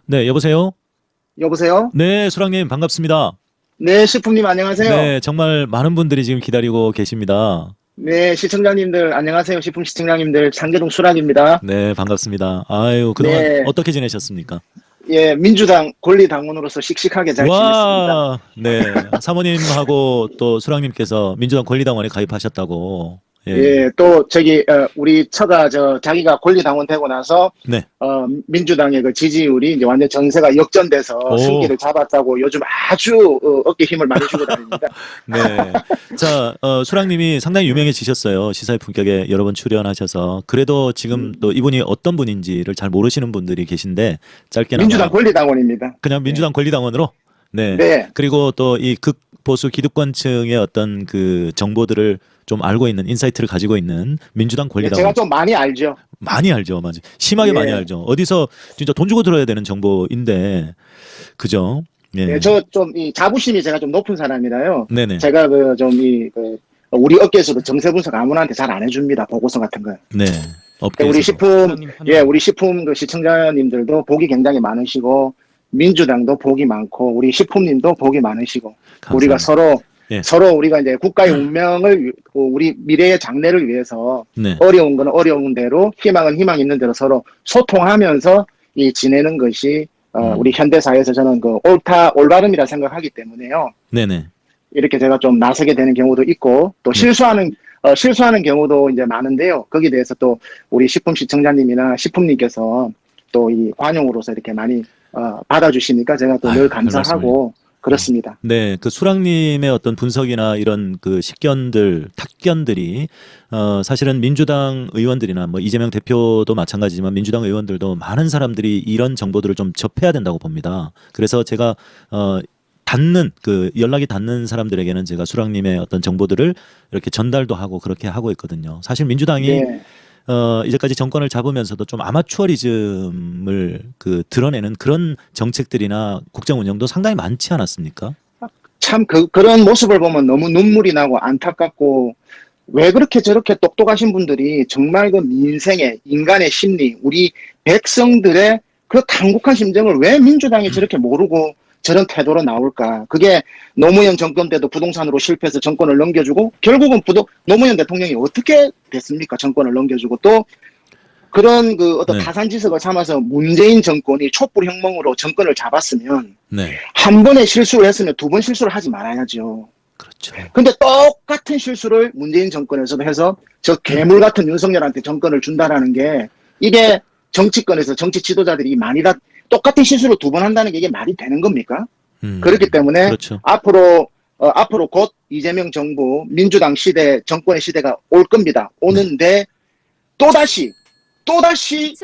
네, 여보세요? 여보세요? 네, 수랑님 반갑습니다. 네, 시풍님 안녕하세요. 네, 정말 많은 분들이 지금 기다리고 계십니다. 네, 시청자님들 안녕하세요. 시풍 시청자님들 장계동 수락입니다. 네, 반갑습니다. 아유, 그동안 네, 어떻게 지내셨습니까? 예, 민주당 권리당원으로서 씩씩하게 잘 지냈습니다. 와, 네, 사모님하고 또 수랑님께서 민주당 권리당원에 가입하셨다고. 예, 예, 또 저기 우리 처가 자기가 권리당원 되고 나서 네, 민주당의 그 지지율이 이제 완전 정세가 역전돼서 오, 승기를 잡았다고 요즘 아주 어깨 힘을 많이 주고 다닙니다. 네. 자, 수랑님이 상당히 유명해지셨어요. 시사의 품격에 여러 번 출연하셔서. 그래도 지금 또 이분이 어떤 분인지를 잘 모르시는 분들이 계신데, 민주당 짧게나마 권리당원입니다. 그냥 네, 민주당 권리당원으로 네. 네, 그리고 또 이 극보수 기득권층의 어떤 그 정보들을 좀 알고 있는 인사이트를 가지고 있는 민주당 예, 제가 권리당원 좀 많이 알죠. 많이 알죠. 맞아. 심하게 많이 예. 알죠. 어디서 진짜 돈 주고 들어야 되는 정보인데 그죠? 네, 예. 저 좀 이 자부심이 제가 좀 높은 사람이라요. 네네. 제가 우리 업계에서도 정세 분석 아무나한테 잘 안 해줍니다. 보고서 같은 거. 네. 우리 업계에서도. 식품 우리 식품 그 시청자님들도 복이 굉장히 많으시고 민주당도 복이 많고 우리 식품님도 복이 많으시고 우리가 감사합니다. 예. 서로 우리가 이제 국가의 운명을 우리 미래의 장래를 위해서 네. 어려운 거는 어려운 대로 희망은 희망 있는 대로 서로 소통하면서 이 지내는 것이 우리 현대 사회에서 저는 그 옳다 올바름이라 생각하기 때문에요. 네네. 이렇게 제가 좀 나서게 되는 경우도 있고 또 네. 실수하는 경우도 이제 많은데요. 거기에 대해서 또 우리 식품 시청자님이나 식품님께서 또 이 관용으로서 이렇게 많이 받아주시니까 제가 또 아유, 늘 별 말씀을요. 감사하고 그렇습니다. 네, 그 수랑님의 어떤 분석이나 이런 그 식견들, 탁견들이 사실은 민주당 의원들이나 뭐 이재명 대표도 마찬가지지만 민주당 의원들도 많은 사람들이 이런 정보들을 좀 접해야 된다고 봅니다. 그래서 제가 닿는 그 연락이 닿는 사람들에게는 제가 수랑님의 어떤 정보들을 이렇게 전달도 하고 그렇게 하고 있거든요. 사실 민주당이 네. 이제까지 정권을 잡으면서도 좀 아마추어리즘을 그 드러내는 그런 정책들이나 국정 운영도 상당히 많지 않았습니까? 참 그런 모습을 보면 너무 눈물이 나고 안타깝고 왜 그렇게 저렇게 똑똑하신 분들이 정말 그 민생의 인간의 심리 우리 백성들의 그 강국한 심정을 왜 민주당이 저렇게 모르고 저런 태도로 나올까? 그게 노무현 정권 때도 부동산으로 실패해서 정권을 넘겨주고 결국은 노무현 대통령이 어떻게 됐습니까? 정권을 넘겨주고 또 그런 그 어떤 네, 타산지석을 삼아서 문재인 정권이 촛불혁명으로 정권을 잡았으면 네, 한 번에 실수를 했으면 두 번 실수를 하지 말아야죠. 그렇죠. 근데 똑같은 실수를 문재인 정권에서도 해서 저 괴물 같은 윤석열한테 정권을 준다라는 게 이게 정치권에서 정치 지도자들이 많이 다 똑같은 실수를 두 번 한다는 게 이게 말이 되는 겁니까? 그렇기 때문에 그렇죠. 앞으로 곧 이재명 정부 민주당 시대 정권의 시대가 올 겁니다. 오는데 또다시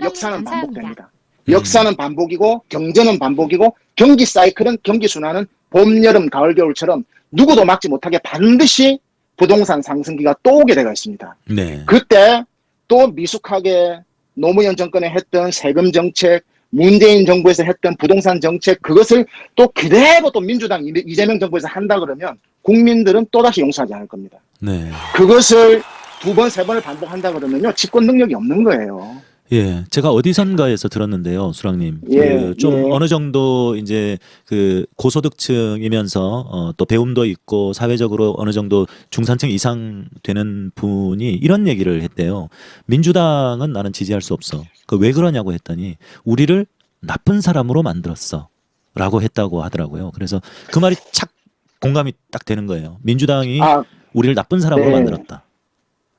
역사는 반복됩니다. 역사는 반복이고 경제는 반복이고 경기 사이클은 경기 순환은 봄, 여름, 가을, 겨울처럼 누구도 막지 못하게 반드시 부동산 상승기가 또 오게 되어 있습니다. 네, 그때 또 미숙하게 노무현 정권에 했던 세금 정책, 문재인 정부에서 했던 부동산 정책 그것을 또 그대로 또 민주당 이재명 정부에서 한다 그러면 국민들은 또다시 용서하지 않을 겁니다. 네. 그것을 두 번, 세 번을 반복한다 그러면요. 집권 능력이 없는 거예요. 예, 제가 어디선가에서 들었는데요, 수랑님. 예, 그 좀 예. 어느 정도 이제 그 고소득층이면서 또 배움도 있고 사회적으로 어느 정도 중산층 이상 되는 분이 이런 얘기를 했대요. 민주당은 나는 지지할 수 없어. 그 왜 그러냐고 했더니 우리를 나쁜 사람으로 만들었어. 라고 했다고 하더라고요. 그래서 그 말이 착 공감이 딱 되는 거예요. 민주당이 아, 우리를 나쁜 사람으로 네. 만들었다.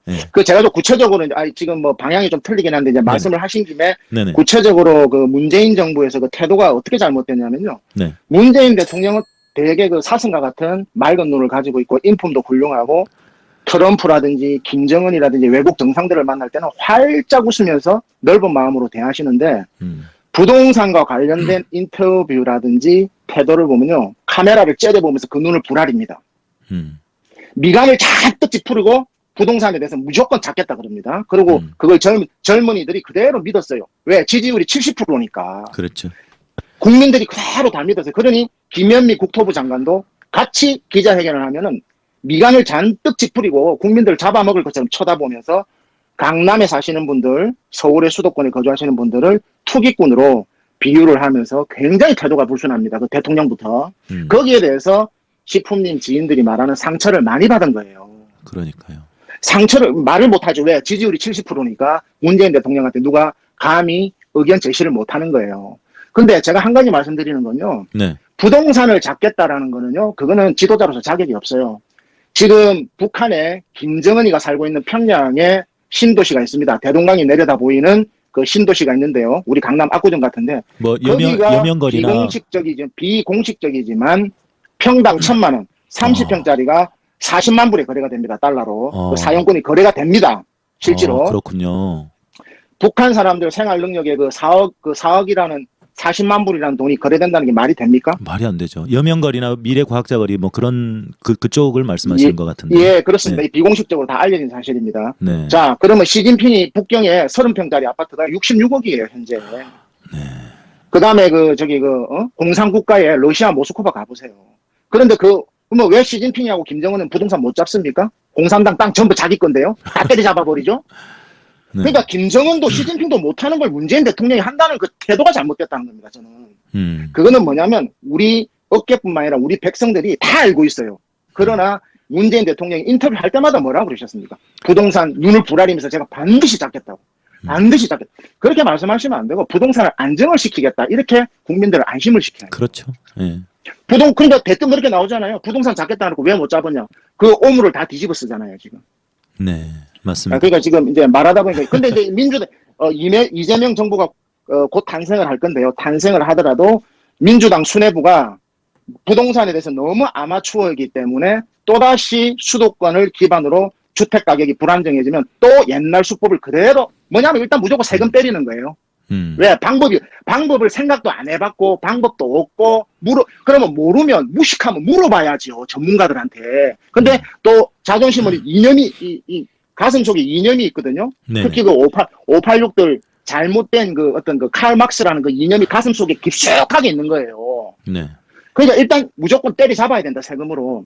예. 그 제가 좀 구체적으로 지금 뭐 방향이 좀 틀리긴 한데 이제 네네. 말씀을 하신 김에 네네. 구체적으로 그 문재인 정부에서 그 태도가 어떻게 잘못됐냐면요. 네. 문재인 대통령은 되게 그 사슴과 같은 맑은 눈을 가지고 있고 인품도 훌륭하고 트럼프라든지 김정은이라든지 외국 정상들을 만날 때는 활짝 웃으면서 넓은 마음으로 대하시는데 부동산과 관련된 인터뷰라든지 태도를 보면요. 카메라를 째려보면서 그 눈을 부라립니다. 음. 미간을 잔뜩 찌푸리고 부동산에 대해서 무조건 잡겠다 그럽니다. 그리고 그걸 젊은이들이 그대로 믿었어요. 왜? 지지율이 70%니까. 그렇죠. 국민들이 그대로 다 믿었어요. 그러니 김현미 국토부 장관도 같이 기자회견을 하면은 미간을 잔뜩 찌푸리고 국민들 잡아먹을 것처럼 쳐다보면서 강남에 사시는 분들, 서울의 수도권에 거주하시는 분들을 투기꾼으로 비유를 하면서 굉장히 태도가 불순합니다. 그 대통령부터. 거기에 대해서 식품님 지인들이 말하는 상처를 많이 받은 거예요. 그러니까요. 상처를 말을 못하죠. 왜? 지지율이 70%니까 문재인 대통령한테 누가 감히 의견 제시를 못하는 거예요. 근데 제가 한 가지 말씀드리는 건요. 네. 부동산을 잡겠다라는 거는요. 그거는 지도자로서 자격이 없어요. 지금 북한에 김정은이가 살고 있는 평양에 신도시가 있습니다. 대동강이 내려다 보이는 그 신도시가 있는데요. 우리 강남 압구정 같은데 뭐 거기가 여명거리나 비공식적이지만 평당 1,000만 원, 30평짜리가 40만 불에 거래가 됩니다. 달러로. 그 사용권이 거래가 됩니다. 실제로. 그렇군요. 북한 사람들 생활 능력의 그 4억이라는 40만 불이라는 돈이 거래된다는 게 말이 됩니까? 말이 안 되죠. 여명거리나 미래과학자거리 뭐 그런 그쪽을 말씀하시는 것 같은데. 예, 그렇습니다. 네. 비공식적으로 다 알려진 사실입니다. 네. 자, 그러면 시진핑이 북경에 30평짜리 아파트가 66억이에요, 현재. 네. 그다음에 공산국가에 러시아 모스크바 가보세요. 그런데 그러면 왜 시진핑하고 김정은은 부동산 못 잡습니까? 공산당 땅 전부 자기 건데요. 다 때려잡아버리죠. 네. 그러니까 김정은도 시진핑도 못하는 걸 문재인 대통령이 한다는 그 태도가 잘못됐다는 겁니다. 저는. 그거는 뭐냐면 우리 업계뿐만 아니라 우리 백성들이 다 알고 있어요. 그러나 문재인 대통령이 인터뷰할 때마다 뭐라고 그러셨습니까? 부동산 눈을 부라리면서 제가 반드시 잡겠다고. 반드시 잡겠다. 그렇게 말씀하시면 안 되고 부동산을 안정을 시키겠다. 이렇게 국민들을 안심을 시켜야 돼요. 그렇죠. 예. 그러니까 대뜸 그렇게 나오잖아요. 부동산 잡겠다 하고 왜 못 잡았냐. 그 오물을 다 뒤집어 쓰잖아요, 지금. 네. 맞습니다. 그러니까 지금 이제 말하다 보니까 근데 이제 이재명 정부가 곧 탄생을 할 건데요. 탄생을 하더라도 민주당 수뇌부가 부동산에 대해서 너무 아마추어이기 때문에 또다시 수도권을 기반으로 주택 가격이 불안정해지면 또 옛날 수법을 그대로 뭐냐면 일단 무조건 세금 때리는 거예요. 왜? 방법을 생각도 안 해봤고 방법도 없고 그러면 모르면 무식하면 물어봐야죠. 전문가들한테. 근데 또 자존심은 이념이 이 가슴 속에 이념이 있거든요. 네네. 특히 그 586들 잘못된 그 어떤 그 칼 막스라는 그 이념이 가슴 속에 깊숙하게 있는 거예요. 네. 그러니까 일단 무조건 때려잡아야 된다, 세금으로.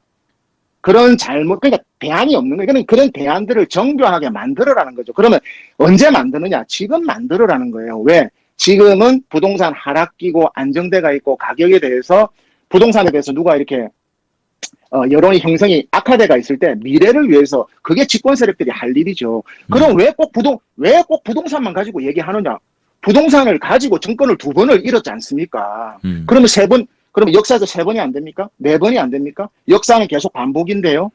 그러니까 대안이 없는 거예요. 그런 대안들을 정교하게 만들어라는 거죠. 그러면 언제 만드느냐? 지금 만들어라는 거예요. 왜? 지금은 부동산 하락기고 안정대가 있고 가격에 대해서 부동산에 대해서 누가 이렇게 여론이 형성이 악화돼가 있을 때 미래를 위해서 그게 집권 세력들이 할 일이죠. 그럼 왜 꼭 부동산만 가지고 얘기하느냐? 부동산을 가지고 정권을 2번을 잃었지 않습니까? 그러면 역사에서 3번이 안 됩니까? 4번이 안 됩니까? 역사는 계속 반복인데요.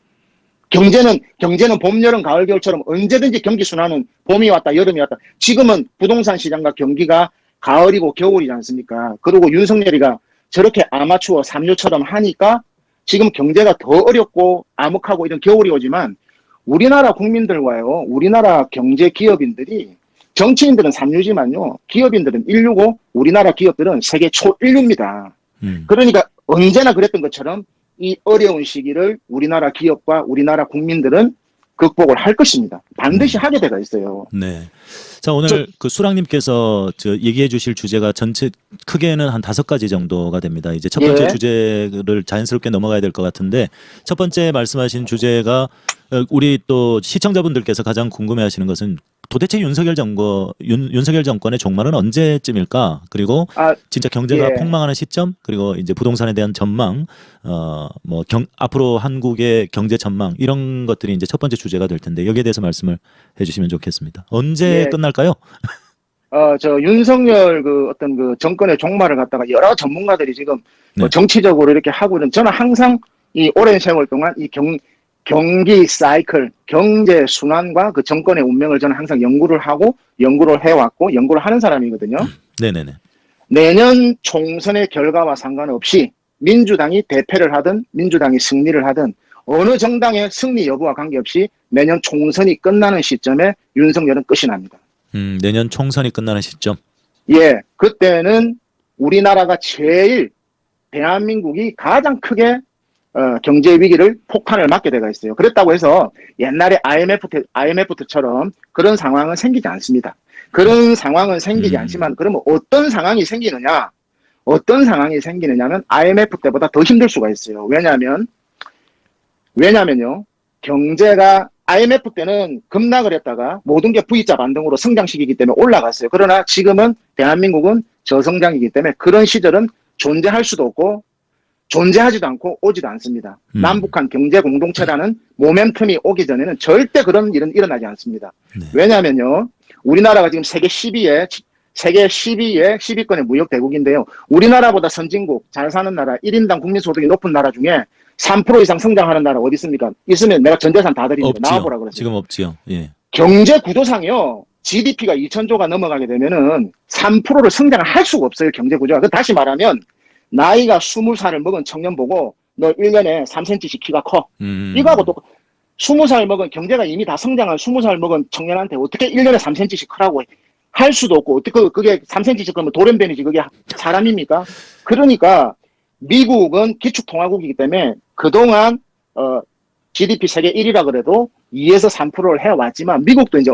경제는 봄, 여름, 가을, 겨울처럼 언제든지 경기 순환은 봄이 왔다, 여름이 왔다. 지금은 부동산 시장과 경기가 가을이고 겨울이지 않습니까? 그리고 윤석열이가 저렇게 아마추어 삼류처럼 하니까 지금 경제가 더 어렵고 암흑하고 이런 겨울이 오지만 우리나라 국민들과요, 우리나라 경제 기업인들이 정치인들은 삼류지만요, 기업인들은 인류고 우리나라 기업들은 세계 초인류입니다. 그러니까 언제나 그랬던 것처럼 이 어려운 시기를 우리나라 기업과 우리나라 국민들은 극복을 할 것입니다. 반드시 하게 되어 있어요. 네. 자, 오늘 그 수랑님께서 얘기해 주실 주제가 전체 크게는 한 5가지 정도가 됩니다. 이제 첫 번째 주제를 자연스럽게 넘어가야 될 것 같은데 첫 번째 말씀하신 주제가 우리 또 시청자분들께서 가장 궁금해 하시는 것은 도대체 윤석열 정권의 종말은 언제쯤일까? 그리고 진짜 경제가 폭망하는 시점, 그리고 이제 부동산에 대한 전망, 앞으로 한국의 경제 전망 이런 것들이 이제 첫 번째 주제가 될 텐데 여기에 대해서 말씀을 해주시면 좋겠습니다. 언제 끝날까요? 윤석열 어떤 정권의 종말을 갖다가 여러 전문가들이 지금 정치적으로 이렇게 하고 있는, 저는 항상 이 오랜 세월 동안 이 경기 사이클, 경제 순환과 그 정권의 운명을 저는 항상 연구를 해왔고 연구를 하는 사람이거든요. 네네네. 내년 총선의 결과와 상관없이 민주당이 대패를 하든 민주당이 승리를 하든 어느 정당의 승리 여부와 관계없이 내년 총선이 끝나는 시점에 윤석열은 끝이 납니다. 내년 총선이 끝나는 시점. 예, 그때는 우리나라가 대한민국이 가장 크게 경제 위기를 폭탄을 맞게 되어 있어요. 그렇다고 해서 옛날에 IMF 때처럼 그런 상황은 생기지 않습니다. 그런 상황은 생기지 않지만 그러면 어떤 상황이 생기느냐면 IMF 때보다 더 힘들 수가 있어요. 왜냐면요, 경제가 IMF 때는 급락을 했다가 모든 게 V자 반등으로 성장시키기 때문에 올라갔어요. 그러나 지금은 대한민국은 저성장이기 때문에 그런 시절은 존재할 수도 없고 존재하지도 않고 오지도 않습니다. 남북한 경제 공동체라는 모멘텀이 오기 전에는 절대 그런 일은 일어나지 않습니다. 네. 왜냐하면요, 우리나라가 지금 세계 10위의 10위권의 무역 대국인데요. 우리나라보다 선진국, 잘 사는 나라, 1인당 국민소득이 높은 나라 중에 3% 이상 성장하는 나라 어디 있습니까? 있으면 내가 전 재산 다 드립니다. 없지요. 나와보라 그러세요. 지금 없지요. 예. 경제 구조상요, GDP가 2,000조가 넘어가게 되면은 3%를 성장을 할 수가 없어요. 경제 구조가. 다시 말하면 나이가 20살을 먹은 청년 보고 너 1년에 3cm씩 키가 커. 이거하고 또 20살 먹은 경제가 이미 다 성장한 20살 먹은 청년한테 어떻게 1년에 3cm씩 크라고 할 수도 없고 어떻게 그게 3cm씩 그러면 돌연변이지 그게 사람입니까? 그러니까 미국은 기축통화국이기 때문에 그동안 GDP 세계 1위라 그래도 2에서 3%를 해왔지만 미국도 이제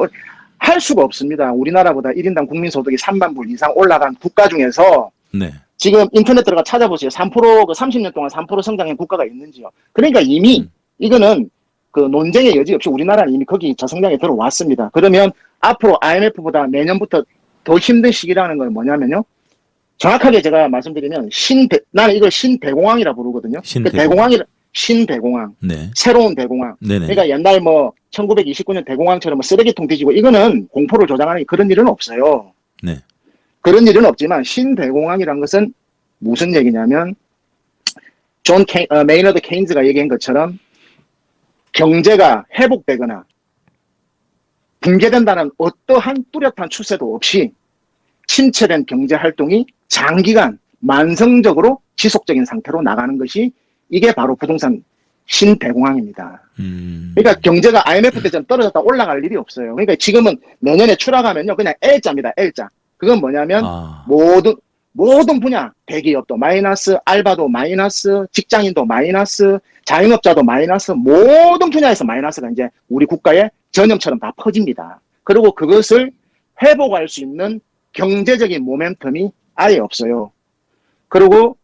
할 수가 없습니다. 우리나라보다 1인당 국민소득이 3만 불 이상 올라간 국가 중에서 네. 지금 인터넷 들어가 찾아보세요. 3% 그 30년 동안 3% 성장한 국가가 있는지요. 그러니까 이미 이거는 그 논쟁의 여지 없이 우리나라는 이미 거기 저성장에 들어왔습니다. 그러면 앞으로 IMF보다 내년부터 더 힘든 시기라는 건 뭐냐면요. 정확하게 제가 말씀드리면 나는 이걸 신대공황이라 부르거든요. 신대공황. 네. 새로운 대공황. 네네. 그러니까 옛날 뭐 1929년 대공황처럼 뭐 쓰레기통 뒤지고 이거는 공포를 조장하는 그런 일은 없어요. 네. 그런 일은 없지만 신대공황이란 것은 무슨 얘기냐면 메이너드 케인즈가 얘기한 것처럼 경제가 회복되거나 붕괴된다는 어떠한 뚜렷한 추세도 없이 침체된 경제 활동이 장기간 만성적으로 지속적인 상태로 나가는 것이 이게 바로 부동산 신대공황입니다. 그러니까 경제가 IMF 때처럼 떨어졌다 올라갈 일이 없어요. 그러니까 지금은 내년에 추락하면요 그냥 L자입니다. L자. 그건 뭐냐면 모든 분야 대기업도 마이너스, 알바도 마이너스, 직장인도 마이너스, 자영업자도 마이너스, 모든 분야에서 마이너스가 이제 우리 국가에 전염처럼 다 퍼집니다. 그리고 그것을 회복할 수 있는 경제적인 모멘텀이 아예 없어요. 그리고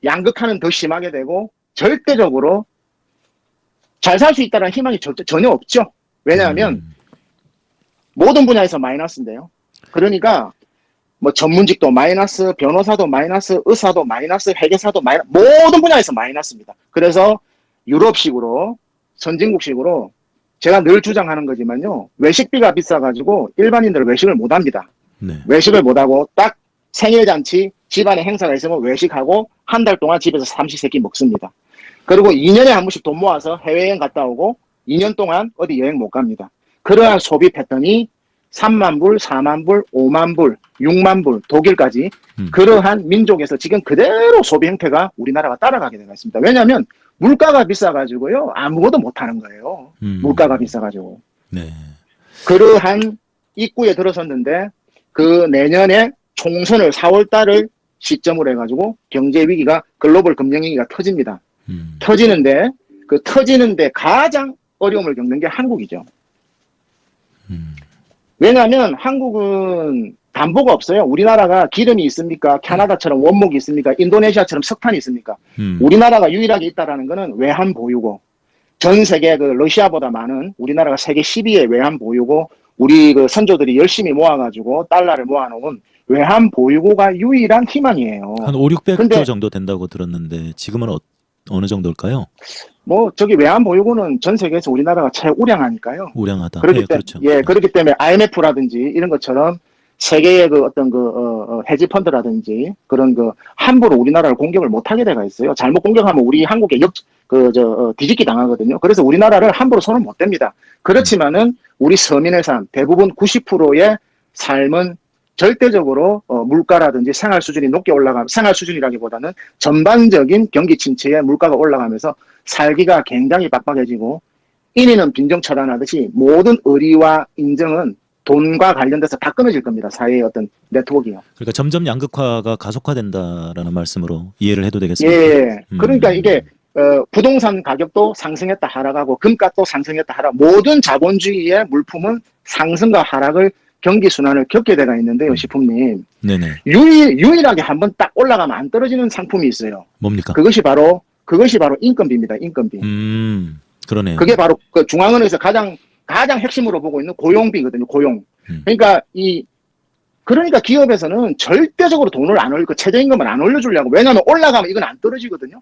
양극화는 더 심하게 되고 절대적으로 잘 살 수 있다는 희망이 전혀 없죠. 왜냐하면 모든 분야에서 마이너스인데요. 그러니까 뭐 전문직도 마이너스, 변호사도 마이너스, 의사도 마이너스, 회계사도 마이너스, 모든 분야에서 마이너스입니다. 그래서 유럽식으로 선진국식으로 제가 늘 주장하는 거지만요. 외식비가 비싸가지고 일반인들은 외식을 못합니다. 네. 외식을 못하고 딱 생일잔치, 집안에 행사가 있으면 외식하고 한 달 동안 집에서 삼시세끼 먹습니다. 그리고 2년에 한 번씩 돈 모아서 해외여행 갔다 오고 2년 동안 어디 여행 못 갑니다. 그러한 소비 패턴이 3만 불, 4만 불, 5만 불, 6만 불, 독일까지 그러한 민족에서 지금 그대로 소비 형태가 우리나라가 따라가게 되어 있습니다. 왜냐하면 물가가 비싸가지고요. 아무것도 못하는 거예요. 물가가 비싸가지고. 네. 그러한 입구에 들어섰는데 그 내년에 총선을 4월 달을 시점으로 해가지고 경제 위기가 글로벌 금융 위기가 터집니다. 터지는데 그 터지는데 가장 어려움을 겪는 게 한국이죠. 왜냐하면 한국은 담보가 없어요. 우리나라가 기름이 있습니까? 캐나다처럼 원목이 있습니까? 인도네시아처럼 석탄이 있습니까? 우리나라가 유일하게 있다라는 거는 외환 보유고 전 세계 그 러시아보다 많은 우리나라가 세계 10위의 외환 보유고 우리 그 선조들이 열심히 모아가지고 달러를 모아놓은 외환 보유고가 유일한 희망이에요. 한 5, 600조 정도 된다고 들었는데 지금은 어느 정도일까요? 뭐 저기 외환 보유고는 전 세계에서 우리나라가 최우량하니까요. 우량하다. 그렇기 그렇기 때문에 IMF라든지 이런 것처럼 세계의 그 어떤 헤지 펀드라든지 그런 그 함부로 우리나라를 공격을 못하게 돼가 있어요. 잘못 공격하면 우리 한국에 뒤집기 당하거든요. 그래서 우리나라를 함부로 손을 못 댑니다. 그렇지만은 우리 서민의 삶 대부분 90%의 삶은 절대적으로 물가라든지 생활 수준이 높게 생활 수준이라기보다는 전반적인 경기 침체에 물가가 올라가면서 살기가 굉장히 빡빡해지고 인위는 빈정처단하듯이 모든 의리와 인정은 돈과 관련돼서 다 끊어질 겁니다. 사회의 어떤 네트워크요. 그러니까 점점 양극화가 가속화된다라는 말씀으로 이해를 해도 되겠습니까? 예. 그러니까 이게 부동산 가격도 상승했다 하락하고 금값도 상승했다 하락. 모든 자본주의의 물품은 상승과 하락을 경기 순환을 겪게 되가 있는데요, 식품님. 네네. 유일하게 한번 딱 올라가면 안 떨어지는 상품이 있어요. 뭡니까? 그것이 바로 인건비입니다. 인건비. 그러네요. 그게 바로 그 중앙은행에서 가장 핵심으로 보고 있는 고용비거든요. 고용. 그러니까 그러니까 기업에서는 절대적으로 돈을 안 올리고 최저임금을 안 올려주려고. 왜냐하면 올라가면 이건 안 떨어지거든요.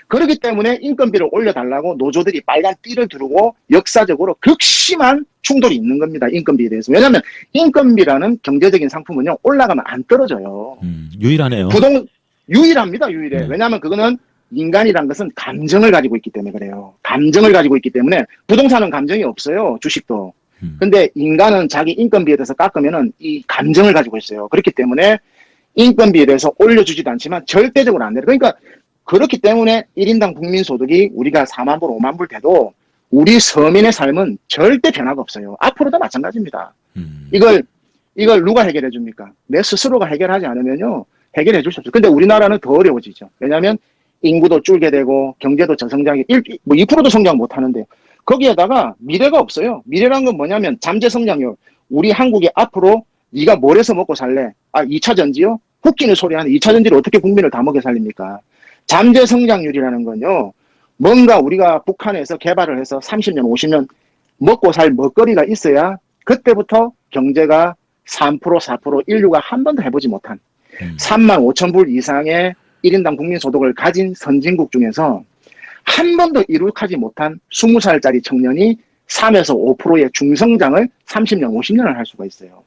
그렇기 때문에 인건비를 올려달라고 노조들이 빨간 띠를 두르고 역사적으로 극심한 충돌이 있는 겁니다. 인건비에 대해서. 왜냐하면 인건비라는 경제적인 상품은요, 올라가면 안 떨어져요. 유일하네요. 유일합니다. 유일해. 네. 왜냐하면 그거는 인간이란 것은 감정을 가지고 있기 때문에 그래요. 감정을 가지고 있기 때문에 부동산은 감정이 없어요. 주식도. 근데 인간은 자기 인건비에 대해서 깎으면은 이 감정을 가지고 있어요. 그렇기 때문에 인건비에 대해서 올려주지도 않지만 절대적으로 안 돼요. 그러니까 그렇기 때문에 1인당 국민소득이 우리가 4만 불, 5만 불 돼도 우리 서민의 삶은 절대 변화가 없어요. 앞으로도 마찬가지입니다. 이걸 누가 해결해 줍니까? 내 스스로가 해결하지 않으면요. 해결해 줄 수 없어요. 근데 우리나라는 더 어려워지죠. 왜냐하면 인구도 줄게 되고 경제도 저성장이 2%도 성장 못 하는데 거기에다가 미래가 없어요. 미래란 건 뭐냐면 잠재 성장률. 우리 한국이 앞으로 네가 뭘 해서 먹고 살래? 2차 전지요? 웃기는 소리 하는 2차 전지를 어떻게 국민을 다 먹여 살립니까? 잠재 성장률이라는 건요. 뭔가 우리가 북한에서 개발을 해서 30년, 50년 먹고 살 먹거리가 있어야 그때부터 경제가 3%, 4% 인류가 한 번도 해보지 못한 3만 5천 불 이상의 1인당 국민소득을 가진 선진국 중에서 한 번도 이룩하지 못한 20살짜리 청년이 3에서 5%의 중성장을 30년, 50년을 할 수가 있어요.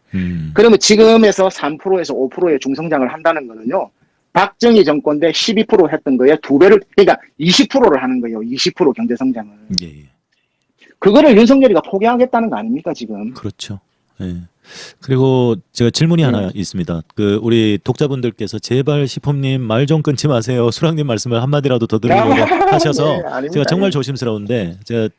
그러면 지금에서 3%에서 5%의 중성장을 한다는 거는요. 박정희 정권 때 12% 했던 거에 2배를, 그러니까 20%를 하는 거예요. 20% 경제성장을. 예, 예. 그거를 윤석열이가 포기하겠다는 거 아닙니까, 지금? 그렇죠. 예. 그리고 제가 질문이 하나 있습니다. 그 우리 독자분들께서 제발 시폼님 말 좀 끊지 마세요. 수랑님 말씀을 한마디라도 더 들으려고 하셔서 네, 아닙니다. 제가 정말 조심스러운데 제가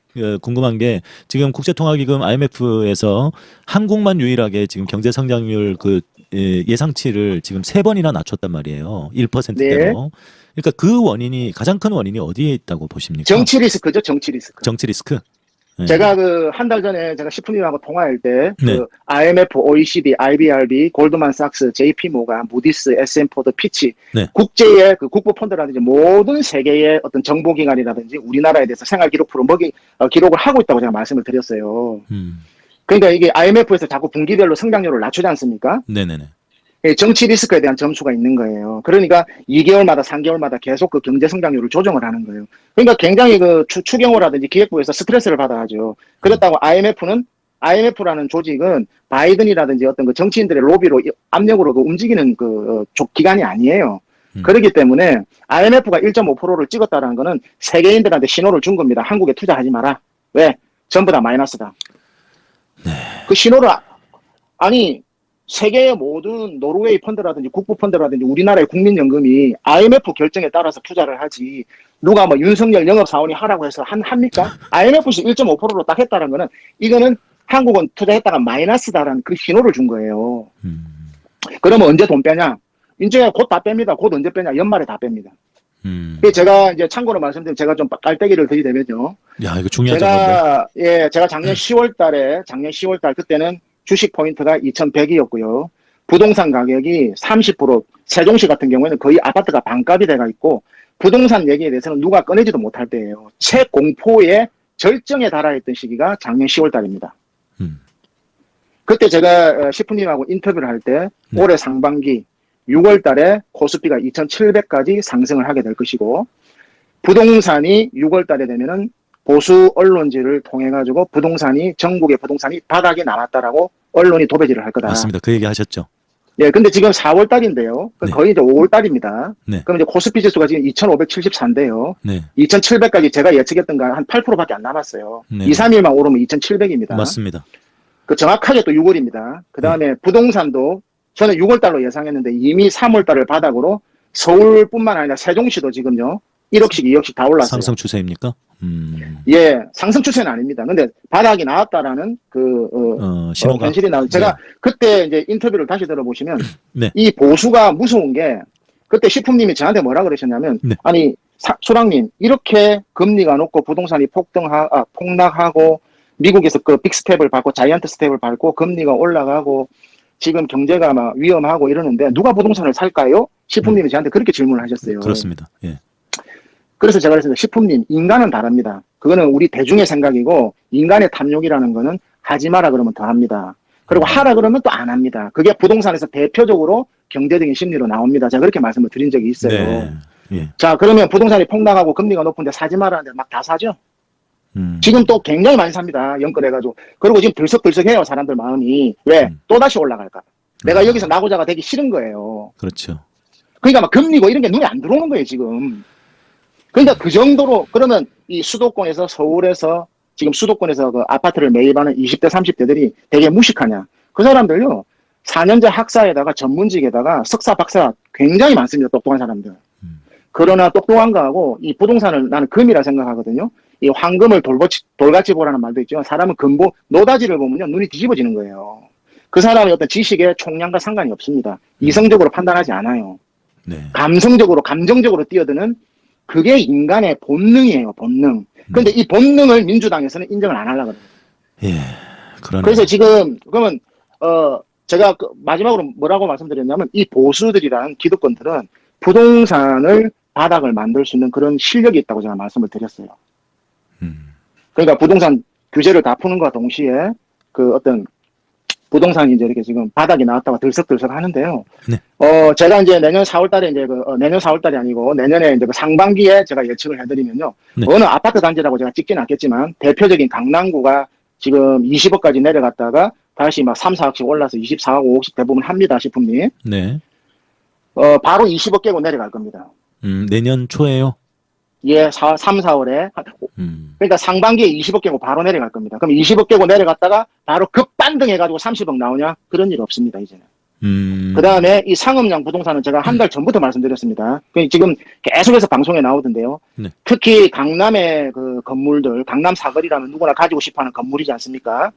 궁금한 게 지금 국제통화기금 IMF에서 한국만 유일하게 지금 경제 성장률 그 예상치를 지금 3번이나 낮췄단 말이에요. 1%대로. 네. 그러니까 그 원인이 가장 큰 원인이 어디에 있다고 보십니까? 정치 리스크죠, 정치 리스크. 정치 리스크. 네. 제가 한 달 전에 제가 시프님하고 통화할 때, 네. IMF, OECD, IBRB, 골드만삭스, JP모간, 무디스, SM4드, 피치, 네. 국제의 그 국부펀드라든지 모든 세계의 어떤 정보기관이라든지 우리나라에 대해서 생활기록부로 기록을 하고 있다고 제가 말씀을 드렸어요. 그러니까 이게 IMF에서 자꾸 분기별로 성장률을 낮추지 않습니까? 네네네. 정치 리스크에 대한 점수가 있는 거예요. 그러니까 2개월마다 3개월마다 계속 그 경제 성장률을 조정을 하는 거예요. 그러니까 굉장히 그 추경호라든지 기획부에서 스트레스를 받아가죠. 그렇다고 IMF라는 조직은 바이든이라든지 어떤 그 정치인들의 로비로 압력으로 그 움직이는 그 기관이 아니에요. 그렇기 때문에 IMF가 1.5%를 찍었다는 거는 세계인들한테 신호를 준 겁니다. 한국에 투자하지 마라. 왜? 전부 다 마이너스다. 네. 그 신호를 세계의 모든 노르웨이 펀드라든지 국부 펀드라든지 우리나라의 국민연금이 IMF 결정에 따라서 투자를 하지 누가 뭐 윤석열 영업사원이 하라고 해서 합니까? IMF에서 1.5%로 딱 했다는 거는 이거는 한국은 투자했다가 마이너스다라는 그 신호를 준 거예요. 그러면 언제 돈 빼냐? 이제 곧 다 뺍니다. 곧 언제 빼냐? 연말에 다 뺍니다. 제가 이제 참고로 말씀드리면 제가 좀 깔때기를 들이대면요. 야, 이거 중요한 정보인데. 제가 작년 10월 달 그때는 주식 포인트가 2,100이었고요. 부동산 가격이 30% 세종시 같은 경우에는 거의 아파트가 반값이 돼가 있고 부동산 얘기에 대해서는 누가 꺼내지도 못할 때예요. 최공포의 절정에 달하였던 시기가 작년 10월 달입니다. 그때 제가 시프님하고 인터뷰를 할 때 올해 상반기 6월 달에 코스피가 2,700까지 상승을 하게 될 것이고 부동산이 6월 달에 되면은 보수 언론지를 통해 가지고 전국의 부동산이 바닥에 남았다라고 언론이 도배질을 할 거다. 맞습니다. 그 얘기 하셨죠. 네, 근데 지금 4월 달인데요. 네. 거의 이제 5월 달입니다. 네. 그럼 이제 코스피 지수가 지금 2,574인데요. 네. 2,700까지 제가 예측했던 거 한 8%밖에 안 남았어요. 네. 2, 3일만 오르면 2,700입니다. 맞습니다. 그 정확하게 또 6월입니다. 그 다음에 부동산도 저는 6월 달로 예상했는데 이미 3월 달을 바닥으로 서울뿐만 아니라 세종시도 지금요. 1억씩, 2억씩 다 올랐어요. 상승 추세입니까? 예, 상승 추세는 아닙니다. 근데 바닥이 나왔다라는 신호가. 현실이 나왔. 제가 그때 이제 인터뷰를 다시 들어보시면 네. 이 보수가 무서운 게 그때 시품님이 저한테 뭐라 그러셨냐면 네. 아니 소랑님 이렇게 금리가 높고 부동산이 폭락하고 미국에서 그 빅스텝을 밟고 자이언트 스텝을 밟고 금리가 올라가고 지금 경제가 막 위험하고 이러는데 누가 부동산을 살까요? 시품님이 저한테 그렇게 질문을 하셨어요. 그렇습니다. 예. 그래서 제가 그랬습니다. 시품님, 인간은 다릅니다. 그거는 우리 대중의 생각이고 인간의 탐욕이라는 거는 하지 마라 그러면 더 합니다. 그리고 하라 그러면 또 안 합니다. 그게 부동산에서 대표적으로 경제적인 심리로 나옵니다. 제가 그렇게 말씀을 드린 적이 있어요. 네. 예. 자, 그러면 부동산이 폭락하고 금리가 높은데 사지 말라는데 막 다 사죠. 지금 또 굉장히 많이 삽니다. 연끌해가지고. 그리고 지금 들썩들썩해요. 사람들 마음이. 왜? 또다시 올라갈까? 내가 여기서 나고자가 되기 싫은 거예요. 그렇죠. 그러니까 막 금리고 이런 게 눈에 안 들어오는 거예요, 지금. 그러니까 그 정도로, 그러면 이 수도권에서, 서울에서, 지금 수도권에서 그 아파트를 매입하는 20대, 30대들이 되게 무식하냐. 그 사람들요, 4년제 학사에다가 전문직에다가 석사, 박사 굉장히 많습니다. 똑똑한 사람들. 그러나 똑똑한 거하고 이 부동산을 나는 금이라 생각하거든요. 이 황금을 돌같이 보라는 말도 있죠. 사람은 금보, 노다지를 보면요, 눈이 뒤집어지는 거예요. 그 사람의 어떤 지식의 총량과 상관이 없습니다. 이성적으로 판단하지 않아요. 네. 감성적으로, 감정적으로 뛰어드는 그게 인간의 본능이에요, 본능. 그런데 이 본능을 민주당에서는 인정을 안 하려고 그래요. 예. 그러네. 그래서 지금, 그러면, 제가 마지막으로 뭐라고 말씀드렸냐면, 이 보수들이란 기득권들은 부동산을 바닥을 만들 수 있는 그런 실력이 있다고 제가 말씀을 드렸어요. 그러니까 부동산 규제를 다 푸는 것과 동시에 그 어떤 부동산이 이제 이렇게 지금 바닥이 나왔다고 들썩들썩 하는데요. 네. 제가 이제 내년 4월 달에 이제 내년 4월 달이 아니고 내년에 이제 그 상반기에 제가 예측을 해드리면요. 네. 어느 아파트 단지라고 제가 찍지는 않겠지만 대표적인 강남구가 지금 20억까지 내려갔다가 다시 막 3, 4억씩 올라서 24억, 5억씩 대부분 합니다, 식품이. 네. 바로 20억 깨고 내려갈 겁니다. 내년 초에요? 예, 3, 4월에. 그러니까 상반기에 20억 깨고 바로 내려갈 겁니다. 그럼 20억 깨고 내려갔다가 바로 급반등해가지고 30억 나오냐? 그런 일 없습니다, 이제는. 그 다음에 이 상업용 부동산은 제가 한 달 전부터 말씀드렸습니다. 지금 계속해서 방송에 나오던데요. 네. 특히 강남의 그 건물들, 강남 사거리라면 누구나 가지고 싶어 하는 건물이지 않습니까?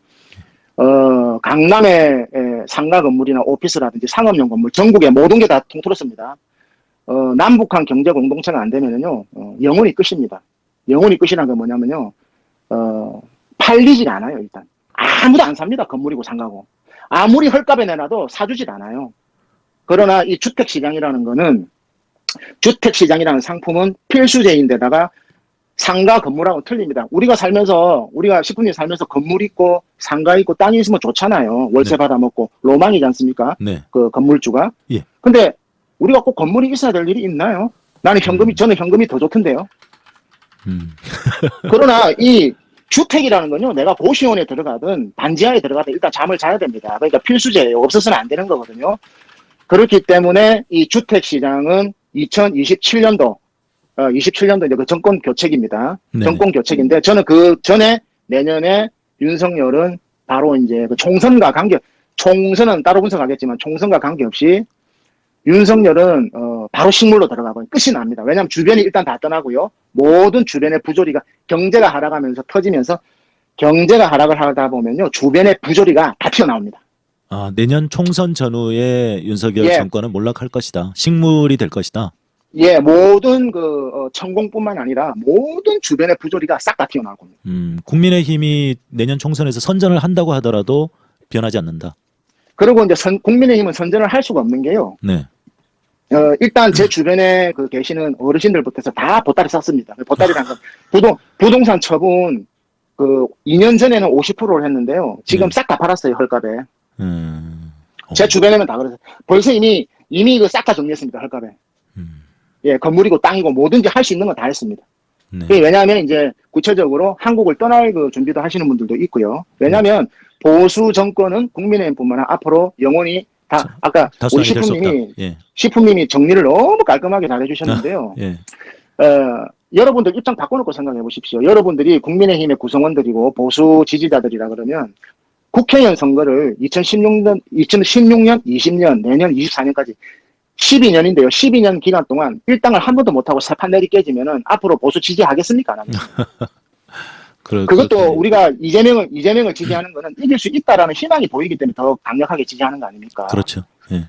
강남의 상가 건물이나 오피스라든지 상업용 건물, 전국의 모든 게 다 통틀었습니다. 남북한 경제 공동체가 안 되면은요, 영원히 끝입니다. 영원히 끝이라는 건 뭐냐면요, 팔리지가 않아요, 일단. 아무도 안 삽니다, 건물이고 상가고. 아무리 헐값에 내놔도 사주질 않아요. 그러나 이 주택시장이라는 거는, 주택시장이라는 상품은 필수제인데다가 상가 건물하고 틀립니다. 우리가 식구님 살면서 건물 있고, 상가 있고, 땅이 있으면 좋잖아요. 월세 네. 받아먹고, 로망이지 않습니까? 네. 그 건물주가. 예. 근데 우리가 꼭 건물이 있어야 될 일이 있나요? 저는 현금이 더 좋던데요. 그러나 이 주택이라는 건요, 내가 고시원에 들어가든 반지하에 들어가든 일단 잠을 자야 됩니다. 그러니까 필수제예요. 없어서는 안 되는 거거든요. 그렇기 때문에 이 주택시장은 2027년도, 27년도 이제 그 정권 교체기입니다. 네네. 정권 교체기인데 저는 그 전에 내년에 윤석열은 바로 이제 그 총선은 따로 분석하겠지만 총선과 관계없이 윤석열은 바로 식물로 들어가고 끝이 납니다. 왜냐하면 주변이 일단 다 떠나고요. 모든 주변의 부조리가 경제가 하락하면서 터지면서 경제가 하락을 하다 보면요. 주변의 부조리가 다 튀어나옵니다. 아, 내년 총선 전후에 윤석열 예. 정권은 몰락할 것이다. 식물이 될 것이다. 예, 모든 천공뿐만 아니라 모든 주변의 부조리가 싹 다 튀어나올 겁니다. 국민의힘이 내년 총선에서 선전을 한다고 하더라도 변하지 않는다. 그리고 이제 국민의힘은 선전을 할 수가 없는 게요. 네. 일단 제 주변에 계시는 어르신들부터 해서 다 보따리 쌌습니다. 보따리라는 건 부동산 처분 2년 전에는 50%를 했는데요. 지금 네. 싹 다 팔았어요, 헐값에. 어. 제 주변에는 다 그래서 벌써 이미 싹 다 정리했습니다, 헐값에. 예, 건물이고 땅이고 뭐든지 할 수 있는 건 다 했습니다. 네. 왜냐하면 이제 구체적으로 한국을 떠날 준비도 하시는 분들도 있고요. 왜냐하면 보수 정권은 국민의힘뿐만 아니라 앞으로 영원히 아까 우리 다수당이 될 수 없다. 예. 시프님이 정리를 너무 깔끔하게 잘 해주셨는데요. 예. 여러분들 입장 바꿔놓고 생각해 보십시오. 여러분들이 국민의힘의 구성원들이고 보수 지지자들이라 그러면 국회의원 선거를 2016년, 20년, 내년 24년까지 12년인데요. 12년 기간 동안 일당을 한 번도 못하고 세 판 내리 깨지면은 앞으로 보수 지지하겠습니까? 안 합니까? 그것도 우리가 이재명을 지지하는 거는 이길 수 있다라는 희망이 보이기 때문에 더 강력하게 지지하는 거 아닙니까? 그렇죠. 예.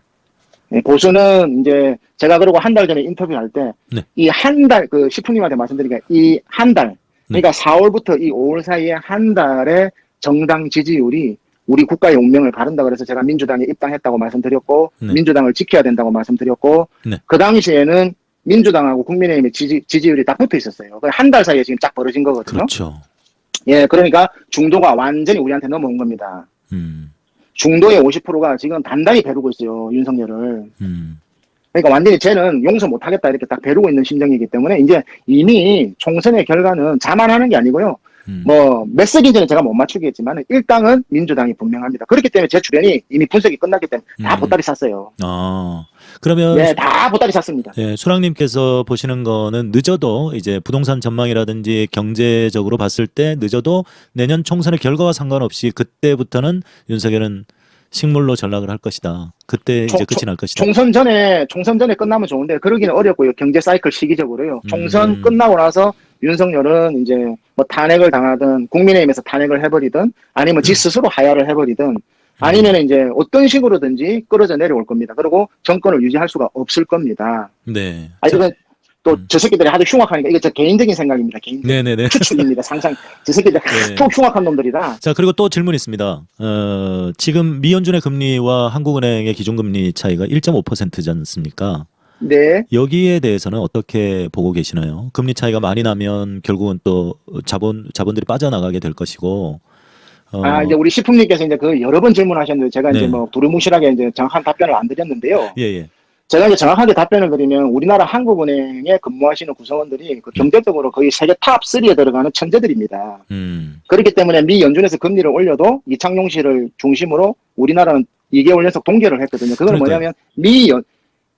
네, 보수는 이제 제가 그리고 한 달 전에 인터뷰할 때 이 한 달 시프님한테 말씀드리니까 이 한 달 그러니까 4월부터 이 5월 사이에 한 달의 정당 지지율이 우리 국가의 운명을 가른다 그래서 제가 민주당에 입당했다고 말씀드렸고 네. 민주당을 지켜야 된다고 말씀드렸고 네. 그 당시에는 민주당하고 국민의힘의 지지율이 딱 붙어 있었어요. 한 달 사이에 지금 쫙 벌어진 거거든요. 그렇죠. 예, 그러니까 중도가 완전히 우리한테 넘어온 겁니다. 음. 중도의 50%가 지금 단단히 벼르고 있어요, 윤석열을. 음. 그러니까 완전히 쟤는 용서 못하겠다 이렇게 딱 벼르고 있는 심정이기 때문에 이제 이미 총선의 결과는 자만하는 게 아니고요. 뭐 몇 석인지는 제가 못 맞추겠지만 일당은 민주당이 분명합니다. 그렇기 때문에 제 주변이 이미 분석이 끝났기 때문에 다 보따리 샀어요. 아, 그러면 네, 다 보따리 샀습니다. 예, 수랑님께서 보시는 거는 늦어도 이제 부동산 전망이라든지 경제적으로 봤을 때 늦어도 내년 총선의 결과와 상관없이 그때부터는 윤석열은 식물로 전락을 할 것이다. 그때 이제 끝이 날 것이다. 총선 전에 끝나면 좋은데 그러기는 어렵고요. 경제 사이클 시기적으로요. 총선 끝나고 나서 윤석열은 이제 뭐 탄핵을 당하든 국민의힘에서 탄핵을 해버리든 아니면 지 스스로 하야를 해버리든 아니면 이제 어떤 식으로든지 끌어져 내려올 겁니다. 그리고 정권을 유지할 수가 없을 겁니다. 네. 아, 이건 또 저 새끼들이 하도 흉악하니까 이게 제 개인적인 생각입니다. 개인적인 네네네. 추측입니다. 상상. 저 새끼들 네. 하도 흉악한 놈들이라. 자, 그리고 또 질문 있습니다. 지금 미연준의 금리와 한국은행의 기준금리 차이가 1.5%지 않습니까? 네. 여기에 대해서는 어떻게 보고 계시나요? 금리 차이가 많이 나면 결국은 또 자본들이 빠져나가게 될 것이고. 이제 우리 시품님께서 이제 그 여러 번 질문하셨는데 제가 네. 이제 뭐 두루뭉실하게 이제 정확한 답변을 안 드렸는데요. 예, 예. 제가 이제 정확하게 답변을 드리면 우리나라 한국은행에 근무하시는 구성원들이 그 경제적으로 거의 세계 탑 3에 들어가는 천재들입니다. 그렇기 때문에 미 연준에서 금리를 올려도 이창용 씨를 중심으로 우리나라는 2개월 연속 동결을 했거든요. 그거는 그러니까요. 뭐냐면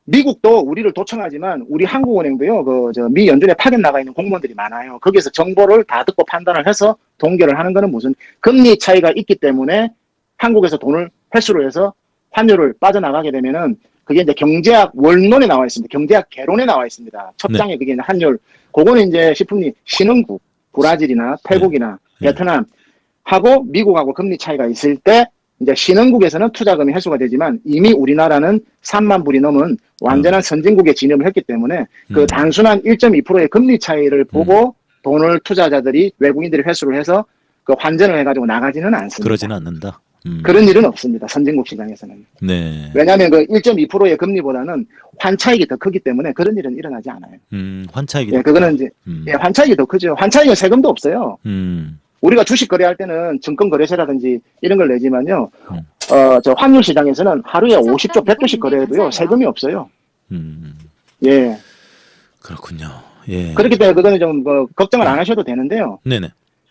미국도 우리를 도청하지만 우리 한국은행도요, 미 연준에 파견 나가 있는 공무원들이 많아요. 거기서 정보를 다 듣고 판단을 해서 동결을 하는 거는 무슨 금리 차이가 있기 때문에 한국에서 돈을 회수를 해서 환율을 빠져나가게 되면은 그게 이제 경제학 원론에 나와 있습니다. 경제학 개론에 나와 있습니다. 첫 장에 그게 이제 환율. 그거는 이제 시품이 신흥국, 브라질이나 태국이나 베트남 하고 미국하고 금리 차이가 있을 때 이제 신흥국에서는 투자금이 회수가 되지만 이미 우리나라는 3만 불이 넘은 완전한 선진국에 진입을 했기 때문에 그 단순한 1.2%의 금리 차이를 보고 돈을 투자자들이 외국인들이 회수를 해서 그 환전을 해가지고 나가지는 않습니다. 그러지는 않는다. 그런 일은 없습니다. 선진국 시장에서는. 네. 왜냐하면 그 1.2%의 금리보다는 환차익이 더 크기 때문에 그런 일은 일어나지 않아요. 환차익이. 예, 그거는 이제 환차익이 더 크죠. 환차익은 세금도 없어요. 우리가 주식 거래할 때는 증권거래세라든지 이런 걸 내지만요. 저 환율 시장에서는 하루에 50조, 100조씩 거래해도요. 세금이 없어요. 예. 그렇군요. 예. 그렇기 때문에 그거는 좀 걱정을 안 하셔도 되는데요. 네네.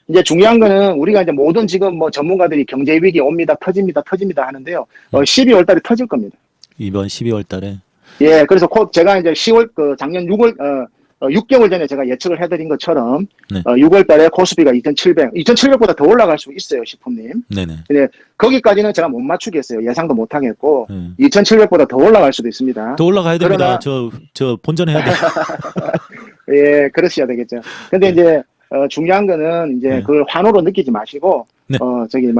이제 중요한 거는 우리가 이제 모든 지금 뭐 전문가들이 경제 위기 옵니다, 터집니다 하는데요. 12월 달에 터질 겁니다. 이번 12월 달에. 예, 그래서 곧 제가 이제 10월, 작년 6개월 전에 제가 예측을 해드린 것처럼, 6월 달에 코스피가 2,700보다 더 올라갈 수 있어요, 시품님. 네네. 근데 거기까지는 제가 못 맞추겠어요. 예상도 못 하겠고, 2,700보다 더 올라갈 수도 있습니다. 더 올라가야 됩니다. 그러나, 저 본전해야 돼. 예, 그러셔야 되겠죠. 근데 이제, 중요한 거는 이제 그걸 환호로 느끼지 마시고,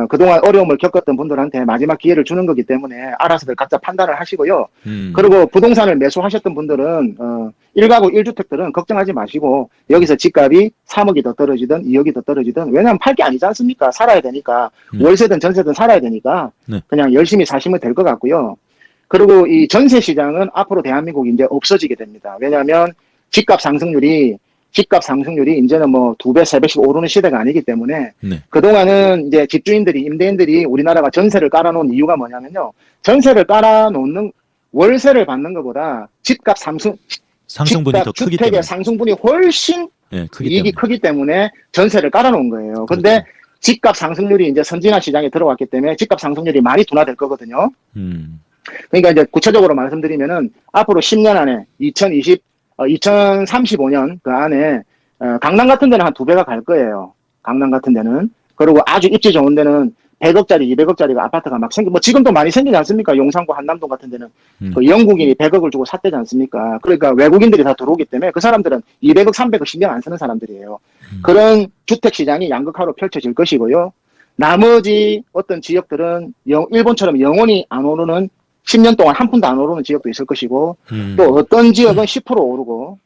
그동안 어려움을 겪었던 분들한테 마지막 기회를 주는 거기 때문에 알아서들 각자 판단을 하시고요. 그리고 부동산을 매수하셨던 분들은, 1가구 1주택들은 걱정하지 마시고, 여기서 집값이 3억이 더 떨어지든 2억이 더 떨어지든, 왜냐면 팔 게 아니지 않습니까? 살아야 되니까. 월세든 전세든 살아야 되니까. 그냥 열심히 사시면 될 것 같고요. 그리고 이 전세 시장은 앞으로 대한민국이 이제 없어지게 됩니다. 왜냐하면 집값 상승률이 이제는 뭐 2배, 3배씩 오르는 시대가 아니기 때문에 그동안은 이제 집주인들이, 임대인들이 우리나라가 전세를 깔아놓은 이유가 뭐냐면요. 전세를 깔아놓는 월세를 받는 것보다 집값 상승분이 더 크기 때문에. 주택의 상승분이 훨씬 이익이 크기 때문에 전세를 깔아놓은 거예요. 근데 집값 상승률이 이제 선진화 시장에 들어왔기 때문에 집값 상승률이 많이 둔화될 거거든요. 그러니까 이제 구체적으로 말씀드리면은 앞으로 10년 안에 2035년 그 안에 강남 같은 데는 한 2배가 갈 거예요. 강남 같은 데는. 그리고 아주 입지 좋은 데는 100억짜리, 200억짜리가 아파트가 막 뭐 지금도 많이 생기지 않습니까? 용산구 한남동 같은 데는 그 영국인이 100억을 주고 샀대지 않습니까? 그러니까 외국인들이 다 들어오기 때문에 그 사람들은 200억, 300억 신경 안 쓰는 사람들이에요. 그런 주택 시장이 양극화로 펼쳐질 것이고요. 나머지 어떤 지역들은 일본처럼 영원히 안 오르는 10년 동안 한 푼도 안 오르는 지역도 있을 것이고 또 어떤 지역은 10% 오르고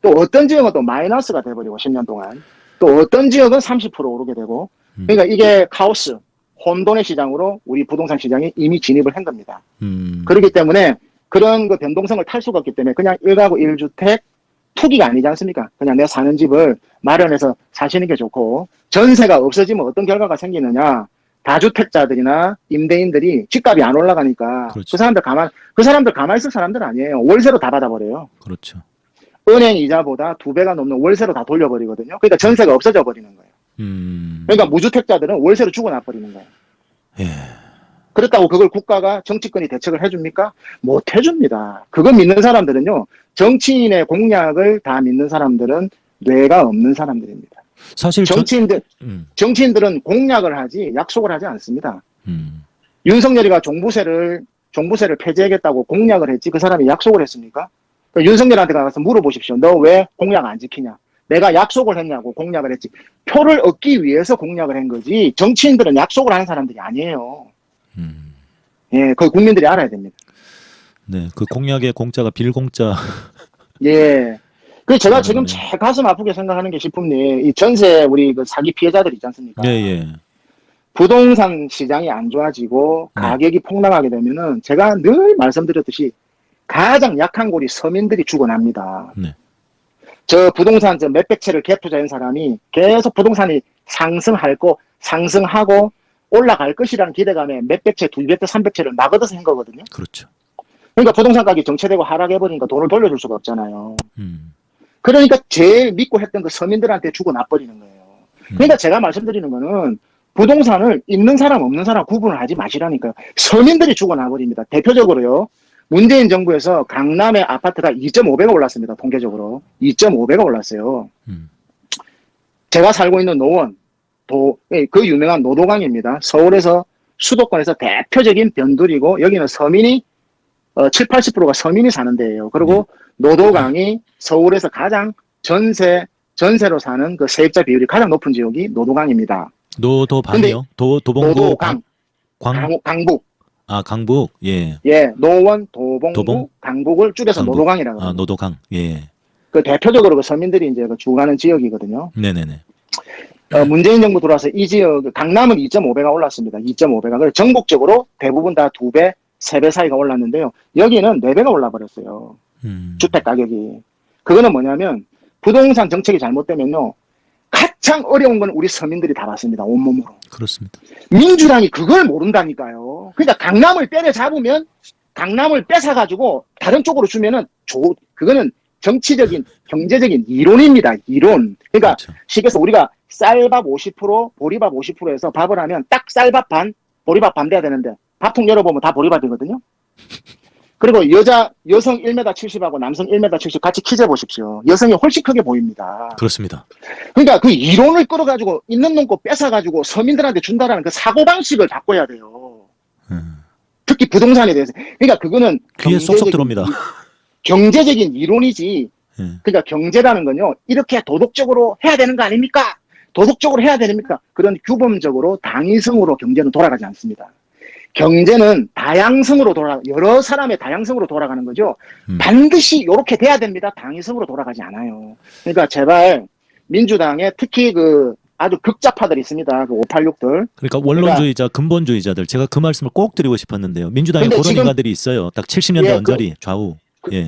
또 어떤 지역은 또 마이너스가 돼버리고 10년 동안 또 어떤 지역은 30% 오르게 되고 그러니까 이게 카오스, 혼돈의 시장으로 우리 부동산 시장이 이미 진입을 한 겁니다. 그렇기 때문에 그런 그 변동성을 탈 수가 없기 때문에 그냥 1가구 1주택 투기가 아니지 않습니까? 그냥 내가 사는 집을 마련해서 사시는 게 좋고, 전세가 없어지면 어떤 결과가 생기느냐. 다주택자들이나 임대인들이 집값이 안 올라가니까 그렇죠. 그 사람들 가만히 있을 사람들 아니에요. 월세로 다 받아버려요. 그렇죠. 은행 이자보다 2배가 넘는 월세로 다 돌려버리거든요. 그러니까 전세가 없어져 버리는 거예요. 그러니까 무주택자들은 월세로 죽어나버리는 거예요. 예. 그렇다고 그걸 국가가 정치권이 대책을 해줍니까? 못 해줍니다. 그거 믿는 사람들은요, 정치인의 공약을 다 믿는 사람들은 뇌가 없는 사람들입니다. 사실 정치인들은 공약을 하지 약속을 하지 않습니다. 음. 윤석열이가 종부세를 폐지하겠다고 공약을 했지 그 사람이 약속을 했습니까? 그러니까 윤석열한테 가서 물어보십시오. 너 왜 공약 안 지키냐? 내가 약속을 했냐고 공약을 했지. 표를 얻기 위해서 공약을 한 거지. 정치인들은 약속을 하는 사람들이 아니에요. 예, 그걸 국민들이 알아야 됩니다. 네, 그 공약의 공짜가 빌공짜. 예. 그 제가 지금 제일 가슴 아프게 생각하는 게 싶은데, 이 전세 우리 그 사기 피해자들 있지 않습니까? 예, 예. 부동산 시장이 안 좋아지고 가격이 폭락하게 되면은 제가 늘 말씀드렸듯이 가장 약한 골이 서민들이 죽어납니다. 네. 저 부동산 저 몇백 채를 갭투자한 사람이 계속 부동산이 상승하고 올라갈 것이라는 기대감에 몇백 채, 200채, 300채를 막 얻어서 한 거거든요. 그렇죠. 그러니까 부동산 가격이 정체되고 하락해버리니까 돈을 돌려줄 수가 없잖아요. 음. 그러니까 제일 믿고 했던 그 서민들한테 죽어나버리는 거예요. 그러니까 제가 말씀드리는 거는 부동산을 있는 사람 없는 사람 구분을 하지 마시라니까요. 서민들이 죽어나버립니다. 대표적으로요. 문재인 정부에서 강남의 아파트가 2.5배가 올랐습니다. 통계적으로. 2.5배가 올랐어요. 제가 살고 있는 노원, 그 유명한 노도강입니다. 서울에서 수도권에서 대표적인 변두리고 여기는 서민이 7, 80%가 서민이 사는 데예요. 그리고 노도강이 서울에서 가장 전세로 사는 그 세입자 비율이 가장 높은 지역이 노도강입니다. 노도방이요? 도봉구 노도강, 강북. 아, 강북. 예. 예, 노원, 도봉구, 강북을 줄여서 강북. 노도강이라고 합니다. 아, 노도강. 예. 그 대표적으로 그 서민들이 이제 그 주가는 지역이거든요. 네네네. 문재인 정부 들어와서 이 지역, 강남은 2.5배가 올랐습니다. 2.5배가. 그래서 전국적으로 대부분 다 2배, 3배 사이가 올랐는데요. 여기는 4배가 올라버렸어요. 주택 가격이. 그거는 뭐냐면 부동산 정책이 잘못되면요. 가장 어려운 건 우리 서민들이 다 봤습니다. 온몸으로. 그렇습니다. 민주당이 그걸 모른다니까요. 그러니까 강남을 때려잡으면 강남을 뺏어가지고 다른 쪽으로 주면은 그거는 정치적인, 경제적인 이론입니다. 이론. 그러니까 그렇죠. 식에서 우리가 쌀밥 50%, 보리밥 50%에서 밥을 하면 딱 쌀밥 반, 보리밥 반 돼야 되는데 밥통 열어보면 다 보리밥이거든요. 그리고 여성 1m 70하고 남성 1m 70 같이 키 재보십시오. 여성이 훨씬 크게 보입니다. 그렇습니다. 그러니까 그 이론을 끌어가지고 있는 놈 거 뺏어가지고 서민들한테 준다라는 그 사고방식을 바꿔야 돼요. 특히 부동산에 대해서. 그러니까 그거는 귀에 쏙쏙 들어옵니다. 경제적인 이론이지. 그러니까 경제라는 건요. 이렇게 도덕적으로 해야 되는 거 아닙니까? 도덕적으로 해야 됩니까? 그런 규범적으로 당위성으로 경제는 돌아가지 않습니다. 경제는 다양성으로 여러 사람의 다양성으로 돌아가는 거죠. 반드시 이렇게 돼야 됩니다. 당위성으로 돌아가지 않아요. 그러니까 제발 민주당에 특히 그 아주 극좌파들이 있습니다. 그 586들. 그러니까 원론주의자, 근본주의자들. 제가 그 말씀을 꼭 드리고 싶었는데요. 민주당에 그런 인간들이 있어요. 딱 70년대 언저리 좌우.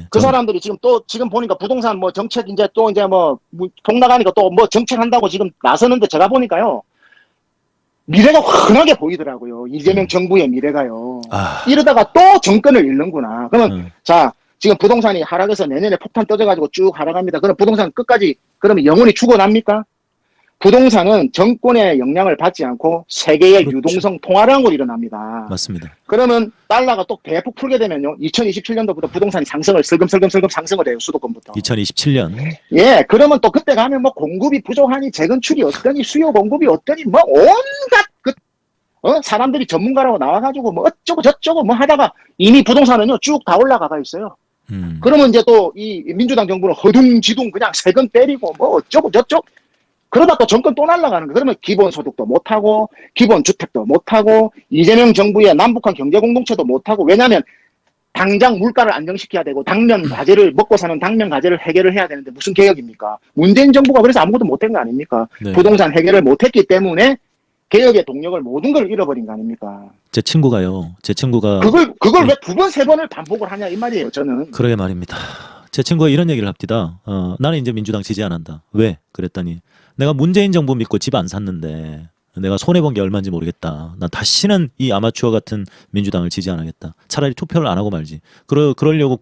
그 사람들이 지금 보니까 부동산 뭐 정책 이제 뭐 동나가니까 또 뭐 정책 한다고 지금 나서는데 제가 보니까요. 미래가 환하게 보이더라고요. 이재명 정부의 미래가요. 이러다가 또 정권을 잃는구나. 그러면 자, 지금 부동산이 하락해서 내년에 폭탄 떠져가지고 쭉 하락합니다. 그럼 부동산 끝까지 그러면 영원히 죽어납니까? 부동산은 정권의 영향을 받지 않고 세계의 유동성 통화량으로 일어납니다. 맞습니다. 그러면 달러가 또 대폭 풀게 되면요. 2027년도부터 부동산이 상승을 슬금슬금 상승을 해요. 수도권부터. 2027년. 예, 그러면 또 그때 가면 뭐 공급이 부족하니 재건축이 어떠니 수요 공급이 어떠니 뭐 온갖 사람들이 전문가라고 나와가지고 뭐 어쩌고 저쩌고 뭐 하다가 이미 부동산은요 쭉 다 올라가 있어요. 그러면 이제 또 이 민주당 정부는 허둥지둥 그냥 세금 때리고 뭐 어쩌고 저쩌고 그러다 또 정권 또 날아가는 거. 그러면 기본소득도 못하고 기본주택도 못하고 이재명 정부의 남북한 경제공동체도 못하고 왜냐하면 당장 물가를 안정시켜야 되고 당면 과제를 먹고 사는 당면 과제를 해결을 해야 되는데 무슨 개혁입니까? 문재인 정부가 그래서 아무것도 못한 거 아닙니까? 네. 부동산 해결을 못했기 때문에 개혁의 동력을 모든 걸 잃어버린 거 아닙니까? 제 친구가 그걸 왜 두 번 세 번을 반복을 하냐 이 말이에요. 저는 그러게 말입니다. 제 친구가 이런 얘기를 합디다. 나는 이제 민주당 지지 안 한다. 왜? 그랬더니 내가 문재인 정부 믿고 집 안 샀는데 내가 손해본 게 얼마인지 모르겠다. 난 다시는 이 아마추어 같은 민주당을 지지 안 하겠다. 차라리 투표를 안 하고 말지. 그러려고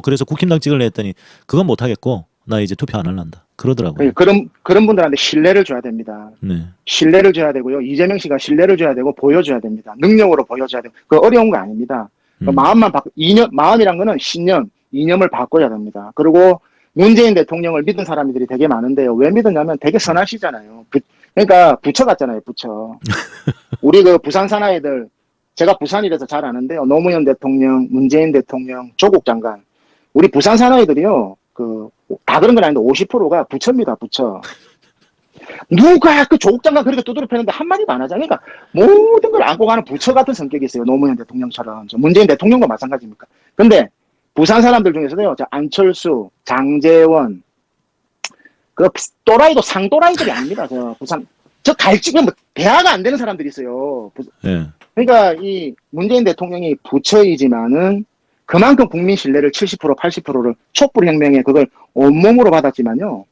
그래서 국힘당 찍을래 했더니 그건 못 하겠고 나 이제 투표 안 할란다. 그러더라고요. 그런 분들한테 신뢰를 줘야 됩니다. 네. 신뢰를 줘야 되고요. 이재명 씨가 신뢰를 줘야 되고 보여줘야 됩니다. 능력으로 보여줘야 되고 그 어려운 거 아닙니다. 그 마음만 바꾸 마음이란 거는 신념, 이념을 바꿔야 됩니다. 그리고 문재인 대통령을 믿은 사람들이 되게 많은데요. 왜 믿었냐면 되게 선하시잖아요. 그러니까 부처 같잖아요. 부처. 우리 그 부산 사나이들 제가 부산이라서 잘 아는데요. 노무현 대통령, 문재인 대통령, 조국 장관. 우리 부산 사나이들이요. 다 그런 건 아닌데 50%가 부처입니다. 부처. 누가 그 조국 장관 그렇게 두드려 패는데 한마디도 안 하잖아요. 그러니까 모든 걸 안고 가는 부처 같은 성격이 있어요. 노무현 대통령처럼. 문재인 대통령과 마찬가지입니까? 근데 부산 사람들 중에서도요. 안철수, 장제원, 그 또라이도 상또라이들이 아닙니다. 부산. 갈증은 대화가 안 되는 사람들이 있어요. 네. 그러니까 이 문재인 대통령이 부처이지만은 그만큼 국민 신뢰를 70%, 80%를 촛불혁명에 그걸 온몸으로 받았지만요.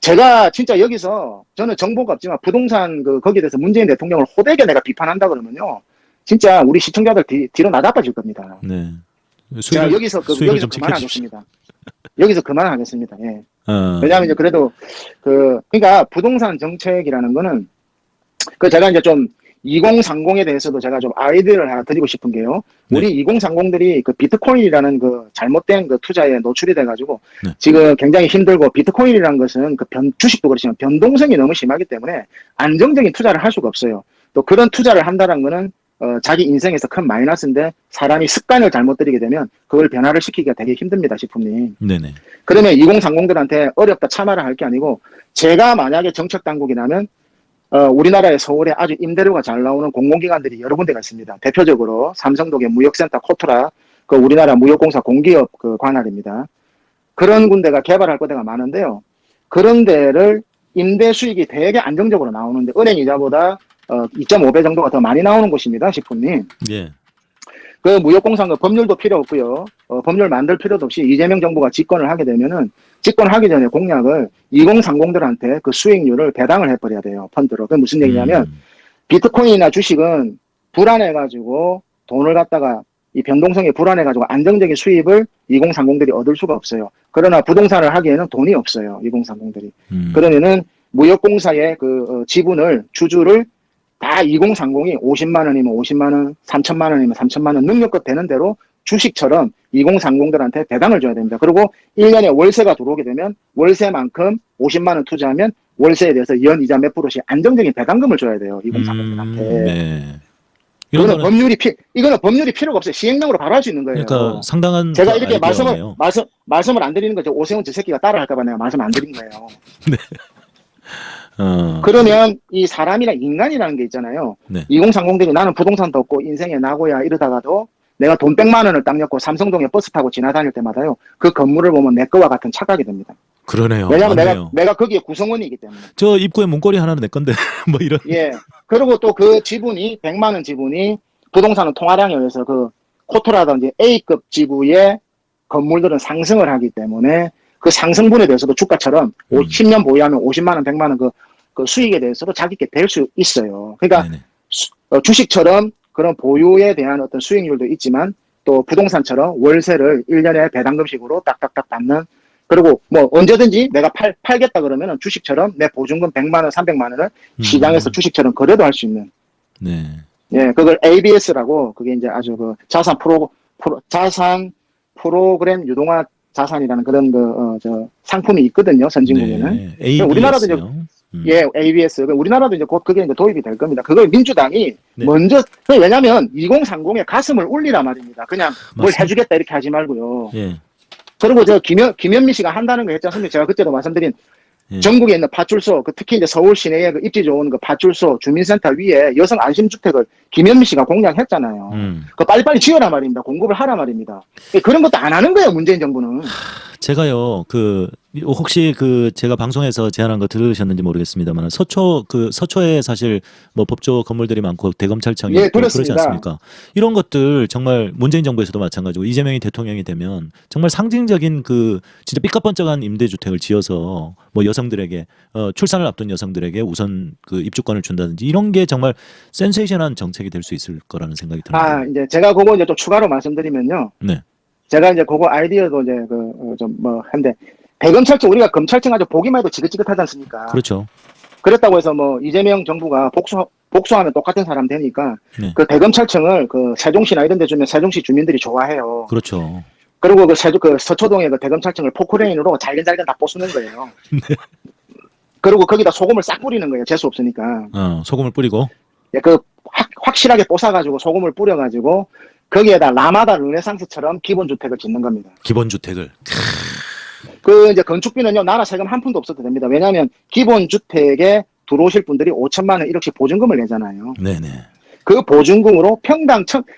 제가 진짜 여기서 저는 정보가 없지만 부동산 거기에 대해서 문재인 대통령을 호되게 내가 비판한다 그러면요. 진짜 우리 시청자들 뒤로 나다빠질 겁니다. 네. 제가 여기서 그만하겠습니다. 여기서 그만하겠습니다. 예. 왜냐하면 이제 그래도 그러니까 부동산 정책이라는 거는 제가 이제 좀 2030에 대해서도 제가 좀 아이디어를 하나 드리고 싶은 게요. 네. 우리 2030들이 비트코인이라는 잘못된 투자에 노출이 돼가지고 네. 지금 굉장히 힘들고 비트코인이라는 것은 주식도 그렇지만 변동성이 너무 심하기 때문에 안정적인 투자를 할 수가 없어요. 또 그런 투자를 한다는 거는 자기 인생에서 큰 마이너스인데 사람이 습관을 잘못 들이게 되면 그걸 변화를 시키기가 되게 힘듭니다, 식품님. 네네. 그러면 2030들한테 어렵다 참아라 할 게 아니고 제가 만약에 정책 당국이라면 우리나라의 서울에 아주 임대료가 잘 나오는 공공기관들이 여러 군데가 있습니다. 대표적으로 삼성동의 무역센터 코트라, 우리나라 무역공사 공기업 관할입니다. 그런 군데가 개발할 거대가 많은데요. 그런 데를 임대 수익이 되게 안정적으로 나오는데 은행 이자보다 2.5배 정도가 더 많이 나오는 곳입니다, 식품님. 예. 무역공사는 법률도 필요 없고요. 법률 만들 필요도 없이 이재명 정부가 집권을 하게 되면은 집권하기 전에 공약을 2030들한테 그 수익률을 배당을 해버려야 돼요. 펀드로. 그게 무슨 얘기냐면 비트코인이나 주식은 불안해가지고 돈을 갖다가 이 변동성이 불안해가지고 안정적인 수입을 2030들이 얻을 수가 없어요. 그러나 부동산을 하기에는 돈이 없어요. 2030들이. 그러면은 무역공사의 지분을 주주를 다 2030이 50만 원이면 50만 원, 3천만 원이면 3천만 원 능력껏 되는 대로 주식처럼 2030들한테 배당을 줘야 됩니다. 그리고 1년에 월세가 들어오게 되면 월세만큼 50만 원 투자하면 월세에 대해서 연 이자 몇 프로씩 안정적인 배당금을 줘야 돼요. 2030들한테. 네. 이거는 법률이 필요가 없어요. 시행령으로 바로 할 수 있는 거예요. 그러니까 상당한 제가 이렇게 아이디어네요. 말씀을 안 드리는 거죠. 오세훈 저 새끼가 따라 할까 봐 내가 말씀 안 드린 거예요. 네. 그러면 이 사람이랑 인간이라는 게 있잖아요. 네. 2030들이 나는 부동산도 없고 인생에 나고야 이러다가도 내가 돈 100만 원을 딱 넣고 삼성동에 버스 타고 지나다닐 때마다요. 그 건물을 보면 내 거와 같은 착각이 됩니다. 그러네요. 왜냐하면 내가 거기에 구성원이기 때문에. 저 입구에 문고리 하나는 내 건데 뭐 이런. 예. 그리고 또 그 지분이 100만 원 지분이 부동산은 통화량에 의해서 코토라든지 A급 지구의 건물들은 상승을 하기 때문에 그 상승분에 대해서도 주가처럼 10년 보유하면 50만 원, 100만 원 그 수익에 대해서도 자기께 될 수 있어요. 그러니까 주식처럼 그런 보유에 대한 어떤 수익률도 있지만 또 부동산처럼 월세를 1년에 배당금식으로 딱딱딱 받는 그리고 뭐 언제든지 내가 팔겠다 그러면은 주식처럼 내 보증금 100만 원, 300만 원을 시장에서 주식처럼 거래도 할 수 있는. 네. 예, 그걸 ABS라고 그게 이제 아주 자산 프로그램 유동화 자산이라는 그런 상품이 있거든요. 선진국에는. 네. 우리나라도 이제 예, ABS. 우리나라도 이제 곧 그게 이제 도입이 될 겁니다. 그걸 민주당이 먼저 왜냐하면 2030에 가슴을 울리라 말입니다. 그냥 뭘 해주겠다 이렇게 하지 말고요. 예. 그리고 김현미 씨가 한다는 거 했지 않습니까? 제가 그때도 말씀드린 전국에 있는 파출소, 특히 이제 서울 시내에 입지 좋은 파출소, 주민센터 위에 여성 안심주택을 김현미 씨가 공약했잖아요. 그 빨리빨리 지어라 말입니다. 공급을 하라 말입니다. 그런 것도 안 하는 거예요, 문재인 정부는. 제가요, 혹시 그 제가 방송에서 제안한 거 들으셨는지 모르겠습니다만 서초에 사실 뭐 법조 건물들이 많고 대검찰청이 예, 있고 그러지 들었습니다. 않습니까? 이런 것들 정말 문재인 정부에서도 마찬가지고 이재명이 대통령이 되면 정말 상징적인 그 진짜 삐까뻔쩍한 임대주택을 지어서 뭐 여성들에게 출산을 앞둔 여성들에게 우선 그 입주권을 준다든지 이런 게 정말 센세이션한 정책이 될 수 있을 거라는 생각이 드는데. 이제 제가 그거 이제 좀 추가로 말씀드리면요. 네, 제가 이제 그거 아이디어도 이제 좀 뭐 한데 대검찰청 우리가 검찰청 아주 보기만 해도 지긋지긋하지 않습니까? 그렇죠. 그렇다고 해서 뭐 이재명 정부가 복수하면 똑같은 사람 되니까 네, 그 대검찰청을 그 세종시나 이런 데 주면 세종시 주민들이 좋아해요. 그렇죠. 그리고 그 서초동에 그 대검찰청을 포크레인으로 잘근잘근 다 부수는 거예요. 그리고 거기다 소금을 싹 뿌리는 거예요. 재수 없으니까. 소금을 뿌리고. 예, 확실하게 뽀사가지고 소금을 뿌려가지고 거기에다 라마다 르네상스처럼 기본주택을 짓는 겁니다. 기본주택을. 그 이제 건축비는요, 나라 세금 한 푼도 없어도 됩니다. 왜냐하면 기본주택에 들어오실 분들이 5천만 원 1억씩 보증금을 내잖아요. 네네. 그 보증금으로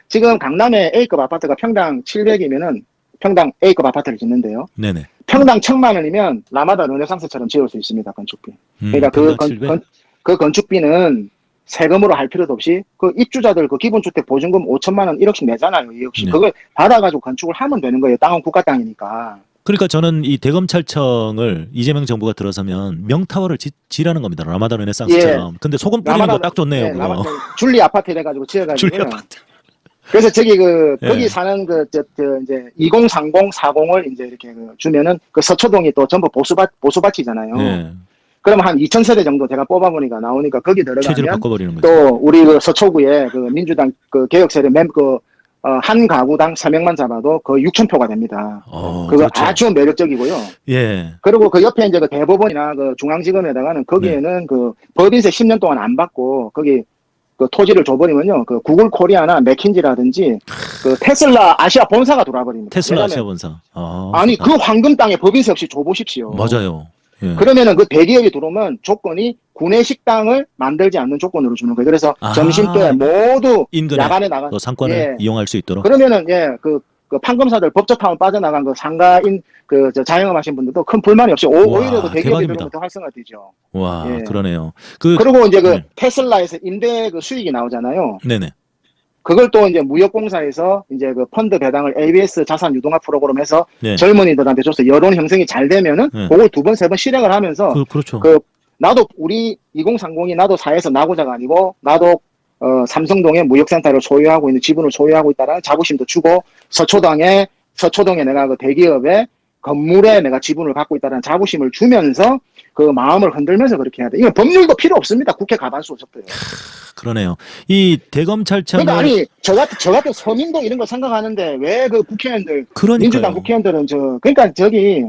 지금 강남에 A급 아파트가 평당 700이면은 평당 A급 아파트를 짓는데요. 네네. 평당 1,000만 원이면 라마다 르네상스처럼 지을 수 있습니다. 건축비. 그러니까 평당 700? 그 건축비는 세금으로 할 필요도 없이 그 입주자들 그 기본주택 보증금 5천만 원 1억씩 내잖아요. 2억씩. 네. 그걸 받아가지고 건축을 하면 되는 거예요. 땅은 국가 땅이니까. 그러니까 저는 이 대검찰청을 이재명 정부가 들어서면 명타워를 지라는 겁니다. 라마다 르네상스처럼. 근데 소금 뿌리는 거 딱 좋네요. 예, 그거. 줄리 아파트 해가지고 지어가지고. 줄리 아파트. 그래서 저기 예. 거기 사는 이제 2030, 40을 이제 이렇게 주면은 그 서초동이 또 전부 보수밭이잖아요. 네. 그러면 한 2,000세대 정도 제가 뽑아보니까 나오니까 거기 체질을 들어가면 바꿔버리는 거죠. 또 우리 그 서초구에 그 민주당 그 개혁세력 한 가구당 3명만 잡아도 거의 6,000표가 됩니다. 그거 그렇죠. 아주 매력적이고요. 예. 그리고 그 옆에 이제 그 대법원이나 그 중앙지검에다가는 거기에는 네. 그 법인세 10년 동안 안 받고 거기 그 토지를 줘버리면요. 그 구글 코리아나 맥킨지라든지 그 테슬라 아시아 본사가 돌아버립니다. 테슬라 왜냐면 아시아 본사. 아니 그 황금 땅에 법인세 없이 줘보십시오. 맞아요. 예. 그러면은 그 대기업이 들어오면 조건이 구내 식당을 만들지 않는 조건으로 주는 거예요. 그래서 점심 때 모두 인근에 야간에 나가 또 상권을 예. 이용할 수 있도록. 그러면은 그 판검사들 법조타운 빠져나간 그 상가인 저 자영업하신 분들도 큰 불만이 없이 오히려 그 대기업이 대박입니다. 들어오면 더 활성화되죠. 와, 예. 그러네요. 그리고 이제 그 네. 테슬라에서 임대 그 수익이 나오잖아요. 네네. 그걸 또 이제 무역공사에서 이제 그 펀드 배당을 ABS 자산 유동화 프로그램 해서 네. 젊은이들한테 줘서 여론 형성이 잘 되면은 네. 그걸 2번, 3번 실행을 하면서 그렇죠. 나도 우리 2030이 나도 사에서 나고자가 아니고 나도 삼성동에 무역센터를 소유하고 있는 지분을 소유하고 있다라는 자부심도 주고 서초동에 내가 그 대기업의 건물에 내가 지분을 갖고 있다는 자부심을 주면서 그 마음을 흔들면서 그렇게 해야 돼. 이건 법률도 필요 없습니다. 국회 가반수 없어요. 그러네요. 이 대검찰청을 그러니까 아니 저 같은 서민도 이런 거 생각하는데 왜 그 국회의원들 그러니까요. 민주당 국회의원들은 그러니까 저기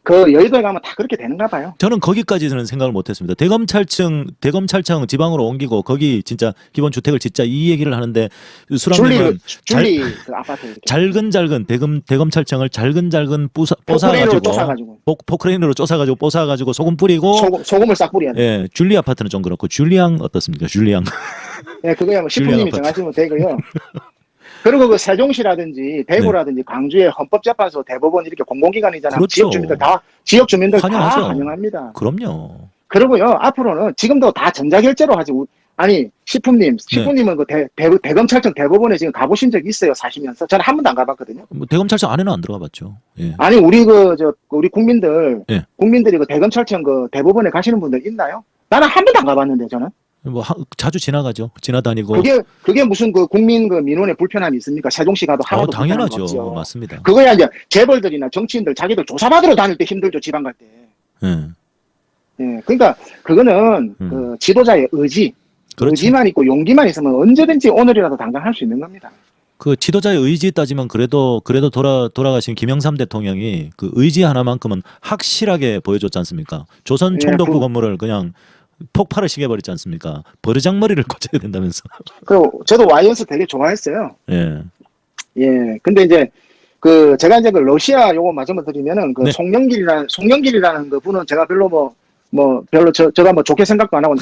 그 여의도에 가면 다 그렇게 되는가 봐요. 저는 거기까지는 생각을 못했습니다. 대검찰청 지방으로 옮기고 거기 진짜 기본 주택을 짓자 이 얘기를 하는데 수락님은 줄리 그 아파트 이렇게. 잘근잘근 대검찰청을 잘근잘근 포크레인으로 뽀사가지고 쫓아가지고 포크레인으로 쫓아가지고 뽀사가지고 소금 뿌리고 소금을 싹 뿌려야 돼. 예, 줄리 아파트는 좀 그렇고 줄리앙 어떻습니까? 줄리앙. 예, 그거야 뭐 시프님이 줄리 아파트. 정하시면 되고요. 그리고 그 세종시라든지 대구라든지 광주의 헌법재판소 대법원 이렇게 공공기관이잖아요. 그렇죠. 지역 주민들 다 환영하죠. 환영합니다. 그럼요. 그리고요 앞으로는 지금도 다 전자결제로 하지. 아니 시프님은 그 대검찰청 대법원에 지금 가보신 적 있어요 사시면서? 저는 한 번도 안 가봤거든요. 뭐 대검찰청 안에는 안 들어가 봤죠. 예. 아니 우리 국민들이 그 대검찰청 그 대법원에 가시는 분들 있나요? 나는 한 번도 안 가봤는데 저는. 뭐 자주 지나가죠. 지나다니고. 그게 무슨 그 국민 그 민원의 불편함이 있습니까? 세종시 가도 하나도 불편함이 당연하죠. 없죠. 맞습니다. 그거야 이제 재벌들이나 정치인들 자기들 조사받으러 다닐 때 힘들죠. 지방 갈 때. 예. 예, 그러니까 그거는 그 지도자의 의지, 그렇죠. 의지만 있고 용기만 있으면 언제든지 오늘이라도 당장 할 수 있는 겁니다. 그 지도자의 의지 따지면 그래도 돌아가신 김영삼 대통령이 그 의지 하나만큼은 확실하게 보여줬지 않습니까? 조선 총독부 건물을 그냥 폭발을 시켜버렸지 않습니까? 버르장머리를 고쳐야 된다면서. 저도 와이언스 되게 좋아했어요. 예. 예, 근데 이제 제가 이제 그 러시아 요거 말씀을 드리면은 네. 송영길이라는 그 분은 제가 별로 별로 제가 뭐 좋게 생각도 안 하고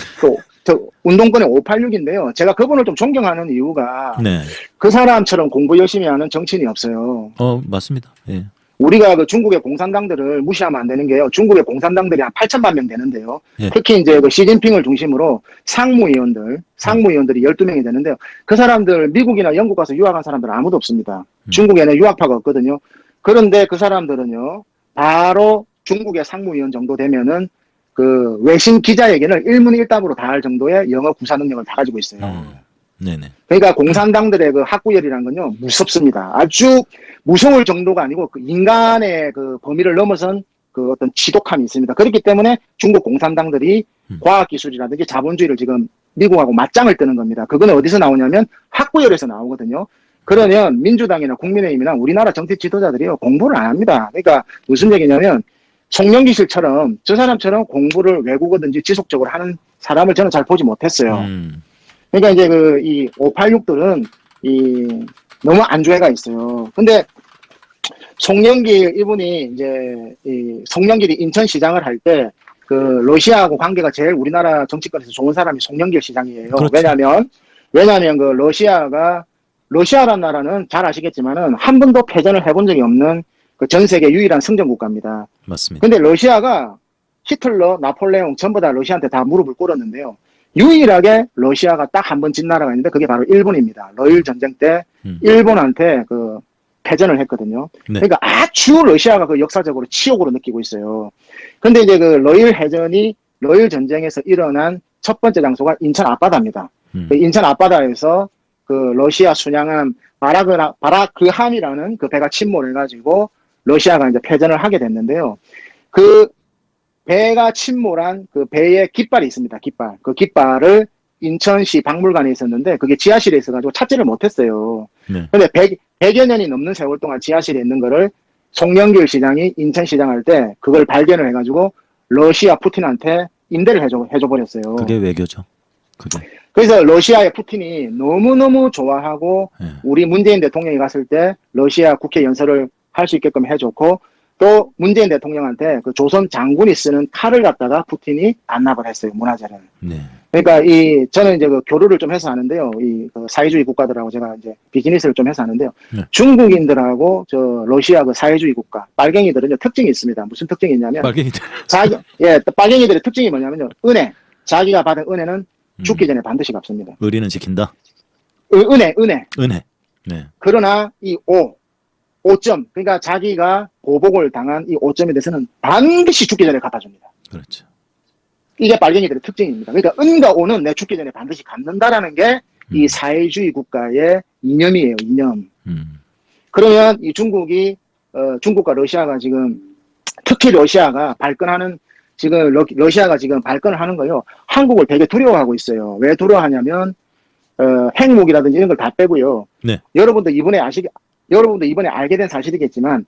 저 운동권의 586인데요. 제가 그분을 좀 존경하는 이유가 네. 그 사람처럼 공부 열심히 하는 정치인이 없어요. 맞습니다. 예. 우리가 그 중국의 공산당들을 무시하면 안 되는 게요. 중국의 공산당들이 한 8천만 명 되는데요. 예. 특히 이제 그 시진핑을 중심으로 상무위원들이 12명이 되는데요. 그 사람들 미국이나 영국 가서 유학한 사람들은 아무도 없습니다. 중국에는 유학파가 없거든요. 그런데 그 사람들은요, 바로 중국의 상무위원 정도 되면은 그 외신 기자에게는 일문일답으로 다 할 정도의 영어 구사 능력을 다 가지고 있어요. 네네. 그러니까 공산당들의 그 학구열이라는 건요, 무섭습니다. 아주 무서울 정도가 아니고 그 인간의 그 범위를 넘어선 그 어떤 지독함이 있습니다. 그렇기 때문에 중국 공산당들이 과학기술이라든지 자본주의를 지금 미국하고 맞짱을 뜨는 겁니다. 그거는 어디서 나오냐면 학구열에서 나오거든요. 그러면 민주당이나 국민의힘이나 우리나라 정치 지도자들이요, 공부를 안 합니다. 그러니까 무슨 얘기냐면 송영기실처럼 저 사람처럼 공부를 외국어든지 지속적으로 하는 사람을 저는 잘 보지 못했어요. 그러니까 이제 이 586들은 너무 안주해가 있어요. 근데 송영길 이분이 이제 송영길이 인천시장을 할 때 그 러시아하고 관계가 제일 우리나라 정치권에서 좋은 사람이 송영길 시장이에요. 그렇죠. 왜냐하면 그 러시아란 나라는 잘 아시겠지만은 한 번도 패전을 해본 적이 없는 그 전 세계 유일한 승전 국가입니다. 맞습니다. 근데 러시아가 히틀러, 나폴레옹 전부 다 러시아한테 다 무릎을 꿇었는데요. 유일하게 러시아가 딱 한 번 진 나라가 있는데 그게 바로 일본입니다. 러일 전쟁 때 일본한테 그 패전을 했거든요. 네. 그러니까 아주 러시아가 그 역사적으로 치욕으로 느끼고 있어요. 근데 이제 그 러일 전쟁에서 일어난 첫 번째 장소가 인천 앞바다입니다. 그 인천 앞바다에서 그 러시아 순양함 바라크함이라는 그 배가 침몰해가지고 러시아가 이제 패전을 하게 됐는데요. 그 배가 침몰한 그 배의 깃발이 있습니다. 깃발. 그 깃발을 인천시 박물관에 있었는데 그게 지하실에 있어가지고 찾지를 못했어요. 네. 근데 100여 년이 넘는 세월 동안 지하실에 있는 거를 송영길 시장이 인천시장 할 때 그걸 발견을 해가지고 러시아 푸틴한테 임대를 해줘버렸어요. 그게 외교죠. 그게. 그래서 러시아의 푸틴이 너무너무 좋아하고 네. 우리 문재인 대통령이 갔을 때 러시아 국회 연설을 할 수 있게끔 해줬고 또 문재인 대통령한테 그 조선 장군이 쓰는 칼을 갖다가 푸틴이 반납을 했어요. 문화재를. 네. 그러니까 저는 이제 그 교류를 좀 해서 하는데요. 그 사회주의 국가들하고 제가 이제 비즈니스를 좀 해서 하는데요. 네. 중국인들하고 저 러시아 그 사회주의 국가 빨갱이들은요 특징이 있습니다. 무슨 특징이 있냐면 빨갱이들. 빨갱이들의 특징이 뭐냐면요. 자기가 받은 은혜는 죽기 전에 반드시 갚습니다. 의리는 지킨다. 은혜. 네. 그러나 이 5점, 그러니까 자기가 보복을 당한 이 5점에 대해서는 반드시 죽기 전에 갚아줍니다. 그렇죠. 이게 빨갱이들의 특징입니다. 그러니까 은과 오는 내 죽기 전에 반드시 갚는다라는 게 이 사회주의 국가의 이념이에요. 이념. 그러면 이 중국과 러시아가 지금 특히 러시아가 발끈하는 지금 러시아가 지금 발끈을 하는 거요. 한국을 되게 두려워하고 있어요. 왜 두려워하냐면 핵무기라든지 이런 걸 다 빼고요. 네. 여러분도 이번에 알게 된 사실이겠지만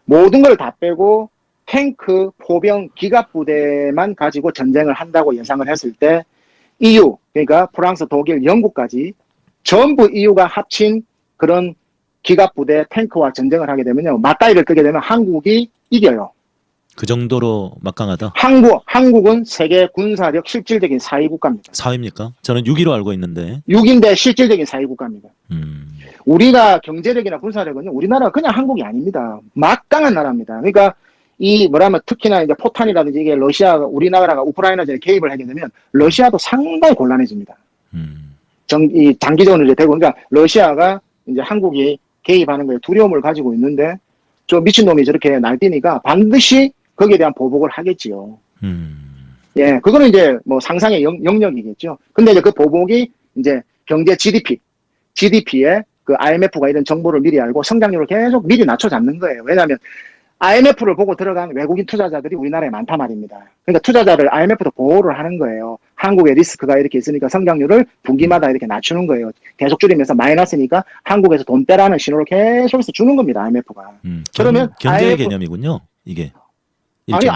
모든 걸 다 빼고 탱크, 포병, 기갑부대만 가지고 전쟁을 한다고 예상을 했을 때 EU, 그러니까 프랑스, 독일, 영국까지 전부 EU가 합친 그런 기갑부대, 탱크와 전쟁을 하게 되면요. 맞다이를 끄게 되면 한국이 이겨요. 그 정도로 막강하다. 한국은 세계 군사력 실질적인 4위 국가입니다. 4위입니까? 저는 6위로 알고 있는데. 6인데 실질적인 4위 국가입니다. 우리가 경제력이나 군사력은요, 우리나라가 그냥 한국이 아닙니다. 막강한 나라입니다. 그러니까 특히나 이제 포탄이라든지 이게 우리나라가 우크라이나전에 개입을 하게 되면 러시아도 상당히 곤란해집니다. 장기적으로 이제 되고, 그러니까 러시아가 이제 한국이 개입하는 거에 두려움을 가지고 있는데, 저 미친놈이 저렇게 날뛰니까 반드시 거기에 대한 보복을 하겠지요. 예, 그거는 이제 뭐 상상의 영역이겠죠. 근데 이제 그 보복이 이제 경제 GDP에 그 IMF가 이런 정보를 미리 알고 성장률을 계속 미리 낮춰 잡는 거예요. 왜냐하면 IMF를 보고 들어간 외국인 투자자들이 우리나라에 많단 말입니다. 그러니까 투자자를 IMF도 보호를 하는 거예요. 한국의 리스크가 이렇게 있으니까 성장률을 분기마다 이렇게 낮추는 거예요. 계속 줄이면서 마이너스니까 한국에서 돈 빼라는 신호를 계속해서 주는 겁니다. IMF가. 그러면 경제의 개념이군요. 이게. 아니,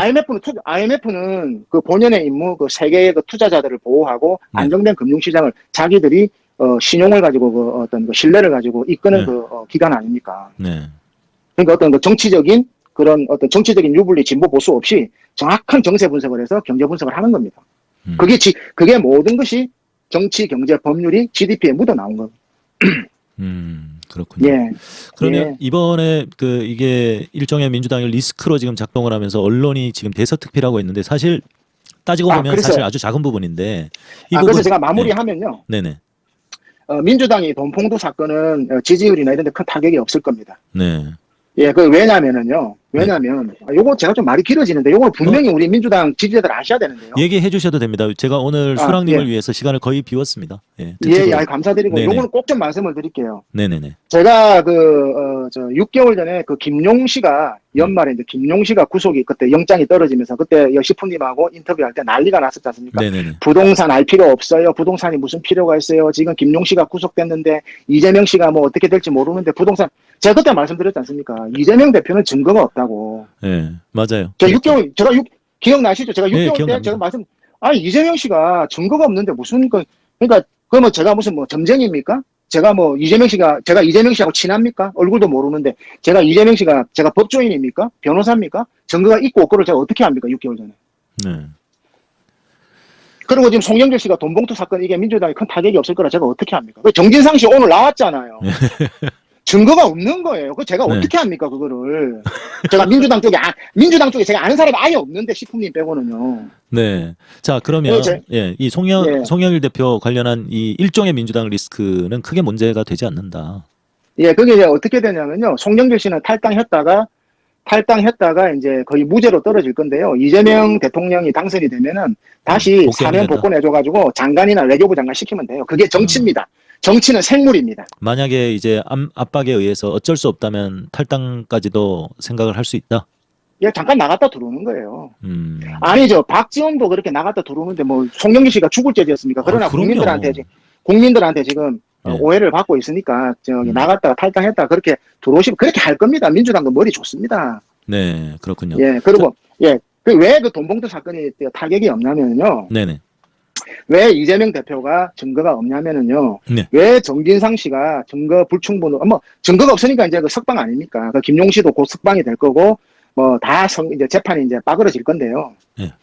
IMF는 그 본연의 임무, 그 세계의 그 투자자들을 보호하고 안정된 금융시장을 자기들이 신용을 가지고 그 어떤 그 신뢰를 가지고 이끄는 그 기관 아닙니까? 네. 그러니까 어떤 그 정치적인 그런 어떤 정치적인 유불리 진보 보수 없이 정확한 정세 분석을 해서 경제 분석을 하는 겁니다. 그게 모든 것이 정치, 경제, 법률이 GDP에 묻어 나온 겁니다. 그렇군요. 예. 그러면 예. 이번에 그 이게 일종의 민주당의 리스크로 지금 작동을 하면서 언론이 지금 대서특필하고 있는데 사실 따지고 보면 그래서, 사실 아주 작은 부분인데 이 그래서 부분 제가 네. 마무리하면요. 네네. 민주당이 돈봉투 사건은 지지율이나 이런 데 큰 타격이 없을 겁니다. 네. 예, 왜냐면은요. 네. 왜냐면, 요거 제가 좀 말이 길어지는데, 요걸 분명히 우리 민주당 지지자들 아셔야 되는데요. 얘기해 주셔도 됩니다. 제가 오늘 예. 수랑님을 위해서 시간을 거의 비웠습니다. 예, 예, 특집으로. 감사드리고, 네네. 요거는 꼭 좀 말씀을 드릴게요. 네네네. 제가 6개월 전에 그 김용 씨가 연말에 이제 김용 씨가 구속이 그때 영장이 떨어지면서 그때 여시푸님하고 인터뷰할 때 난리가 났었지 않습니까? 네네네. 부동산 알 필요 없어요. 부동산이 무슨 필요가 있어요. 지금 김용 씨가 구속됐는데 이재명 씨가 뭐 어떻게 될지 모르는데 부동산 제가 그때 말씀드렸지 않습니까? 이재명 대표는 증거가 없다고. 예, 맞아요. 제가 6개월 제가 기억나시죠? 제가 6개월 때 기억납니다. 제가 이재명 씨가 증거가 없는데 무슨 그러니까 그러면 제가 무슨 뭐 점쟁입니까? 제가 이재명 씨하고 친합니까? 얼굴도 모르는데 제가 법조인입니까? 변호사입니까? 증거가 있고 없고를 제가 어떻게 합니까? 6개월 전에. 네. 그리고 지금 송영길 씨가 돈봉투 사건 이게 민주당에 큰 타격이 없을 거라 제가 어떻게 합니까? 정진상 씨 오늘 나왔잖아요. 증거가 없는 거예요. 그 제가 네. 어떻게 합니까? 그거를. 제가 민주당 쪽에 제가 아는 사람이 아예 없는데 식품님 빼고는요. 네. 자, 그러면 이 송영일 대표 관련한 이 일종의 민주당 리스크는 크게 문제가 되지 않는다. 예, 그게 이제 어떻게 되냐면요. 송영길 씨는 탈당했다가 이제 거의 무죄로 떨어질 건데요. 이재명 대통령이 당선이 되면은 다시 사면 복권해줘가지고 장관이나 외교부 장관 시키면 돼요. 그게 정치입니다. 정치는 생물입니다. 만약에 이제 압박에 의해서 어쩔 수 없다면 탈당까지도 생각을 할 수 있다. 예, 잠깐 나갔다 들어오는 거예요. 아니죠. 박지원도 그렇게 나갔다 들어오는데 뭐 송영길 씨가 죽을 죄지었습니까? 그러나 국민들한테 지금 네. 오해를 받고 있으니까 나갔다가 탈당했다가 그렇게 들어오시면 그렇게 할 겁니다. 민주당도 머리 좋습니다. 네, 그렇군요. 예, 그리고 왜 그 돈봉투 사건이 타격이 없냐면요. 네네. 왜 이재명 대표가 증거가 없냐면은요. 네. 왜 정진상 씨가 증거 불충분, 증거가 없으니까 이제 그 석방 아닙니까? 그 김용 씨도 곧 석방이 될 거고, 이제 재판이 이제 빠그러질 건데요. 네.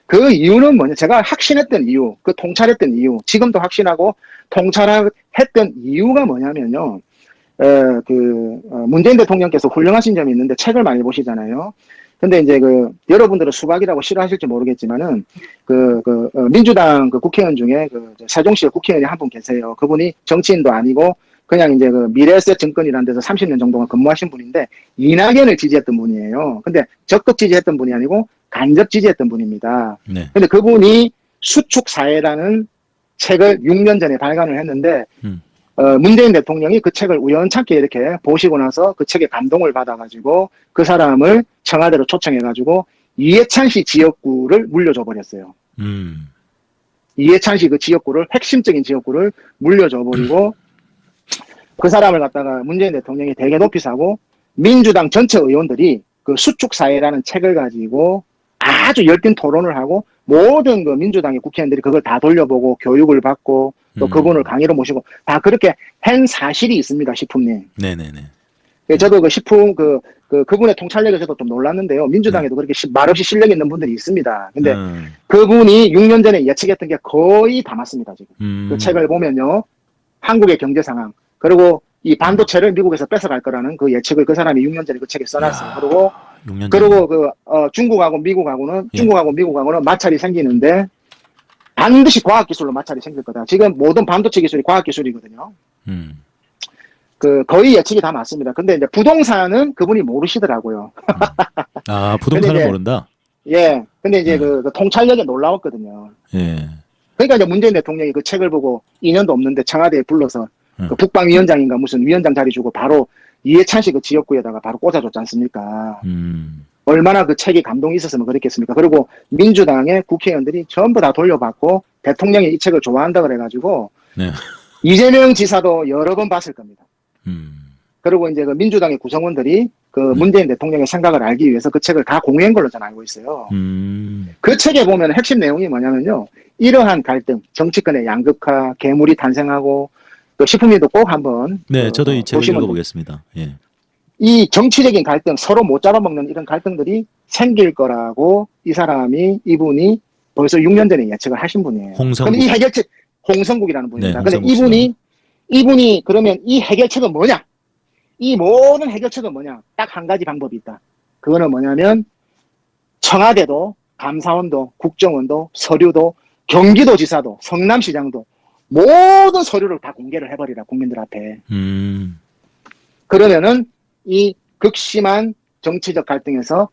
그 이유는 뭐냐? 제가 확신했던 이유, 통찰했던 이유, 지금도 확신하고 통찰했던 이유가 뭐냐면요. 문재인 대통령께서 훌륭하신 점이 있는데 책을 많이 보시잖아요. 근데 이제 여러분들은 수박이라고 싫어하실지 모르겠지만은, 민주당 국회의원 중에 세종시의 국회의원이 한 분 계세요. 그분이 정치인도 아니고, 그냥 이제 미래에셋 증권이라는 데서 30년 정도가 근무하신 분인데, 이낙연을 지지했던 분이에요. 근데 적극 지지했던 분이 아니고, 간접 지지했던 분입니다. 네. 근데 그분이 수축사회라는 책을 6년 전에 발간을 했는데, 문재인 대통령이 그 책을 우연찮게 이렇게 보시고 나서 그 책에 감동을 받아가지고 그 사람을 청와대로 초청해가지고 이해찬 씨 지역구를 물려줘 버렸어요. 이해찬 씨 그 지역구를, 핵심적인 지역구를 물려줘 버리고 그 사람을 갖다가 문재인 대통령이 되게 높이 사고 민주당 전체 의원들이 그 수축사회라는 책을 가지고 아주 열띤 토론을 하고 모든 그 민주당의 국회의원들이 그걸 다 돌려보고 교육을 받고 또 그분을 강의로 모시고 다 그렇게 한 사실이 있습니다, 식품님. 네네네. 저도 그분의 통찰력에 저도 좀 놀랐는데요. 민주당에도 그렇게 말없이 실력 있는 분들이 있습니다. 근데 그분이 6년 전에 예측했던 게 거의 다 맞습니다, 지금. 그 책을 보면요. 한국의 경제 상황, 그리고 이 반도체를 미국에서 뺏어갈 거라는 그 예측을 그 사람이 6년 전에 그 책에 써놨어요. 그리고 중국하고 미국하고는 마찰이 생기는데 반드시 과학기술로 마찰이 생길 거다. 지금 모든 반도체 기술이 과학기술이거든요. 거의 예측이 다 맞습니다. 근데 이제 부동산은 그분이 모르시더라고요. 부동산을 모른다? 예. 근데 이제 그 통찰력이 놀라웠거든요. 예. 그러니까 이제 문재인 대통령이 그 책을 보고 2년도 없는데 청와대에 불러서 그 국방위원장인가 무슨 위원장 자리 주고 바로 이해찬 씨 그 지역구에다가 바로 꽂아줬지 않습니까? 얼마나 그 책이 감동이 있었으면 그랬겠습니까? 그리고 민주당의 국회의원들이 전부 다 돌려받고 대통령이 이 책을 좋아한다 그래가지고 이재명 지사도 여러 번 봤을 겁니다. 그리고 이제 그 민주당의 구성원들이 그 문재인 대통령의 생각을 알기 위해서 그 책을 다 공유한 걸로 저는 알고 있어요. 그 책에 보면 핵심 내용이 뭐냐면요. 이러한 갈등, 정치권의 양극화, 괴물이 탄생하고 또 식품위도 꼭 한번 저도 이 책을 읽어보겠습니다. 예. 이 정치적인 갈등, 서로 못 잡아먹는 이런 갈등들이 생길 거라고 이분이 벌써 6년 전에 예측을 하신 분이에요. 근데 이 해결책, 홍성국이라는 분입니다. 근데 이분이 그러면 이 해결책은 뭐냐? 이 모든 해결책은 뭐냐? 딱 한 가지 방법이 있다. 그거는 뭐냐면 청와대도 감사원도 국정원도 서류도 경기도지사도 성남시장도 모든 서류를 다 공개를 해버리라 국민들 앞에. 그러면은 이 극심한 정치적 갈등에서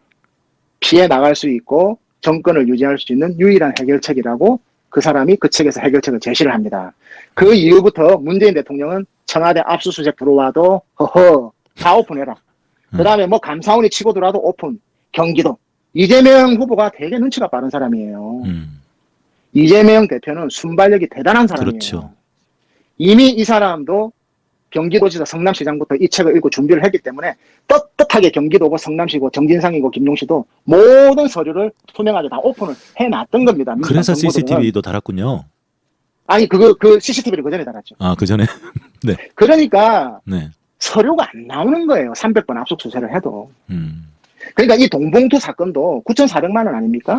피해 나갈 수 있고 정권을 유지할 수 있는 유일한 해결책이라고 그 사람이 그 책에서 해결책을 제시를 합니다. 그 이후부터 문재인 대통령은 청와대 압수수색 들어와도 허허 다 오픈해라. 그 다음에 뭐 감사원이 치고 들어와도 오픈. 경기도. 이재명 후보가 되게 눈치가 빠른 사람이에요. 이재명 대표는 순발력이 대단한 사람이에요. 그렇죠. 이미 이 사람도 경기도지사 성남시장부터 이 책을 읽고 준비를 했기 때문에 떳떳하게 경기도고 성남시고 정진상이고 김용시도 모든 서류를 투명하게 다 오픈을 해놨던 겁니다. 그래서 정보들은. CCTV도 달았군요. 아니 그 CCTV를 그 전에 달았죠. 아, 그 전에. 네. 그러니까 네. 서류가 안 나오는 거예요. 300번 압수수색을 해도. 음. 그러니까 이 동봉투 사건도 9,400만 원 아닙니까?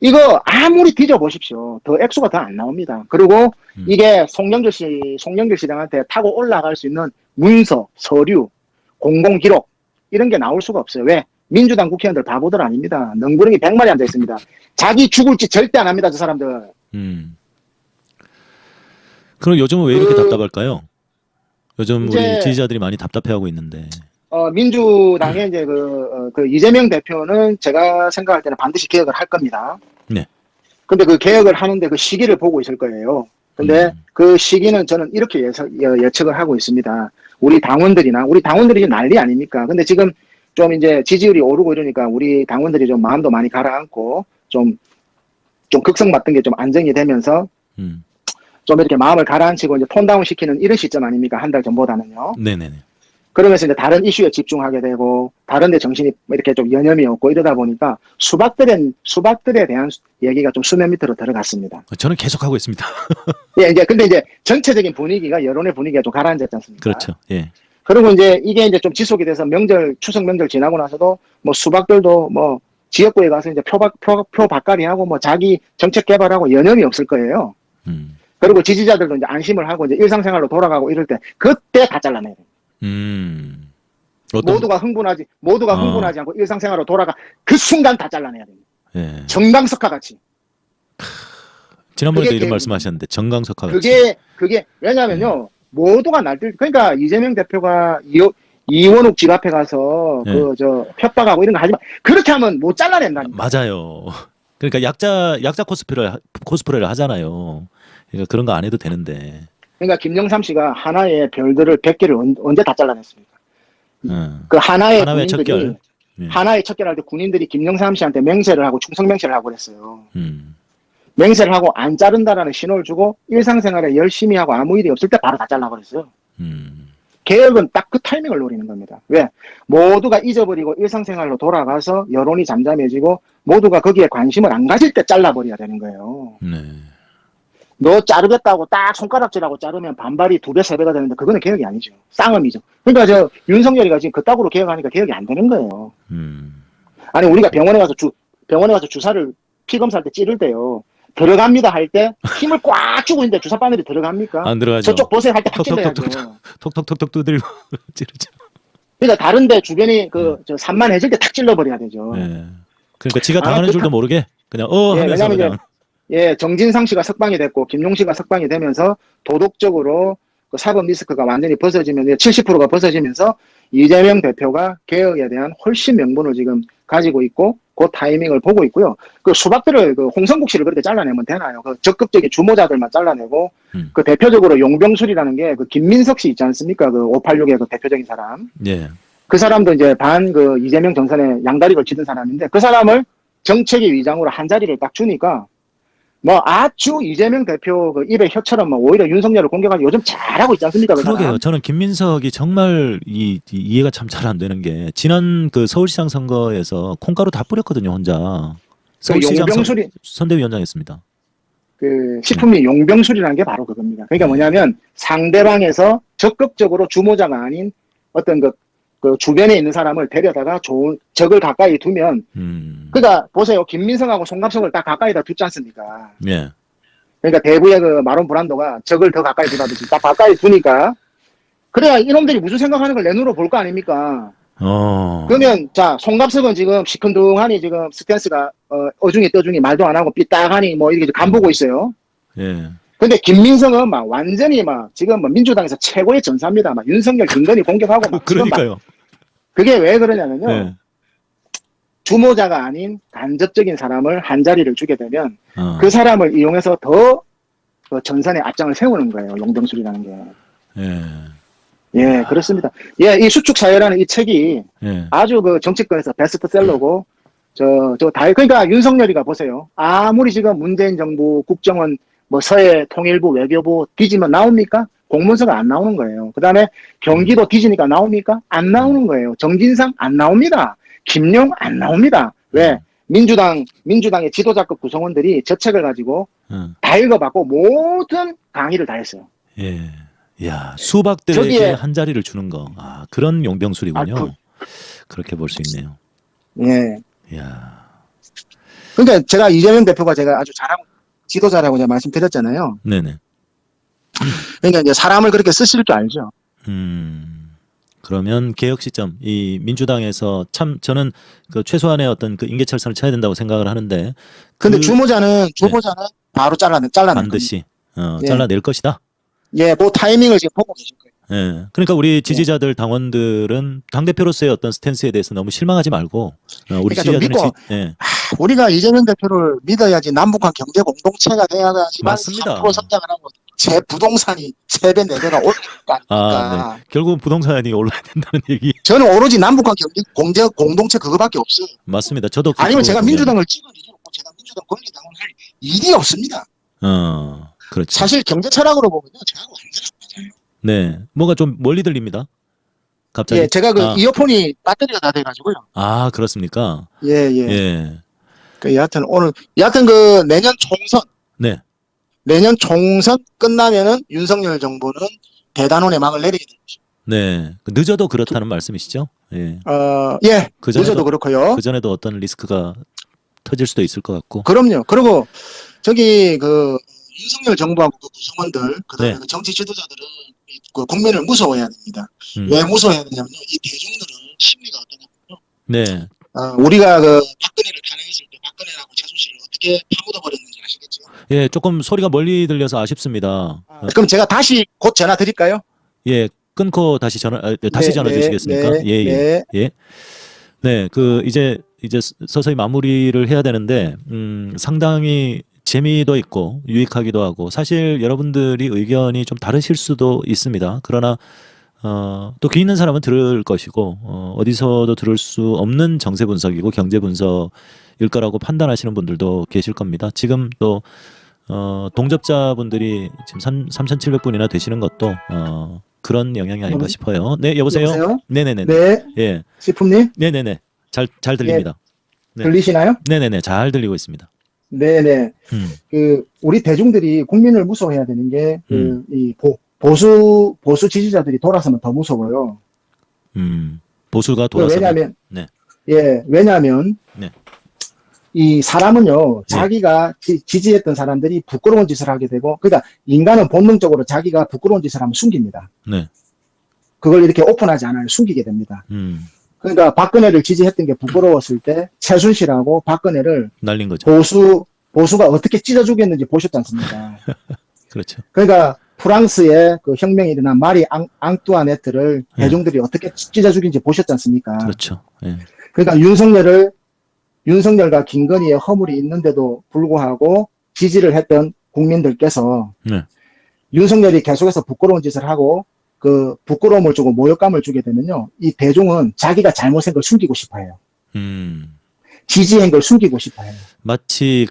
이거 아무리 뒤져보십시오. 더 액수가 더 안 나옵니다. 그리고 이게 송영길 시장한테 타고 올라갈 수 있는 문서, 서류, 공공기록 이런 게 나올 수가 없어요. 왜? 민주당 국회의원들 바보들 아닙니다. 능구렁이 100마리 앉아 있습니다. 자기 죽을 짓 절대 안 합니다. 저 사람들. 그럼 요즘은 왜 이렇게 답답할까요? 요즘 이제 우리 지지자들이 많이 답답해하고 있는데. 민주당의 이제 그 이재명 대표는 제가 생각할 때는 반드시 개혁을 할 겁니다. 네. 근데 그 개혁을 하는데 그 시기를 보고 있을 거예요. 근데 그 시기는 저는 이렇게 예측을 하고 있습니다. 우리 당원들이 지금 난리 아닙니까? 근데 지금 좀 이제 지지율이 오르고 이러니까 우리 당원들이 좀 마음도 많이 가라앉고 좀 극성맞던 게 좀 안정이 되면서 좀 이렇게 마음을 가라앉히고 이제 톤다운 시키는 이런 시점 아닙니까? 한 달 전보다는요. 네네네. 그러면서 이제 다른 이슈에 집중하게 되고 다른 데 정신이 이렇게 좀 여념이 없고 이러다 보니까 수박들에 대한 얘기가 좀 수면 밑으로 들어갔습니다. 저는 계속 하고 있습니다. 예, 근데 이제 전체적인 분위기가 여론의 분위기가 좀 가라앉았지 않습니까? 그렇죠. 예. 그리고 이제 이게 이제 좀 지속이 돼서 추석 명절 지나고 나서도 뭐 수박들도 뭐 지역구에 가서 이제 표 박갈이 하고 뭐 자기 정책 개발하고 여념이 없을 거예요. 그리고 지지자들도 이제 안심을 하고 이제 일상생활로 돌아가고 이럴 때 그때 다 잘라내야 돼요. 모두가 흥분하지 않고 일상생활로 돌아가 그 순간 다 잘라내야 됩니다. 예. 정강석화 같이. 지난번에도 이런 말씀하셨는데 정강석화 같이. 그게 왜냐면요. 모두가 그러니까 이재명 대표가 이원욱 집 앞에 가서 협박하고 이런 거 하지 마. 그렇게 하면 못 잘라낸다니까. 맞아요. 그러니까 약자 코스프레를 하잖아요. 그러니까 그런 거 안 해도 되는데. 그러니까 김영삼 씨가 하나의 별들을 100개를 언제 다 잘라냈습니까? 그 하나의 군인들이 하나의 척결할 때 군인들이 김영삼 씨한테 맹세를 하고 충성 맹세를 하고 그랬어요. 맹세를 하고 안 자른다라는 신호를 주고 일상생활에 열심히 하고 아무 일이 없을 때 바로 다 잘라버렸어요. 개혁은 딱 그 타이밍을 노리는 겁니다. 왜? 모두가 잊어버리고 일상생활로 돌아가서 여론이 잠잠해지고 모두가 거기에 관심을 안 가질 때 잘라버려야 되는 거예요. 네. 너 자르겠다고 딱 손가락질하고 자르면 반발이 2배, 3배가 되는데 그거는 개혁이 아니죠. 쌍음이죠. 그러니까 윤석열이가 지금 그따구로 개혁하니까 개혁이 안 되는 거예요. 아니 우리가 병원에 가서 주사를 피검사할 때 찌를 때요. 들어갑니다 할 때 힘을 꽉 주고 있는데 주사 바늘이 들어갑니까? 안 들어가죠. 저쪽 보세요 할 때 탁 찔러야죠. 톡톡톡톡 두들고 찌르죠. 그러니까 다른데 주변이 산만해질 때 탁 찔러버려야 되죠. 네. 그러니까 지가 당하는 줄도 모르게 그냥 하면서 그냥. 정진상 씨가 석방이 됐고 김용 씨가 석방이 되면서 도덕적으로 그 사법 리스크가 완전히 벗어지면 70%가 벗어지면서 이재명 대표가 개혁에 대한 훨씬 명분을 지금 가지고 있고 그 타이밍을 보고 있고요. 그 수박들을 홍성국 씨를 그렇게 잘라내면 되나요? 그 적극적인 주모자들만 잘라내고 그 대표적으로 용병술이라는 게 그 김민석 씨 있지 않습니까? 그 586의 그 대표적인 사람. 예. 그 사람도 이제 이재명 정선에 양다리를 치던 사람인데 그 사람을 정책위 위장으로 한 자리를 딱 주니까 뭐 아주 이재명 대표 그 입에 혀처럼 뭐 오히려 윤석열을 공격하기 요즘 잘하고 있지 않습니까? 그러게요. 저는 김민석이 정말 이해가 참 잘 안 되는 게 지난 그 서울시장 선거에서 콩가루 다 뿌렸거든요, 혼자. 서울시장 선대위원장했습니다. 그 식품이 용병술이라는 게 바로 그겁니다. 그러니까 뭐냐면 상대방에서 적극적으로 주모자가 아닌 어떤 그 주변에 있는 사람을 데려다가 적을 가까이 두면 그러니까 보세요. 김민석하고 송갑석을 딱 가까이다 두지 않습니까? 예. 그러니까 대구의 그 마론 브란도가 적을 더 가까이 두다든지 딱 가까이 두니까 그래야 이놈들이 무슨 생각하는 걸 내 눈으로 볼 거 아닙니까? 어. 그러면 자 송갑석은 지금 시큰둥하니 지금 스탠스가 어중이 떠중이 말도 안 하고 삐딱하니 뭐 이렇게 간 보고 있어요. 예. 근데 김민성은 막 완전히 막 지금 뭐 민주당에서 최고의 전사입니다. 막 윤석열, 김건희 공격하고 막 지금 막 그러니까요. 그게 왜 그러냐면요. 예. 주모자가 아닌 간접적인 사람을 한 자리를 주게 되면 어. 그 사람을 이용해서 더 전선의 앞장을 세우는 거예요. 용병술이라는 게. 예. 예, 그렇습니다. 예, 이 수축사회라는 이 책이 예. 아주 그 정치권에서 베스트셀러고, 그러니까 윤석열이가 보세요. 아무리 지금 문재인 정부, 국정원, 뭐 서해 통일부, 외교부 뒤지면 나옵니까? 공문서가 안 나오는 거예요. 그 다음에 경기도 뒤지니까 나옵니까? 안 나오는 거예요. 정진상 안 나옵니다. 김용 안 나옵니다. 왜? 민주당의 지도자급 구성원들이 저 책을 가지고 다 읽어봤고 모든 강의를 다 했어요. 예. 야, 수박들에게 저기에- 한 자리를 주는 거. 아, 그런 용병술이군요. 아, 그렇게 볼 수 있네요. 예. 야. 그러니까 제가 이재명 대표가 제가 아주 잘하고 지도자라고 제가 말씀드렸잖아요. 네네. 그러니까 이제 사람을 그렇게 쓰실 줄 알죠. 그러면 개혁 시점, 이 민주당에서 참 저는 그 최소한의 어떤 그 인계철선을 쳐야 된다고 생각을 하는데. 근데 그 주모자는 바로 잘라낼 반드시 예. 잘라낼 것이다. 예, 그 타이밍을 지금 보고 계실 거예요. 예. 그러니까 우리 지지자들, 당원들은 당대표로서의 어떤 스탠스에 대해서 너무 실망하지 말고, 우리 그러니까 좀 지지자들은 믿고, 예. 우리가 이재명 대표를 믿어야지 남북한 경제 공동체가 돼야지만 맞습니다. 3% 성장을 하고 제 부동산이 3배, 4배가 오를 거 아닙니까? 아, 네. 결국은 부동산이 올라야 된다는 얘기. 저는 오로지 남북한 경제 공동체 그거밖에 없어요. 맞습니다. 저도 아니면 제가 그쪽으로 민주당을 찍을 일이 없고 제가 민주당 권리당을 할 일이 없습니다. 그렇죠. 사실 경제 철학으로 보면요. 저하고 완전 안 맞아요. 네. 뭐가 좀 멀리 들립니다. 갑자기. 예, 제가 그 아, 이어폰이 배터리가 다 돼가지고요. 그렇습니까? 예, 예. 예. 여하튼 그 내년 총선 끝나면은 윤석열 정부는 대단원의 막을 내리게 됩니다. 네. 늦어도 그렇다는 말씀이시죠? 예. 예. 그전에도- 늦어도 그렇고요. 그전에도 어떤 리스크가 터질 수도 있을 것 같고. 그럼요. 그리고 저기 그 윤석열 정부하고 그 구성원들, 그다음에 네. 그 정치 지도자들은 그 국민을 무서워해야 됩니다. 음. 왜 무서워해야 되냐면요. 이 대중들은 심리가 어떠냐면요. 네. 우리가 그 박근혜를 탄핵했을 때 박근혜라고 최순실을 어떻게 파묻어 버렸는지 아시겠죠? 예, 조금 소리가 멀리 들려서 아쉽습니다. 그럼 제가 다시 곧 전화 드릴까요? 예, 끊고 다시 다시 전화 주시겠습니까? 네, 예, 예. 네. 예. 네, 이제 서서히 마무리를 해야 되는데, 상당히 재미도 있고 유익하기도 하고, 사실 여러분들이 의견이 좀 다르실 수도 있습니다. 그러나, 또 귀 있는 사람은 들을 것이고, 어디서도 들을 수 없는 정세 분석이고 경제 분석일 거라고 판단하시는 분들도 계실 겁니다. 지금 또, 동접자분들이 지금 3,700분이나 되시는 것도, 그런 영향이 아닌가 싶어요. 네, 여보세요? 여보세요? 네네네. 네, 예. 시품님 네네네. 잘 들립니다. 네. 들리시나요? 네네네. 잘 들리고 있습니다. 네네. 그 우리 대중들이 국민을 무서워해야 되는 게 이 보수 지지자들이 돌아서면 더 무서워요. 보수가 돌아서면. 왜냐하면 네. 이 사람은요, 네. 자기가 지지했던 사람들이 부끄러운 짓을 하게 되고, 그러니까 인간은 본능적으로 자기가 부끄러운 짓을 하면 숨깁니다. 네. 그걸 이렇게 오픈하지 않아요. 숨기게 됩니다. 그러니까 박근혜를 지지했던 게 부끄러웠을 때 최순실하고 박근혜를 날린 거죠. 보수가 어떻게 찢어 죽였는지 보셨지 않습니까? 그렇죠. 그러니까 프랑스의 그 혁명이 일어난 마리 앙뚜아네트를 네. 대중들이 어떻게 찢어 죽인지 보셨지 않습니까? 그렇죠. 예. 그러니까 윤석열과 김건희의 허물이 있는데도 불구하고 지지를 했던 국민들께서 네. 윤석열이 계속해서 부끄러운 짓을 하고 그 부끄러움을 주고 모욕감을 주게 되면요. 이 대중은 자기가 잘못한 걸 숨기고 싶어 해요. 지지한 걸 숨기고 싶어 해요. 마치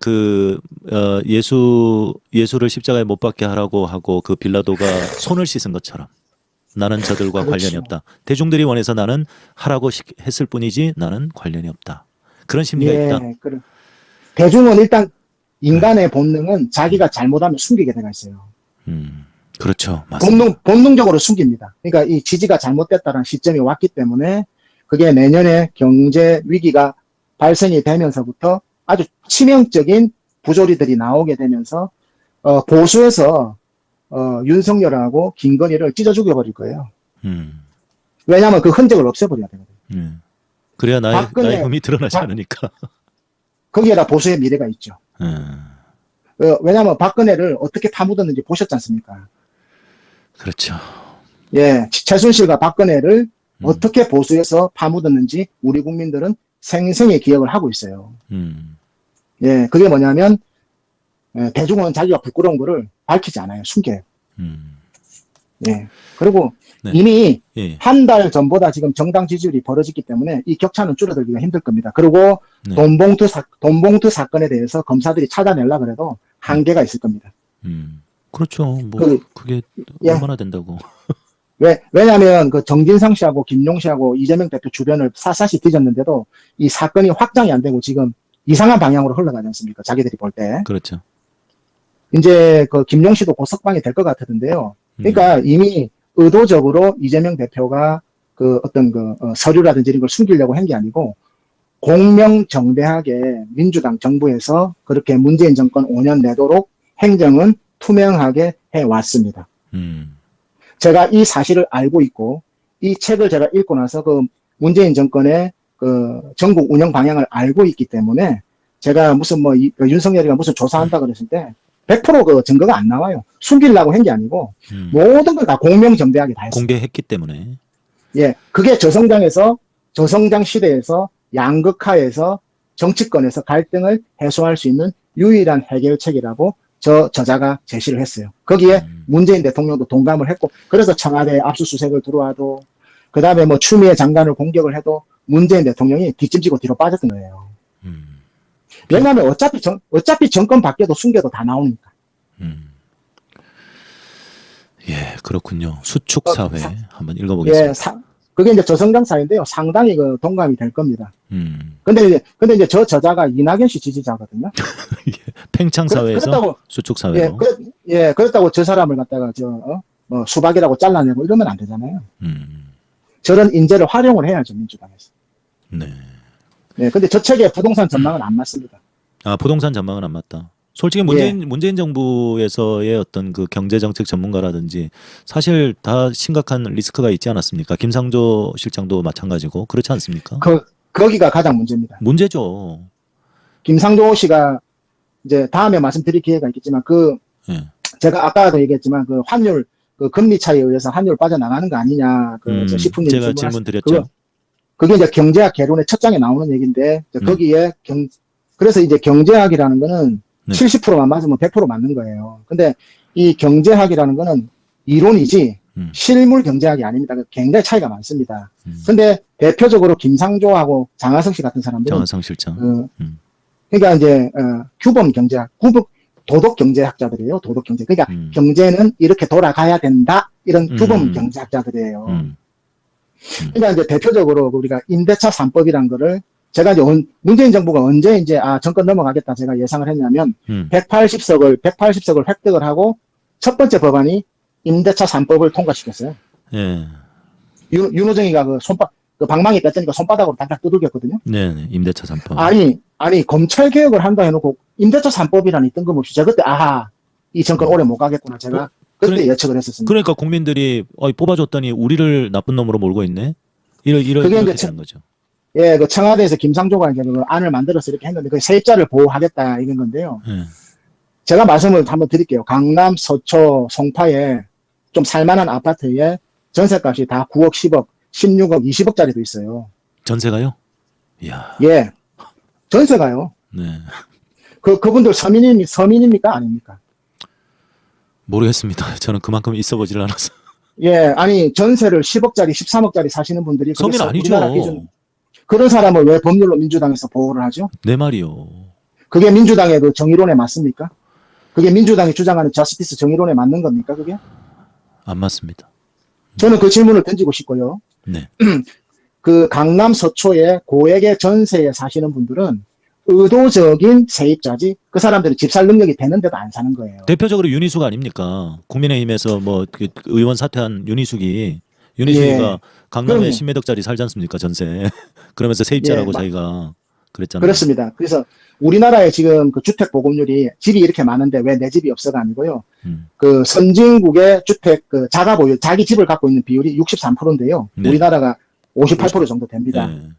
예수를 십자가에 못 박게 하라고 하고 그 빌라도가 손을 씻은 것처럼 나는 저들과 그렇죠. 관련이 없다. 대중들이 원해서 나는 하라고 했을 뿐이지 나는 관련이 없다. 그런 심리가 있다. 그래. 대중은 일단 인간의 본능은 자기가 잘못하면 숨기게 되어 있어요. 그렇죠. 맞습니다. 본능적으로 숨깁니다. 그러니까 이 지지가 잘못됐다는 시점이 왔기 때문에 그게 내년에 경제 위기가 발생이 되면서부터 아주 치명적인 부조리들이 나오게 되면서 보수에서 윤석열하고 김건희를 찢어 죽여버릴 거예요. 왜냐하면 그 흔적을 없애버려야 되거든요. 그래야 나의 박근혜- 흠이 드러나지 않으니까. 거기에다 보수의 미래가 있죠. 왜냐하면 박근혜를 어떻게 파묻었는지 보셨지 않습니까? 그렇죠. 예, 최순실과 박근혜를 어떻게 보수해서 파묻었는지 우리 국민들은 생생히 기억을 하고 있어요. 예, 그게 뭐냐면 대중은 자기가 부끄러운 거를 밝히지 않아요. 숨겨요. 예. 그리고 네. 이미 예. 한 달 전보다 지금 정당 지지율이 벌어졌기 때문에 이 격차는 줄어들기가 힘들 겁니다. 그리고 네. 돈봉투 사건에 대해서 검사들이 찾아내려고 해도 한계가 있을 겁니다. 그렇죠. 뭐 그게 예. 얼마나 된다고. 왜냐하면 그 정진상 씨하고 김용 씨하고 이재명 대표 주변을 샅샅이 뒤졌는데도 이 사건이 확장이 안 되고 지금 이상한 방향으로 흘러가지 않습니까? 자기들이 볼 때. 그렇죠. 이제 그 김용 씨도 곧 석방이 될 것 같았는데요. 그러니까 이미 의도적으로 이재명 대표가 그 어떤 그 서류라든지 이런 걸 숨기려고 한 게 아니고 공명정대하게 민주당 정부에서 그렇게 문재인 정권 5년 내도록 행정은 투명하게 해왔습니다. 제가 이 사실을 알고 있고 이 책을 제가 읽고 나서 그 문재인 정권의 그 전국 운영 방향을 알고 있기 때문에 제가 무슨 뭐 윤석열이가 무슨 조사한다 그랬을 때 100%그 증거가 안 나와요. 숨기려고 한 게 아니고 모든 걸 다 공명정대하게 다 했어요. 공개했기 때문에. 예, 그게 저성장 시대에서 양극화에서 정치권에서 갈등을 해소할 수 있는 유일한 해결책이라고 저자가 제시를 했어요. 거기에 문재인 대통령도 동감을 했고, 그래서 청와대에 압수수색을 들어와도, 그 다음에 뭐 추미애 장관을 공격을 해도 문재인 대통령이 뒷짐지고 뒤로 빠졌던 거예요. 왜냐하면 어차피 정권 바뀌어도 숨겨도 다 나오니까. 예, 그렇군요. 수축사회 한번 읽어보겠습니다. 예, 그게 이제 저성장 사회인데요. 상당히 그 동감이 될 겁니다. 근데 이제 저 저자가 이낙연 씨 지지자거든요. 팽창사회에서 수축사회로. 그렇다고 저 사람을 갖다가 뭐 수박이라고 잘라내고 이러면 안 되잖아요. 저런 인재를 활용을 해야죠, 민주당에서. 네. 네, 근데 저 책의 부동산 전망은 안 맞습니다. 아, 부동산 전망은 안 맞다. 솔직히 문재인 정부에서의 어떤 그 경제정책 전문가라든지 사실 다 심각한 리스크가 있지 않았습니까? 김상조 실장도 마찬가지고 그렇지 않습니까? 거기가 가장 문제입니다. 문제죠. 김상조 씨가 이제 다음에 말씀드릴 기회가 있겠지만 예. 제가 아까도 얘기했지만 그 환율 그 금리 차이에 의해서 환율 빠져나가는 거 아니냐 저 식품님 제가 질문 드렸죠. 그게 이제 경제학 개론의 첫 장에 나오는 얘기인데 거기에 그래서 이제 경제학이라는 거는 70%만 맞으면 100% 맞는 거예요. 근데 이 경제학이라는 거는 이론이지 실물 경제학이 아닙니다. 굉장히 차이가 많습니다. 근데 대표적으로 김상조하고 장하성 씨 같은 사람들은 장하성 실장. 그러니까 이제 규범 경제학, 도덕 경제학자들이에요. 도덕 경제. 그러니까 경제는 이렇게 돌아가야 된다. 이런 규범 경제학자들이에요. 그러니까 이제 대표적으로 우리가 임대차 3법이란 거를 제가 이제 문재인 정부가 언제 이제 정권 넘어가겠다 제가 예상을 했냐면 180석을 획득을 하고 첫 번째 법안이 임대차 3법을 통과시켰어요. 예. 윤호정이가 그 방망이 뺐더니까 손바닥으로 딱딱 두들겼거든요. 네, 임대차 3법. 아니 검찰 개혁을 한다 해놓고 임대차 3법이라니 뜬금없이 제가 그때 이 정권 오래 못 가겠구나 제가 그때 예측을 했었습니다. 그러니까 국민들이 뽑아줬더니 우리를 나쁜 놈으로 몰고 있네. 이렇게 되는 거죠. 예, 그 청와대에서 김상조가 이제 그 안을 만들어서 이렇게 했는데 그 세입자를 보호하겠다 이런 건데요. 제가 말씀을 한번 드릴게요. 강남, 서초, 송파에 좀 살만한 아파트에 전세값이 다 9억, 10억, 16억, 20억짜리도 있어요. 전세가요? 이야. 예, 전세가요. 네. 그분들 서민입니까? 아닙니까? 모르겠습니다. 저는 그만큼 있어보질 않아서. 예, 아니 전세를 10억짜리, 13억짜리 사시는 분들이 서민 아니죠. 그런 사람을 왜 법률로 민주당에서 보호를 하죠? 내 말이요. 그게 민주당의 그 정의론에 맞습니까? 그게 민주당이 주장하는 저스티스 정의론에 맞는 겁니까? 그게? 안 맞습니다. 저는 그 질문을 던지고 싶고요. 네. 그 강남 서초에 고액의 전세에 사시는 분들은 의도적인 세입자지 그 사람들은 집 살 능력이 되는데도 안 사는 거예요. 대표적으로 윤희숙 아닙니까? 국민의힘에서 그 의원 사퇴한 윤희숙이가 강남에 그럼요. 10매덕짜리 살지 않습니까? 전세. 그러면서 세입자라고 예, 자기가 그랬잖아요. 그렇습니다. 그래서 우리나라의 지금 그 주택 보급률이 집이 이렇게 많은데 왜 내 집이 없어가 아니고요. 음. 그 선진국의 주택 그 자가 보유, 자기 집을 갖고 있는 비율이 63%인데요. 네. 우리나라가 58% 정도 됩니다. 네.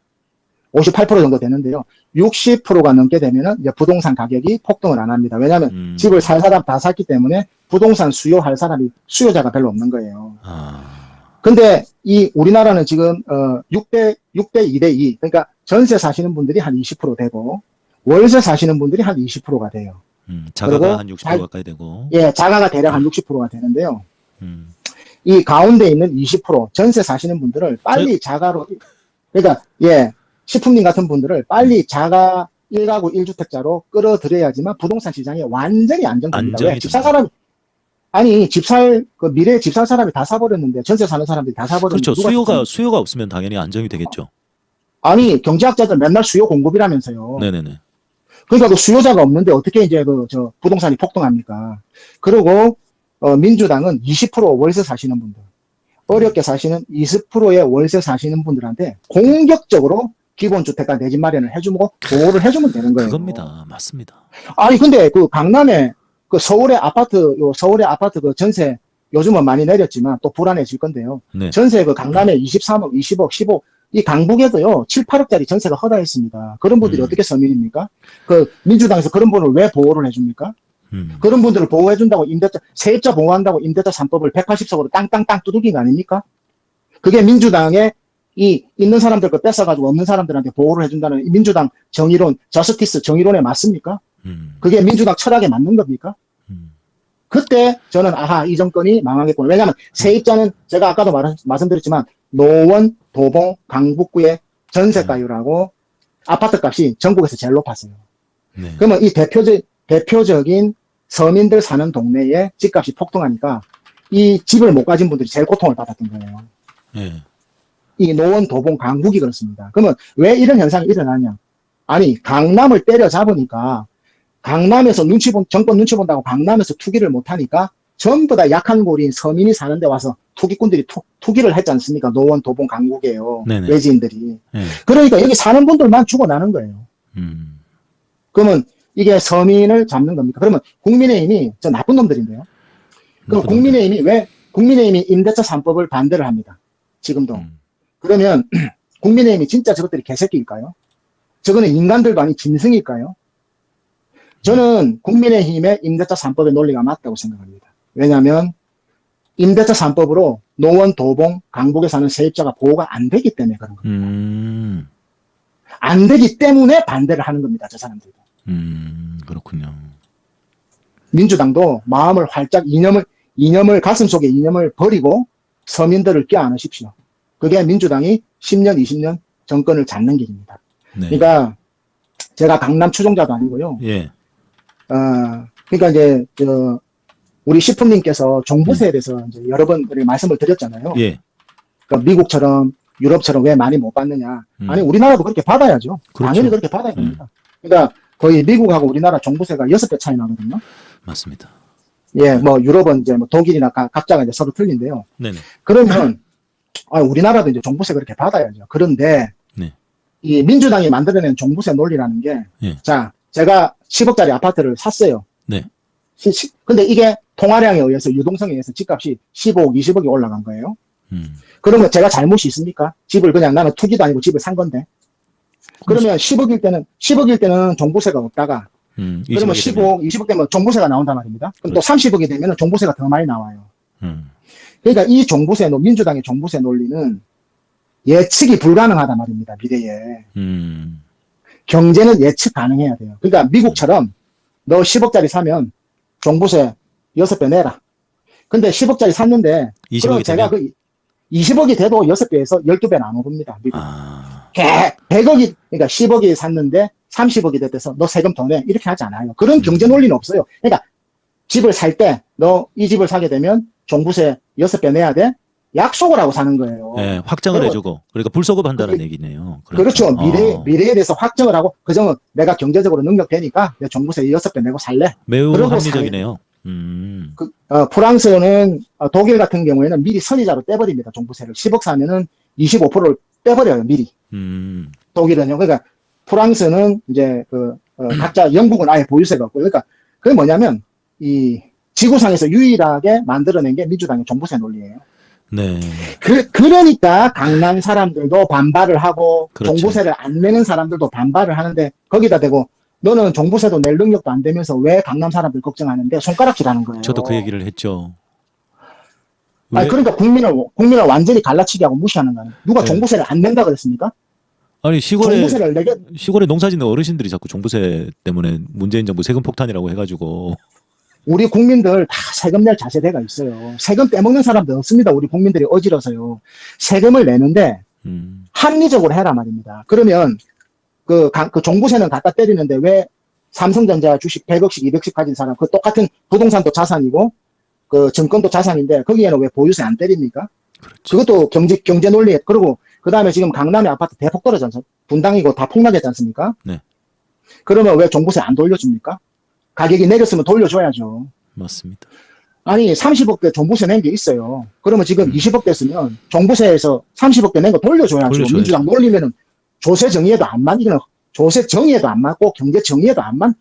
58% 정도 되는데요. 60%가 넘게 되면은 이제 부동산 가격이 폭등을 안 합니다. 왜냐하면 집을 살 사람 다 샀기 때문에 부동산 수요할 사람이 수요자가 별로 없는 거예요. 근데 이 우리나라는 지금 6대 2대 2. 그러니까 전세 사시는 분들이 한 20% 되고 월세 사시는 분들이 한 20%가 돼요. 자가가 그리고 한 60% 가까이 되고. 예, 자가가 대략 한 60%가 되는데요. 음. 이 가운데 있는 20% 전세 사시는 분들을 빨리 자가로, 그러니까 예, 식품님 같은 분들을 빨리 자가 1가구 1주택자로 끌어들여야지만 부동산 시장이 완전히 안정됩니다. 왜? 안정이 집 살 된다. 사람이, 아니, 그 미래에 집 살 사람이 다 사버렸는데, 전세 사는 사람들이 다 사버렸는데. 그렇죠. 누가 집 삽니까? 수요가 없으면 당연히 안정이 되겠죠. 아니, 경제학자들 맨날 수요 공급이라면서요. 네네네. 그러니까 그 수요자가 없는데 어떻게 이제 부동산이 폭등합니까? 그리고, 민주당은 20% 월세 사시는 분들, 어렵게 사시는 20%의 월세 사시는 분들한테 공격적으로 기본주택과 내 집 마련을 해주고 보호를 해주면 되는 거예요. 그겁니다. 맞습니다. 아니, 근데 그 강남에 그 서울의 아파트 그 전세 요즘은 많이 내렸지만 또 불안해질 건데요. 네. 전세 그 강남에 23억, 20억, 10억, 이 강북에도요, 7, 8억짜리 전세가 허다했습니다. 그런 분들이 어떻게 서민입니까? 그 민주당에서 그런 분을 왜 보호를 해줍니까? 그런 분들을 보호해준다고 세입자 보호한다고 임대차 3법을 180석으로 땅땅땅 두들긴 거 아닙니까? 그게 민주당의 이 있는 사람들 거 뺏어가지고 없는 사람들한테 보호를 해준다는 이 민주당 정의론, 저스티스 정의론에 맞습니까? 그게 민주당 철학에 맞는 겁니까? 그때 저는 이 정권이 망하겠구나. 왜냐하면 세입자는 제가 아까도 말씀드렸지만 노원, 도봉, 강북구의 전세가율하고 아파트 값이 전국에서 제일 높았어요. 네. 그러면 이 대표적인 서민들 사는 동네에 집값이 폭등하니까 이 집을 못 가진 분들이 제일 고통을 받았던 거예요. 네. 이 노원, 도봉, 강북이 그렇습니다. 그러면 왜 이런 현상이 일어나냐? 아니, 강남을 때려잡으니까 강남에서 정권 눈치 본다고 강남에서 투기를 못하니까 전부 다 약한 고리인 서민이 사는 데 와서 투기꾼들이 투기를 했지 않습니까? 노원, 도봉, 강북이에요. 네네. 외지인들이. 네. 그러니까 여기 사는 분들만 죽어나는 거예요. 그러면 이게 서민을 잡는 겁니까? 그러면 국민의힘이 저 나쁜 놈들인데요. 그럼 국민의힘이 임대차 3법을 반대를 합니다. 지금도. 그러면 국민의힘이 진짜 저것들이 개새끼일까요? 저거는 인간들도 아닌 짐승일까요? 저는 국민의힘의 임대차 3법의 논리가 맞다고 생각합니다. 왜냐하면 임대차 3법으로 노원, 도봉, 강북에 사는 세입자가 보호가 안 되기 때문에 그런 겁니다. 안 되기 때문에 반대를 하는 겁니다. 저 사람들도. 그렇군요. 민주당도 마음을 활짝 가슴속에 이념을 버리고 서민들을 껴안으십시오. 그게 민주당이 10년, 20년 정권을 잡는 길입니다. 네. 그러니까 제가 강남 추종자도 아니고요. 예. 그러니까 이제 우리 시품님께서 종부세에 대해서 이제 여러 번 우리 말씀을 드렸잖아요. 예. 그러니까 미국처럼 유럽처럼 왜 많이 못 받느냐. 아니 우리나라도 그렇게 받아야죠. 그렇죠. 당연히 그렇게 받아야 됩니다. 그러니까 거의 미국하고 우리나라 종부세가 6배 차이 나거든요. 맞습니다. 예, 뭐 유럽은 이제 뭐 독일이나 각자가 이제 서로 틀린데요. 네네. 그러면 우리나라도 이제 종부세 그렇게 받아야죠. 그런데 네. 이 민주당이 만들어낸 종부세 논리라는 게, 예. 자, 제가 10억짜리 아파트를 샀어요. 네. 근데 이게 통화량에 의해서 유동성에 의해서 집값이 15억, 20억이 올라간 거예요. 그러면 제가 잘못이 있습니까? 집을 그냥 나는 투기도 아니고 집을 산 건데. 그러면 10억일 때는 종부세가 없다가 그러면 15억, 20억 되면 종부세가 나온단 말입니다. 그럼 또 30억이 되면 종부세가 더 많이 나와요. 그러니까 이 민주당의 종부세 논리는 예측이 불가능하단 말입니다. 미래에. 경제는 예측 가능해야 돼요. 그러니까 미국처럼 너 10억짜리 사면 종부세 6배 내라. 근데 10억짜리 샀는데 20억이 제가 되면? 20억이 돼도 6배에서 12배는 안 오릅니다. 미국. 100억이, 그러니까 10억이 샀는데 30억이 됐대서 너 세금 더 내. 이렇게 하지 않아요. 그런 경제 논리는 없어요. 그러니까 집을 살 때 너 이 집을 사게 되면 종부세 6배 내야 돼. 약속을 하고 사는 거예요. 네, 확정을 해주고. 그러니까 불소급 한다는 얘기네요. 그렇죠. 미래에 대해서 확정을 하고, 그정은 내가 경제적으로 능력되니까 내 종부세 6배 내고 살래. 매우 합리적이네요. 프랑스는, 독일 같은 경우에는 미리 선이자로 떼버립니다. 종부세를. 10억 사면은 25%를 빼버려요, 미리. 독일은요. 그러니까 프랑스는 이제 각자 영국은 아예 보유세가 없고 그러니까 그게 뭐냐면 이 지구상에서 유일하게 만들어낸 게 민주당의 종부세 논리예요. 네. 그러니까 강남 사람들도 반발을 하고 그렇죠. 종부세를 안 내는 사람들도 반발을 하는데 거기다 대고 너는 종부세도 낼 능력도 안 되면서 왜 강남 사람들 걱정하는데 손가락질하는 거예요. 저도 그 얘기를 했죠. 아니, 그러니까 국민을 완전히 갈라치기 하고 무시하는 거예요. 누가 네. 종부세를 안 낸다 그랬습니까? 아니 종부세를 내게 시골에 농사 짓는 어르신들이 자꾸 종부세 때문에 문재인 정부 세금 폭탄이라고 해가지고 우리 국민들 다 세금 낼 자세대가 있어요. 세금 떼먹는 사람도 없습니다. 우리 국민들이 어지러서요. 세금을 내는데 합리적으로 해라 말입니다. 그러면 그 종부세는 갖다 때리는데 왜 삼성전자 주식 100억씩 200씩 가진 사람 그 똑같은 부동산도 자산이고 그 증권도 자산인데 거기에는 왜 보유세 안 때립니까? 그렇죠. 그것도 경제 논리에 그리고 그 다음에 지금 강남의 아파트 대폭 떨어졌지 않습니까? 분당이고 다 폭락했지 않습니까? 네. 그러면 왜 종부세 안 돌려줍니까? 가격이 내렸으면 돌려줘야죠. 맞습니다. 아니 30억대 종부세 낸 게 있어요. 그러면 지금 20억대 쓰면 종부세에서 30억대 낸 거 돌려줘야죠. 민주당 놀리면은 조세 정의에도 안 맞는 조세 정의에도 안 맞고 경제 정의에도 안 맞.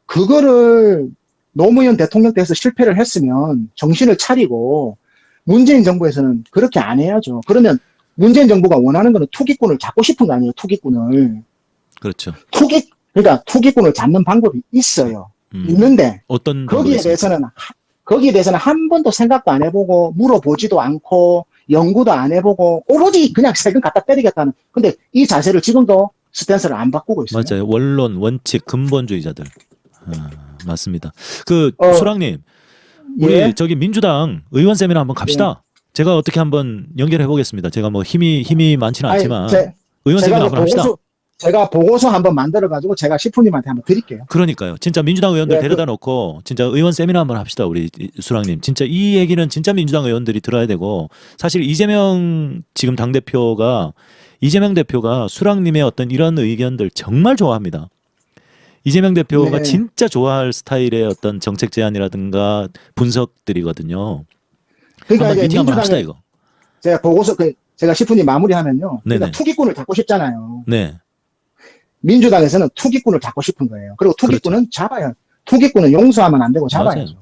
그거를 노무현 대통령 때에서 실패를 했으면 정신을 차리고 문재인 정부에서는 그렇게 안 해야죠. 그러면 문재인 정부가 원하는 거는 투기꾼을 잡고 싶은 거 아니에요. 투기꾼을. 그렇죠. 그러니까 투기꾼을 잡는 방법이 있어요. 있는데 어떤 거기에 대해서는 한 번도 생각도 안 해보고 물어보지도 않고 연구도 안 해보고 오로지 그냥 세금 갖다 때리겠다는. 근데 이 자세를 지금도 스탠스를 안 바꾸고 있어요. 맞아요. 원론, 원칙, 근본주의자들. 맞습니다. 수랑님, 우리 예? 저기 민주당 의원 세미나 한번 갑시다. 제가 어떻게 한번 연결해 보겠습니다. 제가 뭐 힘이 많지는 않지만 의원 세미나 한번 합시다. 제가 보고서 한번 만들어가지고 제가 시프님한테 한번 드릴게요. 그러니까요. 진짜 민주당 의원들 데려다 놓고 진짜 의원 세미나 한번 합시다. 우리 수랑님. 진짜 이 얘기는 진짜 민주당 의원들이 들어야 되고 사실 이재명 지금 당대표가 이재명 대표가 수랑님의 어떤 이런 의견들 정말 좋아합니다. 이재명 대표가 진짜 좋아할 스타일의 어떤 정책 제안이라든가 분석들이거든요. 그러니까 한번 미팅 한번 합시다 이거. 제가 보고서 제가 시프님 마무리하면요. 그러니까 네네. 투기꾼을 잡고 싶잖아요. 네. 민주당에서는 투기꾼을 잡고 싶은 거예요. 그리고 투기꾼은 잡아야. 투기꾼은 용서하면 안 되고 잡아야죠.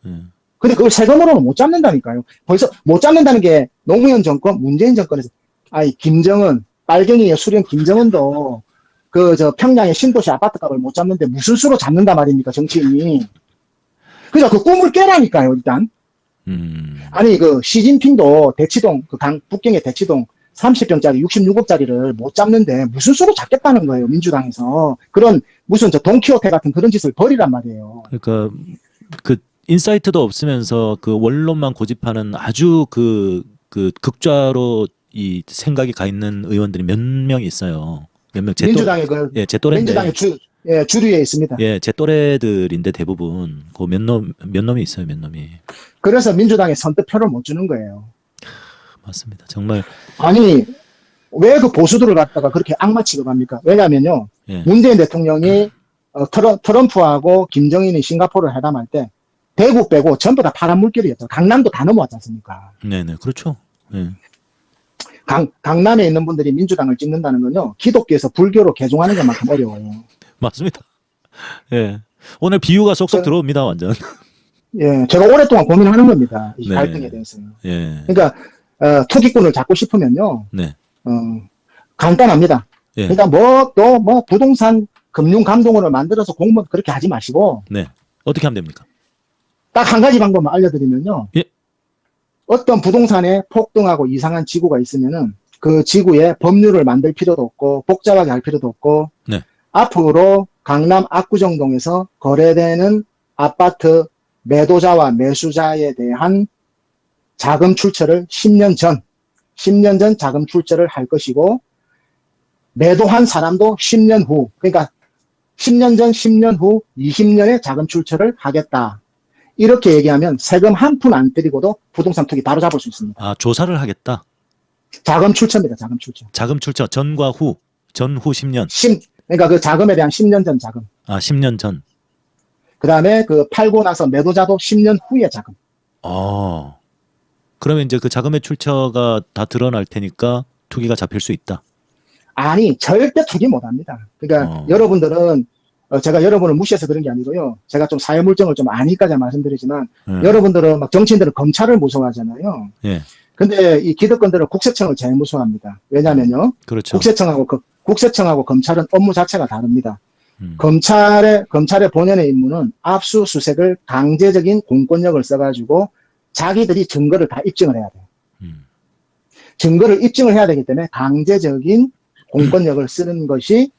근데 그걸 세금으로는 못 잡는다니까요. 벌써 못 잡는다는 게 노무현 정권, 문재인 정권에서 김정은, 빨갱이의 수령 김정은도 평양의 신도시 아파트 값을 못 잡는데 무슨 수로 잡는다 말입니까, 정치인이. 그죠? 그 꿈을 깨라니까요, 일단. 아니, 시진핑도 대치동, 북경의 대치동 30평짜리 66억짜리를 못 잡는데 무슨 수로 잡겠다는 거예요, 민주당에서. 그런, 무슨 돈키호테 같은 그런 짓을 벌이란 말이에요. 그러니까, 인사이트도 없으면서 원론만 고집하는 아주 극좌로 이 생각이 가 있는 의원들이 몇 명 있어요. 몇 명 민주당의 제 또래인데. 민주당의 주류에 있습니다. 예, 제 또래들인데 대부분 몇 놈이 있어요, 몇 놈이. 그래서 민주당에 선뜻표를 못 주는 거예요. 맞습니다. 정말. 아니, 왜 보수들을 갖다가 그렇게 악마 취급합니까? 왜냐면요. 문재인 대통령이 트럼프하고 김정인이 싱가포르를 회담할 때 대구 빼고 전부 다 파란 물결이었죠. 강남도 다 넘어왔지 않습니까? 네네, 그렇죠. 네. 강남에 있는 분들이 민주당을 찍는다는 건요. 기독교에서 불교로 개종하는 것만큼 어려워요. 맞습니다. 예. 오늘 비유가 쏙쏙 들어옵니다, 완전. 예, 제가 오랫동안 고민하는 겁니다. 이 갈등에 대해서요. 예. 그러니까 투기꾼을 잡고 싶으면요. 네. 간단합니다. 예. 그러니까 부동산 금융감독원을 만들어서 공무원 그렇게 하지 마시고. 네. 어떻게 하면 됩니까? 딱 한 가지 방법만 알려드리면요. 예. 어떤 부동산에 폭등하고 이상한 지구가 있으면은 그 지구에 법률을 만들 필요도 없고 복잡하게 할 필요도 없고. 네. 앞으로 강남 압구정동에서 거래되는 아파트 매도자와 매수자에 대한 자금 출처를 10년 전 자금 출처를 할 것이고 매도한 사람도 10년 후, 그러니까 10년 전, 10년 후, 20년에 자금 출처를 하겠다. 이렇게 얘기하면 세금 한 푼 안 때리고도 부동산 투기 바로 잡을 수 있습니다. 아, 조사를 하겠다. 자금 출처입니다. 자금 출처. 자금 출처 전과 후, 전후 10년. 그러니까 그 자금에 대한 10년 전 자금. 아, 10년 전. 그 다음에 팔고 나서 매도자도 10년 후에 자금. 그러면 이제 그 자금의 출처가 다 드러날 테니까 투기가 잡힐 수 있다. 아니, 절대 투기 못 합니다. 그러니까 여러분들은 제가 여러분을 무시해서 그런 게 아니고요. 제가 좀 사회물정을 좀 아니까 제가 말씀드리지만 여러분들은 막 정치인들은 검찰을 무서워하잖아요. 예. 근데 이 기득권들은 국세청을 제일 무서워합니다. 왜냐면요. 그렇죠. 국세청하고 검찰은 업무 자체가 다릅니다. 검찰의 본연의 임무는 압수수색을 강제적인 공권력을 써가지고 자기들이 증거를 다 입증을 해야 돼요. 증거를 입증을 해야 되기 때문에 강제적인 공권력을 쓰는 것이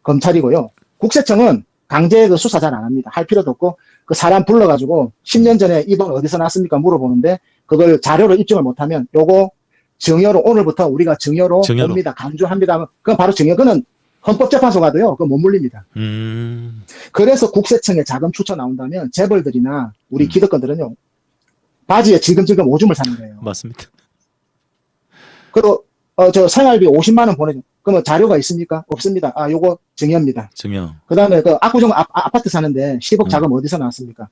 검찰이고요. 국세청은 강제 그 수사 잘 안 합니다. 할 필요도 없고 그 사람 불러가지고 10년 전에 이 돈 어디서 났습니까 물어보는데 그걸 자료로 입증을 못하면 요거 증여로 오늘부터 우리가 증여로 봅니다. 간주합니다 하면 그건 바로 증여. 그거는 헌법재판소 가도요. 그건 못 물립니다. 그래서 국세청에 자금 추천 나온다면 재벌들이나 우리 기득권들은요. 바지에 지금지금 오줌을 사는 거예요. 맞습니다. 그리고 저 생활비 50만 원 보내줘. 그러면 자료가 있습니까? 없습니다. 아, 요거 증여입니다. 증여. 그다음에 그 압구정 아파트 사는데 10억 자금 어디서 나왔습니까?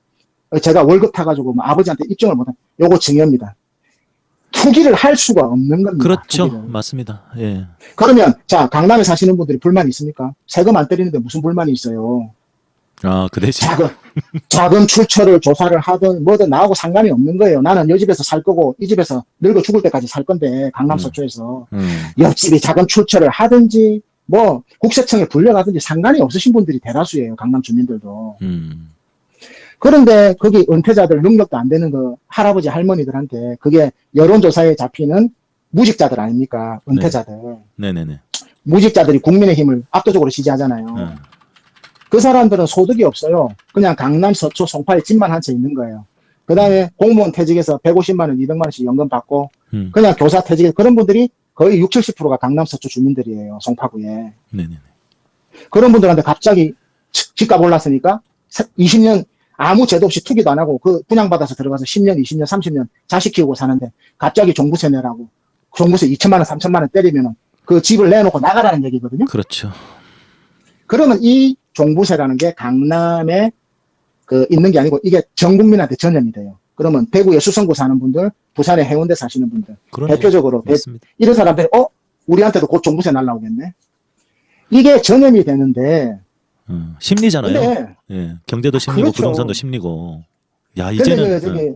제가 월급 타가지고 뭐 아버지한테 입증을 못한. 요거 증여입니다. 투기를 할 수가 없는 겁니다. 그렇죠. 투기를. 맞습니다. 예. 그러면 자 강남에 사시는 분들이 불만이 있습니까? 세금 안 때리는데 무슨 불만이 있어요? 아, 그 대신. 자금 출처를 조사를 하든 뭐든 나하고 상관이 없는 거예요. 나는 이 집에서 살 거고 이 집에서 늙어 죽을 때까지 살 건데 강남 서초에서 옆집이 자금 출처를 하든지 뭐 국세청에 불려가든지 상관이 없으신 분들이 대다수예요. 강남 주민들도. 그런데 거기 은퇴자들 능력도 안 되는 그 할아버지 할머니들한테 그게 여론조사에 잡히는 무직자들 아닙니까? 은퇴자들. 네네네. 무직자들이 국민의힘을 압도적으로 지지하잖아요. 그 사람들은 소득이 없어요. 그냥 강남 서초 송파에 집만 한 채 있는 거예요. 그 다음에 공무원 퇴직해서 150만 원, 200만 원씩 연금 받고 그냥 교사 퇴직해서 그런 분들이 거의 60, 70%가 강남 서초 주민들이에요. 송파구에. 네네네. 그런 분들한테 갑자기 집값 올랐으니까 20년 아무 제도 없이 투기도 안 하고 그 분양받아서 들어가서 10년, 20년, 30년 자식 키우고 사는데 갑자기 종부세 내라고 종부세 2천만 원, 3천만 원 때리면 그 집을 내놓고 나가라는 얘기거든요. 그렇죠. 그러면 이 종부세라는 게 강남에 그 있는 게 아니고 이게 전 국민한테 전염이 돼요. 그러면 대구에 수성구 사는 분들, 부산에 해운대 사시는 분들, 대표적으로 이런 사람들이 우리한테도 곧 종부세 날라오겠네. 이게 전염이 되는데 심리잖아요. 예, 경제도 심리고 그렇죠. 부동산도 심리고. 야, 이제는 저기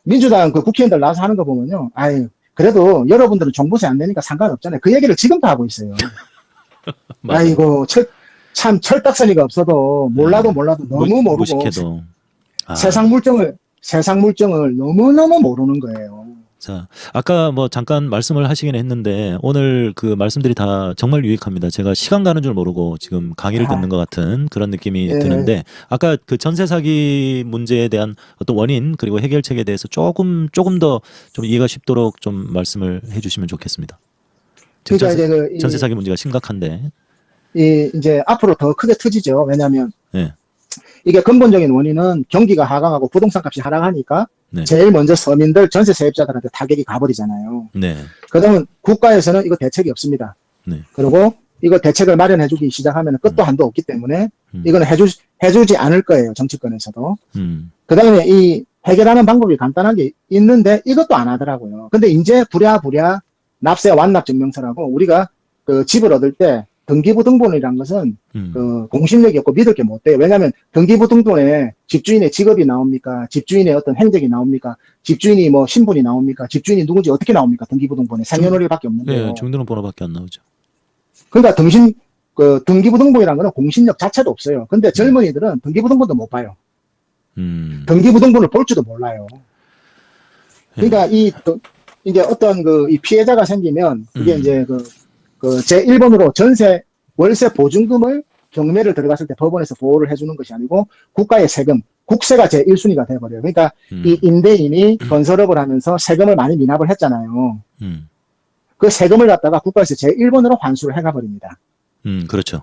민주당 그 국회의원들 나와서 하는 거 보면요. 아유, 그래도 여러분들은 종부세 안 내니까 상관없잖아요. 그 얘기를 지금도 하고 있어요. 아이고, 참 철딱서니가 없어도 몰라도 너무 모르고 무식해도. 세상 물정을 너무너무 모르는 거예요. 자, 아까 뭐 잠깐 말씀을 하시긴 했는데 오늘 그 말씀들이 다 정말 유익합니다. 제가 시간 가는 줄 모르고 지금 강의를 듣는 것 같은 그런 느낌이 드는데 아까 그 전세 사기 문제에 대한 어떤 원인 그리고 해결책에 대해서 조금 더 좀 이해가 쉽도록 좀 말씀을 해주시면 좋겠습니다. 그러니까 이제 전세 사기 문제가 심각한데 이제 앞으로 더 크게 터지죠. 왜냐하면 이게 근본적인 원인은 경기가 하강하고 부동산 값이 하락하니까 제일 먼저 서민들 전세 세입자들한테 타격이 가버리잖아요. 그러면 국가에서는 이거 대책이 없습니다. 그리고 이거 대책을 마련해주기 시작하면 끝도 한도 없기 때문에 이거는 해주지 않을 거예요. 정치권에서도. 그 다음에 이 해결하는 방법이 간단한 게 있는데 이것도 안 하더라고요. 근데 이제 부랴부랴 납세 완납 증명서라고 우리가 그 집을 얻을 때 등기부등본이라는 것은 그 공신력이 없고 믿을 게 못 돼요. 왜냐하면 등기부등본에 집주인의 직업이 나옵니까? 집주인의 어떤 행적이 나옵니까? 집주인이 뭐 신분이 나옵니까? 집주인이 누군지 어떻게 나옵니까? 등기부등본에 생년월일밖에 없는데요. 네, 주민등록번호밖에 안 나오죠. 그러니까 등기부등본이라는 거는 공신력 자체도 없어요. 근데 젊은이들은 등기부등본도 못 봐요. 등기부등본을 볼 줄도 몰라요. 그러니까 이제 어떤 이 피해자가 생기면 그게 이제 제1번으로 월세 보증금을 경매를 들어갔을 때 법원에서 보호를 해주는 것이 아니고 국가의 세금, 국세가 제1순위가 돼버려요. 그러니까 이 임대인이 건설업을 하면서 세금을 많이 미납을 했잖아요. 그 세금을 갖다가 국가에서 제1번으로 환수를 해가버립니다. 그렇죠.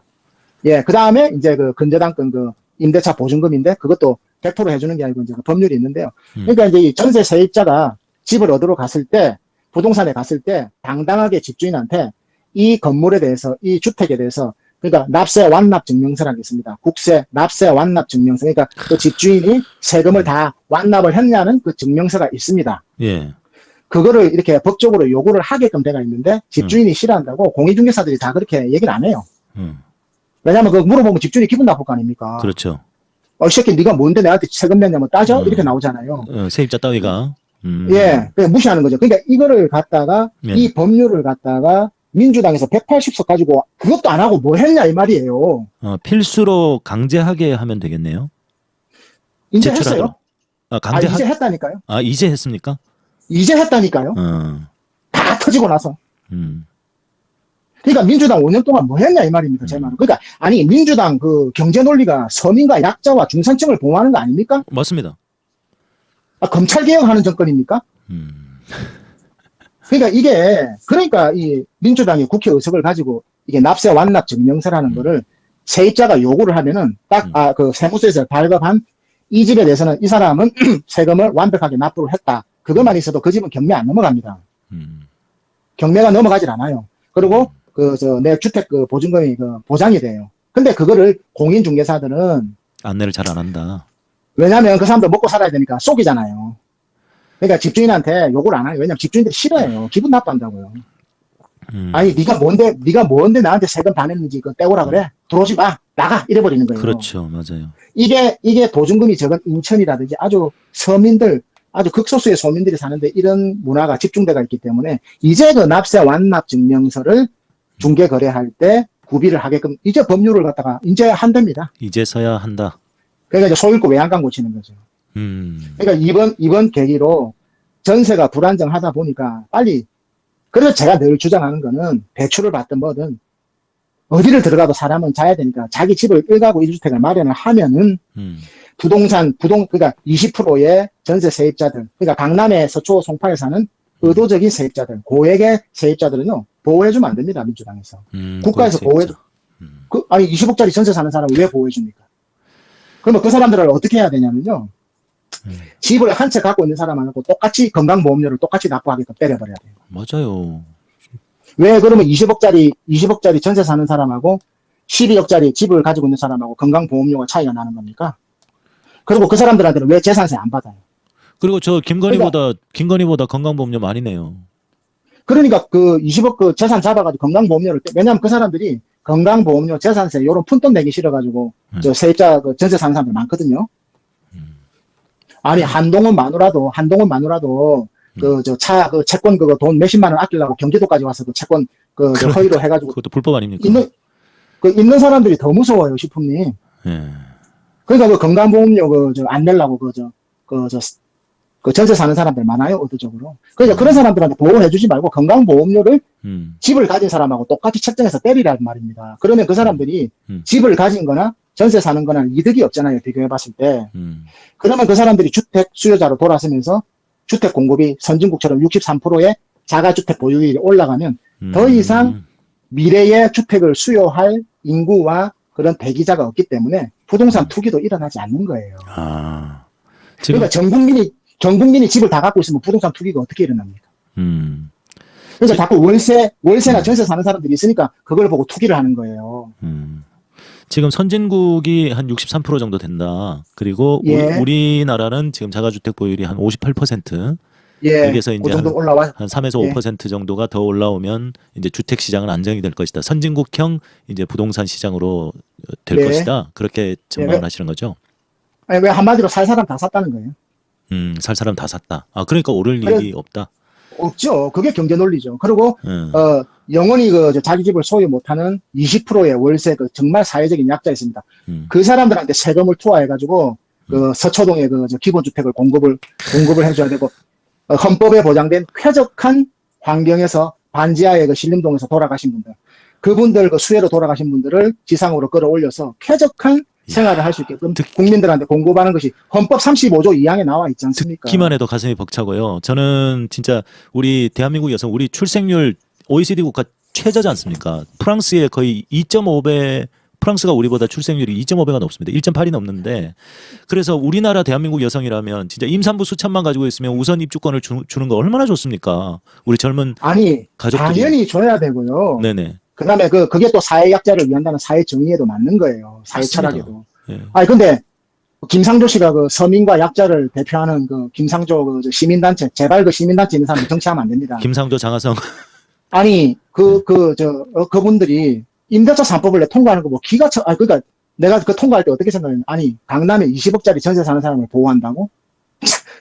예, 그 다음에 이제 근저당권 임대차 보증금인데 그것도 100% 해주는 게 아니고 이제 법률이 있는데요. 그러니까 이제 이 전세 세입자가 집을 얻으러 갔을 때, 부동산에 갔을 때 당당하게 집주인한테 이 건물에 대해서, 이 주택에 대해서, 그러니까 납세 완납 증명서라는 게 있습니다. 국세 납세 완납 증명서. 그러니까 그 집주인이 세금을 다 완납을 했냐는 그 증명서가 있습니다. 예. 그거를 이렇게 법적으로 요구를 하게끔 돼가 있는데 집주인이 싫어한다고 공인중개사들이 다 그렇게 얘기를 안 해요. 왜냐하면 그거 물어보면 집주인이 기분 나쁠 거 아닙니까? 그렇죠. 이 새끼 네가 뭔데 나한테 세금 냈냐면 따져? 이렇게 나오잖아요. 세입자 따위가. 예, 그냥 무시하는 거죠. 그러니까 이거를 갖다가 예. 이 법률을 갖다가 민주당에서 180석 가지고 그것도 안 하고 뭐 했냐 이 말이에요. 필수로 강제하게 하면 되겠네요. 이제 제출하도록. 했어요. 강제하. 이제 했다니까요. 이제 했습니까? 이제 했다니까요. 다 터지고 나서. 음. 그러니까 민주당 5년 동안 뭐 했냐 이 말입니다. 제 말은. 그러니까 아니 민주당 그 경제 논리가 서민과 약자와 중산층을 보호하는 거 아닙니까? 맞습니다. 검찰 개혁하는 정권입니까? 그러니까 그러니까 이 민주당이 국회 의석을 가지고 이게 납세 완납 증명서라는 거를 세입자가 요구를 하면은 딱 그 세무서에서 발급한 이 집에 대해서는 이 사람은 세금을 완벽하게 납부를 했다. 그것만 있어도 그 집은 경매 안 넘어갑니다. 경매가 넘어가질 않아요. 그리고 내 주택 그 보증금이 그 보장이 돼요. 근데 그거를 공인중개사들은 안내를 잘 안 한다. 왜냐면 그 사람들 먹고 살아야 되니까 속이잖아요. 그러니까 집주인한테 욕을 안 하요. 왜냐면 집주인들이 싫어해요. 기분 나빠한다고요. 아니 네가 뭔데 나한테 세금 다 냈는지 그 떼오라 그래. 들어오지 마. 나가. 이래버리는 거예요. 그렇죠. 맞아요. 이게 보증금이 적은 인천이라든지 아주 서민들 아주 극소수의 서민들이 사는데 이런 문화가 집중돼가 있기 때문에 이제 그 납세 완납 증명서를 중개 거래할 때 구비를 하게끔 이제 법률을 갖다가 이제 한답니다. 이제서야 한다. 그러니까 이제 소유권 외양간 고치는 거죠. 그러니까 이번 계기로 전세가 불안정하다 보니까 빨리 그래서 제가 늘 주장하는 거는 대출을 받든 뭐든 어디를 들어가도 사람은 자야 되니까 자기 집을 1가구 1주택을 마련을 하면은 그러니까 20%의 전세 세입자들, 그러니까 강남의 서초 송파에 사는 의도적인 세입자들, 고액의 세입자들은요, 보호해주면 안 됩니다, 민주당에서. 국가에서 보호해줘. 아니, 20억짜리 전세 사는 사람을 왜 보호해줍니까? 그러면 그 사람들을 어떻게 해야 되냐면요, 집을 한 채 갖고 있는 사람하고 똑같이 건강보험료를 똑같이 납부하게끔 때려버려야 돼요. 맞아요. 왜 그러면 20억짜리 전세 사는 사람하고 12억짜리 집을 가지고 있는 사람하고 건강보험료가 차이가 나는 겁니까? 그리고 그 사람들한테는 왜 재산세 안 받아요? 그리고 김건희보다 건강보험료 많이 내요. 그러니까 그 20억 그 재산 잡아가지고 건강보험료를 왜냐하면 그 사람들이 건강보험료, 재산세 요런 푼돈 내기 싫어가지고 저 세입자 그 전세 사는 사람들 많거든요. 아니 한동훈 마누라도 그 채권 그거 돈 몇십만 원 아끼려고 경기도까지 와서 그 채권 저 허위로 해가지고 그것도 불법 아닙니까? 있는 사람들이 더 무서워요, 시품님. 예. 그러니까 그 건강보험료 안 내려고 그 전세 사는 사람들 많아요, 의도적으로. 그러니까 그런 사람들한테 보호해주지 말고 건강보험료를 집을 가진 사람하고 똑같이 책정해서 때리란 말입니다. 그러면 그 사람들이 집을 가진 거나 전세 사는 거나 이득이 없잖아요, 비교해봤을 때. 그러면 그 사람들이 주택 수요자로 돌아서면서 주택 공급이 선진국처럼 63%의 자가주택 보유율이 올라가면 더 이상 미래의 주택을 수요할 인구와 그런 대기자가 없기 때문에 부동산 투기도 일어나지 않는 거예요. 지금 그러니까 전 국민이 집을 다 갖고 있으면 부동산 투기가 어떻게 일어납니까? 그러니까 자꾸 월세나 전세 사는 사람들이 있으니까 그걸 보고 투기를 하는 거예요. 지금 선진국이 한 63% 정도 된다. 그리고 우리나라는 지금 자가주택 보유율이 한 58%. 여기서 이제 그 정도 한 3에서 5% 정도가 더 올라오면 이제 주택 시장은 안정이 될 것이다. 선진국형 이제 부동산 시장으로 될 것이다. 그렇게 전망을 하시는 거죠? 아니, 왜 한마디로 살 사람 다 샀다는 거예요? 살 사람 다 샀다. 그러니까 오를 일이 없다. 없죠. 그게 경제 논리죠. 그리고 영원히 자기 집을 소유 못하는 20%의 월세 정말 사회적인 약자 있습니다. 그 사람들한테 세금을 투하해가지고 서초동에 기본주택을 공급을 해줘야 되고 헌법에 보장된 쾌적한 환경에서 반지하의 신림동에서 돌아가신 분들, 그분들 수혜로 돌아가신 분들을 지상으로 끌어올려서 쾌적한 생활을 할 수 있게끔 국민들한테 공급하는 것이 헌법 35조 2항에 나와 있지 않습니까? 듣기만 해도 가슴이 벅차고요. 저는 진짜 우리 대한민국 여성 우리 출생률 OECD 국가 최저지 않습니까? 프랑스의 거의 2.5배 프랑스가 우리보다 출생률이 2.5배가 높습니다. 1.8이 넘는데 그래서 우리나라 대한민국 여성이라면 진짜 임산부 수천만 가지고 있으면 우선 입주권을 주는 거 얼마나 좋습니까? 우리 젊은 가족들이. 당연히 줘야 되고요. 네네. 그다음에 그게 또 사회 약자를 위한다는 사회 정의에도 맞는 거예요. 사회 맞습니다. 철학에도. 예. 근데 김상조 씨가 그 서민과 약자를 대표하는 그 김상조 그 시민단체, 제발 그 시민단체 있는 사람 정치하면 안 됩니다. 김상조 장하성. 아니, 그분들이 임대차 3법을 통과하는 거 뭐 기가 차, 그러니까 내가 그 통과할 때 어떻게 생각했냐. 아니, 강남에 20억짜리 전세 사는 사람을 보호한다고?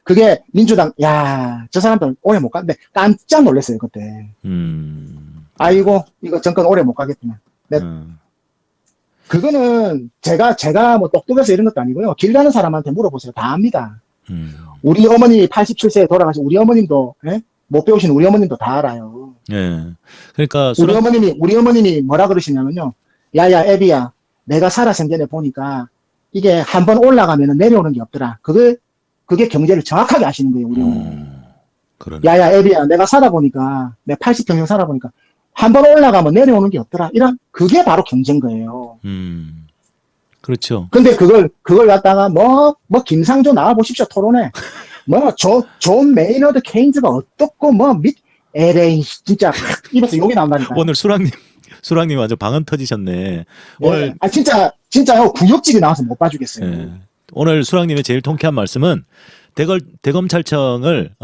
그게 민주당, 야, 저 사람들 오래 못 가는데 깜짝 놀랐어요, 그때. 아이고, 이거 정권 오래 못 가겠구나. 그거는 제가 뭐 똑똑해서 이런 것도 아니고요. 길 가는 사람한테 물어보세요. 다 압니다. 우리 어머니 87세에 돌아가신 우리 어머님도, 예? 못 배우신 우리 어머님도 다 알아요. 예. 그러니까 우리 어머님이 뭐라 그러시냐면요. 야야, 애비야. 내가 살아생전에 보니까 이게 한번 올라가면 내려오는 게 없더라. 그게 경제를 정확하게 아시는 거예요, 우리 어머니. 그러네. 야야, 애비야. 내가 살아보니까, 내가 80평생 살아보니까 한 번 올라가면 내려오는 게 없더라. 그게 바로 경제인 거예요. 그렇죠. 근데 그걸 갖다가 김상조 나와보십시오, 토론에. 존 메이너드 케인즈가 어떻고, LA, 진짜, 입에서 욕이 나온다니까. 오늘 수랑님 완전 방언 터지셨네. 오늘. 진짜요, 구역질이 나와서 못 봐주겠어요. 예. 오늘 수랑님의 제일 통쾌한 말씀은 대검찰청을,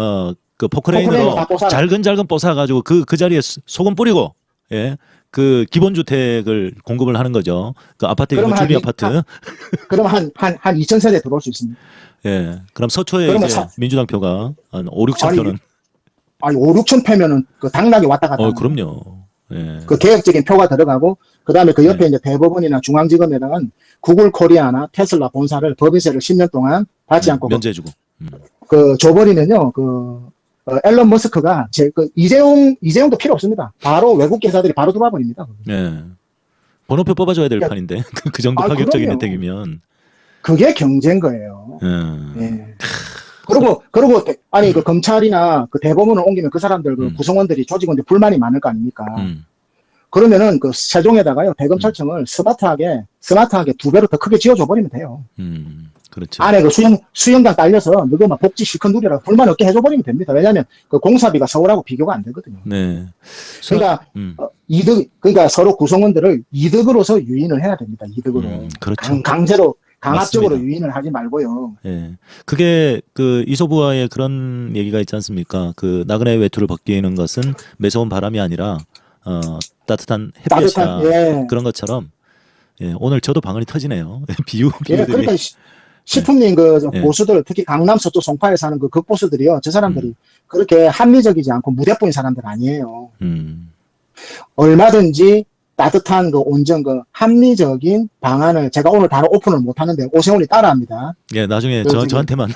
그 포크레인으로 잘근잘근 뽀사가지고 그 자리에 소금 뿌리고, 예. 그 기본주택을 공급을 하는 거죠. 그 아파트, 주비 아파트. 그럼 한 2,000세대 들어올 수 있습니다. 예. 그럼 서초에 이제 민주당 표가 한 5, 6천 표는. 아니, 5, 6천 표면은 그 당락이 왔다 갔다. 그럼요. 예. 그 개혁적인 표가 들어가고, 그 다음에 그 옆에 이제 대법원이나 중앙지검에다가 구글 코리아나 테슬라 본사를 법인세를 10년 동안 받지 않고. 면제해주고. 줘버리면요, 앨런 머스크가 이재용도 필요 없습니다. 바로 외국 회사들이 바로 들어와 버립니다. 예. 번호표 뽑아줘야 될 판인데 그 정도 파격적인 혜택이면. 그게 경제인 거예요. 예. 그리고 그 검찰이나 그 대법원을 옮기면 그 사람들 그 구성원들이 조직원들 불만이 많을 거 아닙니까? 그러면은 그 세종에다가요 대검찰청을 스마트하게 2배로 더 크게 지어줘 버리면 돼요. 그렇죠. 안에 그 수영장 딸려서 너가 막 복지 실컷 누려라 불만 없게 해줘 버리면 됩니다. 왜냐하면 그 공사비가 서울하고 비교가 안 되거든요. 네. 그러니까 서로 구성원들을 이득으로서 유인을 해야 됩니다. 이득으로. 그렇죠. 강제로 강압적으로 맞습니다. 유인을 하지 말고요. 예. 그게 그 이소부와의 그런 얘기가 있지 않습니까? 그 나그네의 외투를 벗기는 것은 매서운 바람이 아니라 따뜻한 햇볕이다. 예. 그런 것처럼 예. 오늘 저도 방언이 터지네요. 비유들이. 예, 그러니까 시품님 보수들 특히 강남 서쪽 송파에 사는 그 극보수들이요. 저 사람들이 그렇게 합리적이지 않고 무대뽀인 사람들 아니에요. 얼마든지 따뜻한 온전 합리적인 방안을 제가 오늘 바로 오픈을 못 하는데 오세훈이 따라합니다. 예, 나중에 저한테만.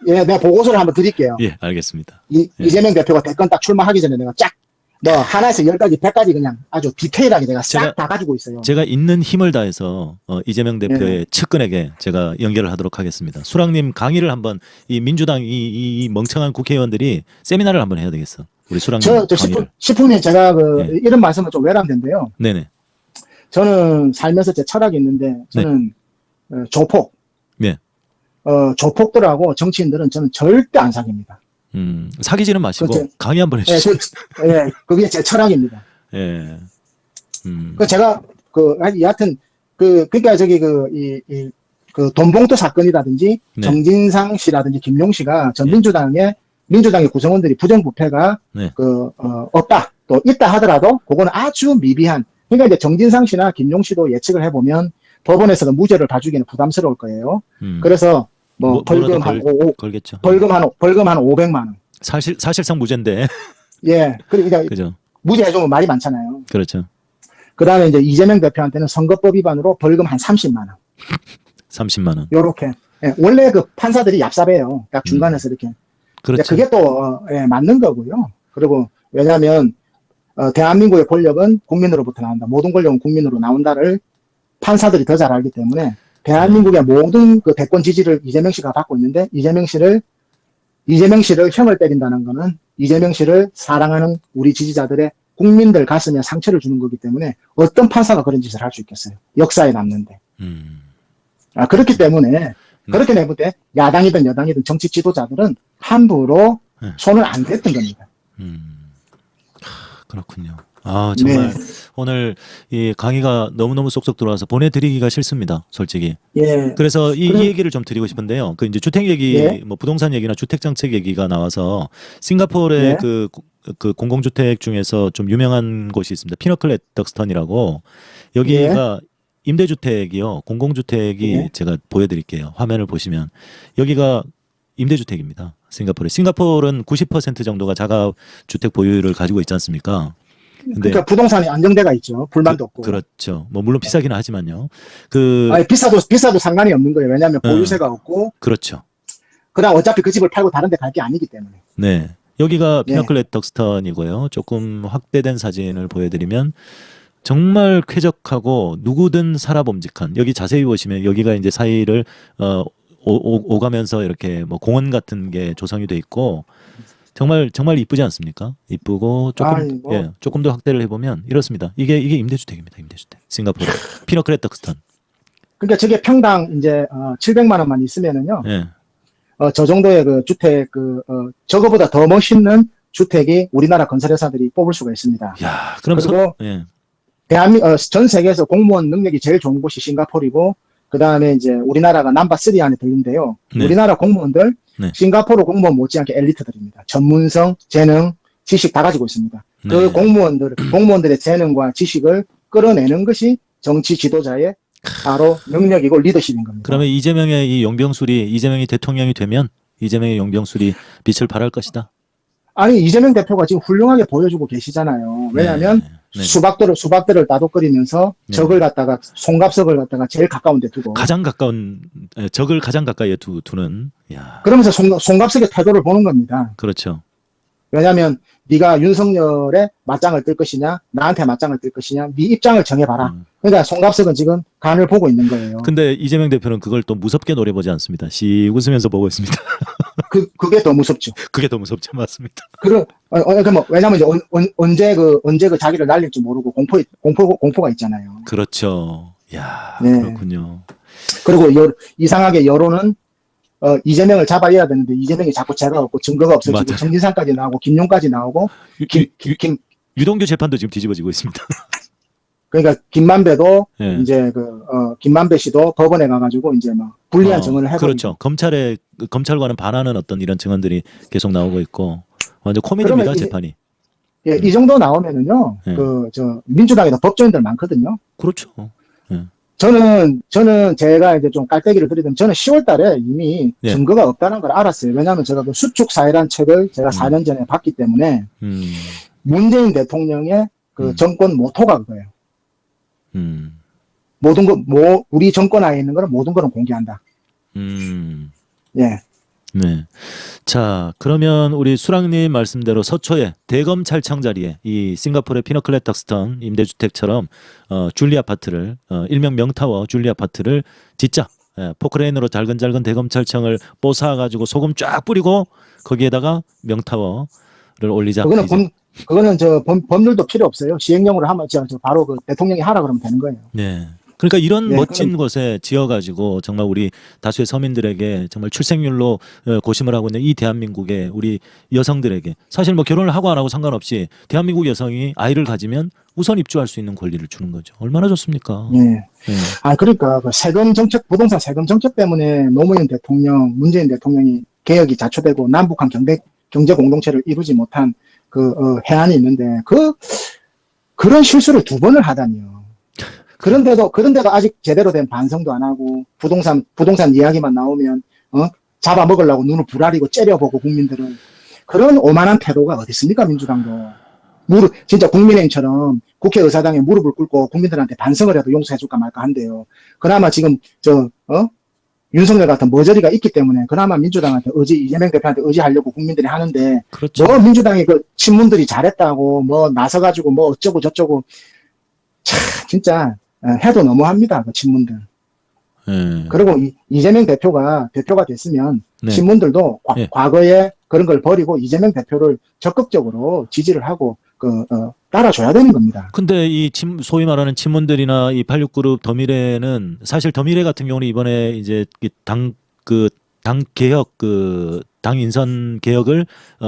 예, 내가 보고서를 한번 드릴게요. 예, 알겠습니다. 이재명 대표가 대권 딱 출마하기 전에 내가 하나에서 10가지, 100가지 그냥 아주 디테일하게 내가 싹 다 가지고 있어요. 제가 있는 힘을 다해서 이재명 대표의 측근에게 제가 연결을 하도록 하겠습니다. 수랑님 강의를 한번 이 민주당 이 멍청한 국회의원들이 세미나를 한번 해야 되겠어. 우리 수랑님 강의를. 시풍님 제가 이런 말씀은 좀 외람된데요. 네네. 저는 살면서 제 철학이 있는데 저는 조폭. 네. 조폭들하고 정치인들은 저는 절대 안 사깁니다. 사귀지는 마시고 강의 한번 해주세요. 예, 그게 제 철학입니다. 예. 제가 여하튼 그러니까 돈봉투 사건이라든지 네. 정진상 씨라든지 김용 씨가 전 민주당의 구성원들이 부정부패가 네. 없다 또 있다 하더라도 그거는 아주 미비한. 그러니까 이제 정진상 씨나 김용 씨도 예측을 해보면 법원에서는 무죄를 봐주기는 부담스러울 거예요. 그래서 벌금 한 500만 원. 사실상 무죄인데. 예. 그러니까 그죠. 무죄 해주면 말이 많잖아요. 그렇죠. 그 다음에 이제 이재명 대표한테는 선거법 위반으로 벌금 한 30만 원. 30만 원. 요렇게. 예, 원래 그 판사들이 얍삽해요. 딱 중간에서 이렇게. 그렇죠. 그게 또 맞는 거고요. 그리고 왜냐하면 대한민국의 권력은 국민으로부터 나온다. 모든 권력은 국민으로 나온다를 판사들이 더 잘 알기 때문에 대한민국의 모든 그 대권 지지를 이재명 씨가 받고 있는데 이재명 씨를 형을 때린다는 거는 이재명 씨를 사랑하는 우리 지지자들의 국민들 가슴에 상처를 주는 거기 때문에 어떤 판사가 그런 짓을 할 수 있겠어요. 역사에 남는데. 그렇기 때문에 그렇게 내볼 때 야당이든 여당이든 정치 지도자들은 함부로 손을 안 댔던 겁니다. 그렇군요. 아, 정말 네. 오늘 이 강의가 너무너무 쏙쏙 들어와서 보내드리기가 싫습니다, 솔직히. 예. 그래서 이 그런, 얘기를 좀 드리고 싶은데요. 그 이제 주택 얘기, 예. 뭐 부동산 얘기나 주택 정책 얘기가 나와서 싱가포르의 예. 그 공공주택 중에서 좀 유명한 곳이 있습니다. 피너클 덕스턴이라고. 예. 여기가 임대주택이요. 공공주택이 예. 제가 보여드릴게요. 화면을 보시면 여기가 임대주택입니다. 싱가포르. 싱가포르는 90% 정도가 자가주택 보유율을 가지고 있지 않습니까? 근데 그러니까 부동산이 안정돼가 있죠. 불만도 없고. 그렇죠. 뭐 물론 비싸기는 하지만요. 그 아니, 비싸도 상관이 없는 거예요. 왜냐하면 보유세가 없고, 그렇죠. 그다음 어차피 그 집을 팔고 다른 데 갈 게 아니기 때문에. 네. 여기가 예. 피너클렛 덕스턴이고요. 조금 확대된 사진을 보여드리면 정말 쾌적하고 누구든 살아봄직한, 여기 자세히 보시면 여기가 이제 사이를 오가면서 이렇게 뭐 공원 같은 게 조성이 돼 있고 정말 정말 이쁘지 않습니까? 이쁘고 조금 아니, 뭐. 예, 조금 더 확대를 해보면 이렇습니다. 이게 임대주택입니다. 임대주택. 싱가포르 피너클렛 덕스턴. 그러니까 저게 평당 이제 700만 원만 있으면은요. 예. 저 정도의 그 주택 저거보다 더 멋있는 주택이 우리나라 건설회사들이 뽑을 수가 있습니다. 야, 그럼 그리고 예. 전 세계에서 공무원 능력이 제일 좋은 곳이 싱가포르이고, 그 다음에 이제 우리나라가 넘버 3 안에 들는데요. 네. 우리나라 공무원들, 네. 싱가포르 공무원 못지않게 엘리트들입니다. 전문성, 재능, 지식 다 가지고 있습니다. 네. 그 공무원들의 재능과 지식을 끌어내는 것이 정치 지도자의 바로 능력이고 리더십인 겁니다. 그러면 이재명의 이 용병술이 이재명이 대통령이 되면 이재명의 용병술이 빛을 발할 것이다. 아니, 이재명 대표가 지금 훌륭하게 보여주고 계시잖아요. 왜냐하면 네. 수박들을 따독거리면서 네. 적을 갖다가 송갑석을 갖다가 제일 가까운 데 두고 가장 가까운 적을 가장 가까이에 두는. 야. 그러면서 송갑석의 태도를 보는 겁니다. 그렇죠. 왜냐하면 네가 윤석열에 맞짱을 뜰 것이냐 나한테 맞짱을 뜰 것이냐 네 입장을 정해봐라. 그러니까 송갑석은 지금 간을 보고 있는 거예요. 근데 이재명 대표는 그걸 또 무섭게 노려보지 않습니다. 씩 웃으면서 보고 있습니다. 그게 더 무섭죠. 그게 더 무섭죠. 맞습니다. 왜냐면 이제 언제 자기를 날릴지 모르고 공포가 있잖아요. 그렇죠. 야, 네. 그렇군요. 그리고 이상하게 여론은 이재명을 잡아야 되는데 이재명이 자꾸 죄가 없고 증거가 없어지고 맞아요. 정진상까지 나오고 김용까지 나오고 유동규 재판도 지금 뒤집어지고 있습니다. 그러니까 김만배도 예. 이제 김만배 씨도 법원에 가가지고 이제 막 불리한 증언을 해버리고 그렇죠. 검찰과는 반하는 어떤 이런 증언들이 계속 나오고 있고 완전 코미디입니다. 그러면 재판이. 예, 이 정도 나오면은요 예. 민주당에도 법조인들 많거든요. 그렇죠. 저는 제가 이제 좀 깔때기를 들이면 저는 10월 달에 이미 예. 증거가 없다는 걸 알았어요. 왜냐하면 제가 그 수축 사회란 책을 제가 4년 전에 봤기 때문에 문재인 대통령의 그 정권 모토가 그거예요. 우리 정권 하에 있는 거는 모든 거는 공개한다. 예. 네. 자, 그러면 우리 수랑님 말씀대로 서초에 대검찰청 자리에 이 싱가포르의 피너클렛 덕스턴 임대주택처럼 줄리 아파트를 일명 명타워 줄리 아파트를 짓자. 예, 포크레인으로 잘근잘근 대검찰청을 뽀사가지고 소금 쫙 뿌리고 거기에다가 명타워를 올리자. 그거는 법률도 필요 없어요. 시행령으로 하면 바로 그 대통령이 하라 그러면 되는 거예요. 네. 그러니까 이런 네, 멋진 곳에 지어가지고 정말 우리 다수의 서민들에게 정말 출생률로 고심을 하고 있는 이 대한민국의 우리 여성들에게 사실 뭐 결혼을 하고 안 하고 상관없이 대한민국 여성이 아이를 가지면 우선 입주할 수 있는 권리를 주는 거죠. 얼마나 좋습니까? 예. 네. 그러니까 그 부동산 세금 정책 때문에 노무현 대통령, 문재인 대통령이 개혁이 자초되고 남북한 경제 공동체를 이루지 못한 해안이 있는데 그런 실수를 2번을 하다니요. 그런데도 아직 제대로 된 반성도 안 하고 부동산 이야기만 나오면 잡아먹으려고 눈을 부라리고 째려보고 국민들은 그런 오만한 태도가 어디 있습니까? 민주당도 진짜 국민의힘처럼 국회의사당에 무릎을 꿇고 국민들한테 반성을 해도 용서해줄까 말까 한데요. 그나마 지금 윤석열 같은 머저리가 있기 때문에 그나마 민주당한테 이재명 대표한테 의지하려고 국민들이 하는데 그렇죠. 뭐 민주당이 친문들이 잘했다고 뭐 나서가지고 뭐 어쩌고 저쩌고 참 진짜 해도 너무합니다. 그 친문들. 그리고 이재명 대표가 됐으면 네. 친문들도 과거에 그런 걸 버리고 이재명 대표를 적극적으로 지지를 하고 따라줘야 되는 겁니다. 근데 소위 말하는 친문들이나 이 86그룹 더미래는 사실 더미래 같은 경우는 이번에 이제 당 당 개혁 당 인선 개혁을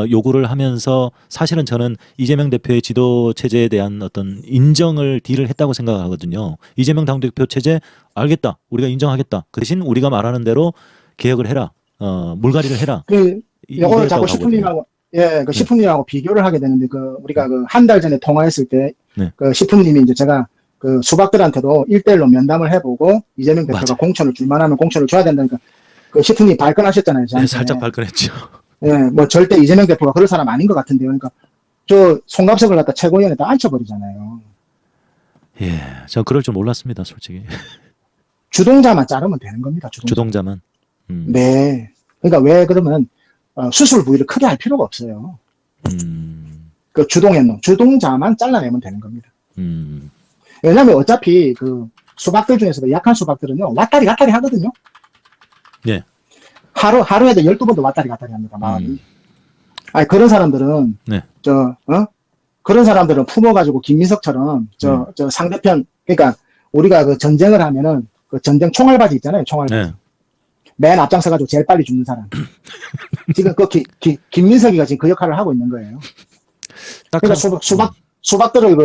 요구를 하면서 사실은 저는 이재명 대표의 지도 체제에 대한 어떤 인정을 딜을 했다고 생각하거든요. 이재명 당대표 체제 알겠다. 우리가 인정하겠다. 그 대신 우리가 말하는 대로 개혁을 해라. 물갈이를 해라. 이걸 자꾸 시프님하고 그 시프님하고 비교를 하게 되는데 우리가 한 달 전에 통화했을 때 그 시프님이 이제 제가 그 수박들한테도 1대1로 면담을 해보고 이재명 대표가 맞아. 공천을 줄 만하면 공천을 줘야 된다니까 그 시프님 발끈하셨잖아요. 네, 살짝 발끈했죠. 뭐 절대 이재명 대표가 그럴 사람 아닌 것 같은데요. 그러니까 저 송갑석을 갖다 최고위원에다 앉혀버리잖아요. 예, 저 그럴 줄 몰랐습니다, 솔직히. 주동자만 자르면 되는 겁니다. 주동자만. 네. 그러니까 왜 그러면 수술 부위를 크게 할 필요가 없어요. 그 주동자만 잘라내면 되는 겁니다. 왜냐하면 어차피 그 수박들 중에서도 약한 수박들은요 왔다리 갔다리 하거든요. 예. 하루에도 12번도 왔다리 갔다리 합니다. 마음이. 아니 그런 사람들은 네. 그런 사람들은 품어가지고 김민석처럼 저 상대편 그러니까 우리가 그 전쟁을 하면은 그 전쟁 총알바지 있잖아요. 총알바지. 네. 맨 앞장서가지고 제일 빨리 죽는 사람. 지금 그 김민석이가 지금 그 역할을 하고 있는 거예요. 그러니까 수박들을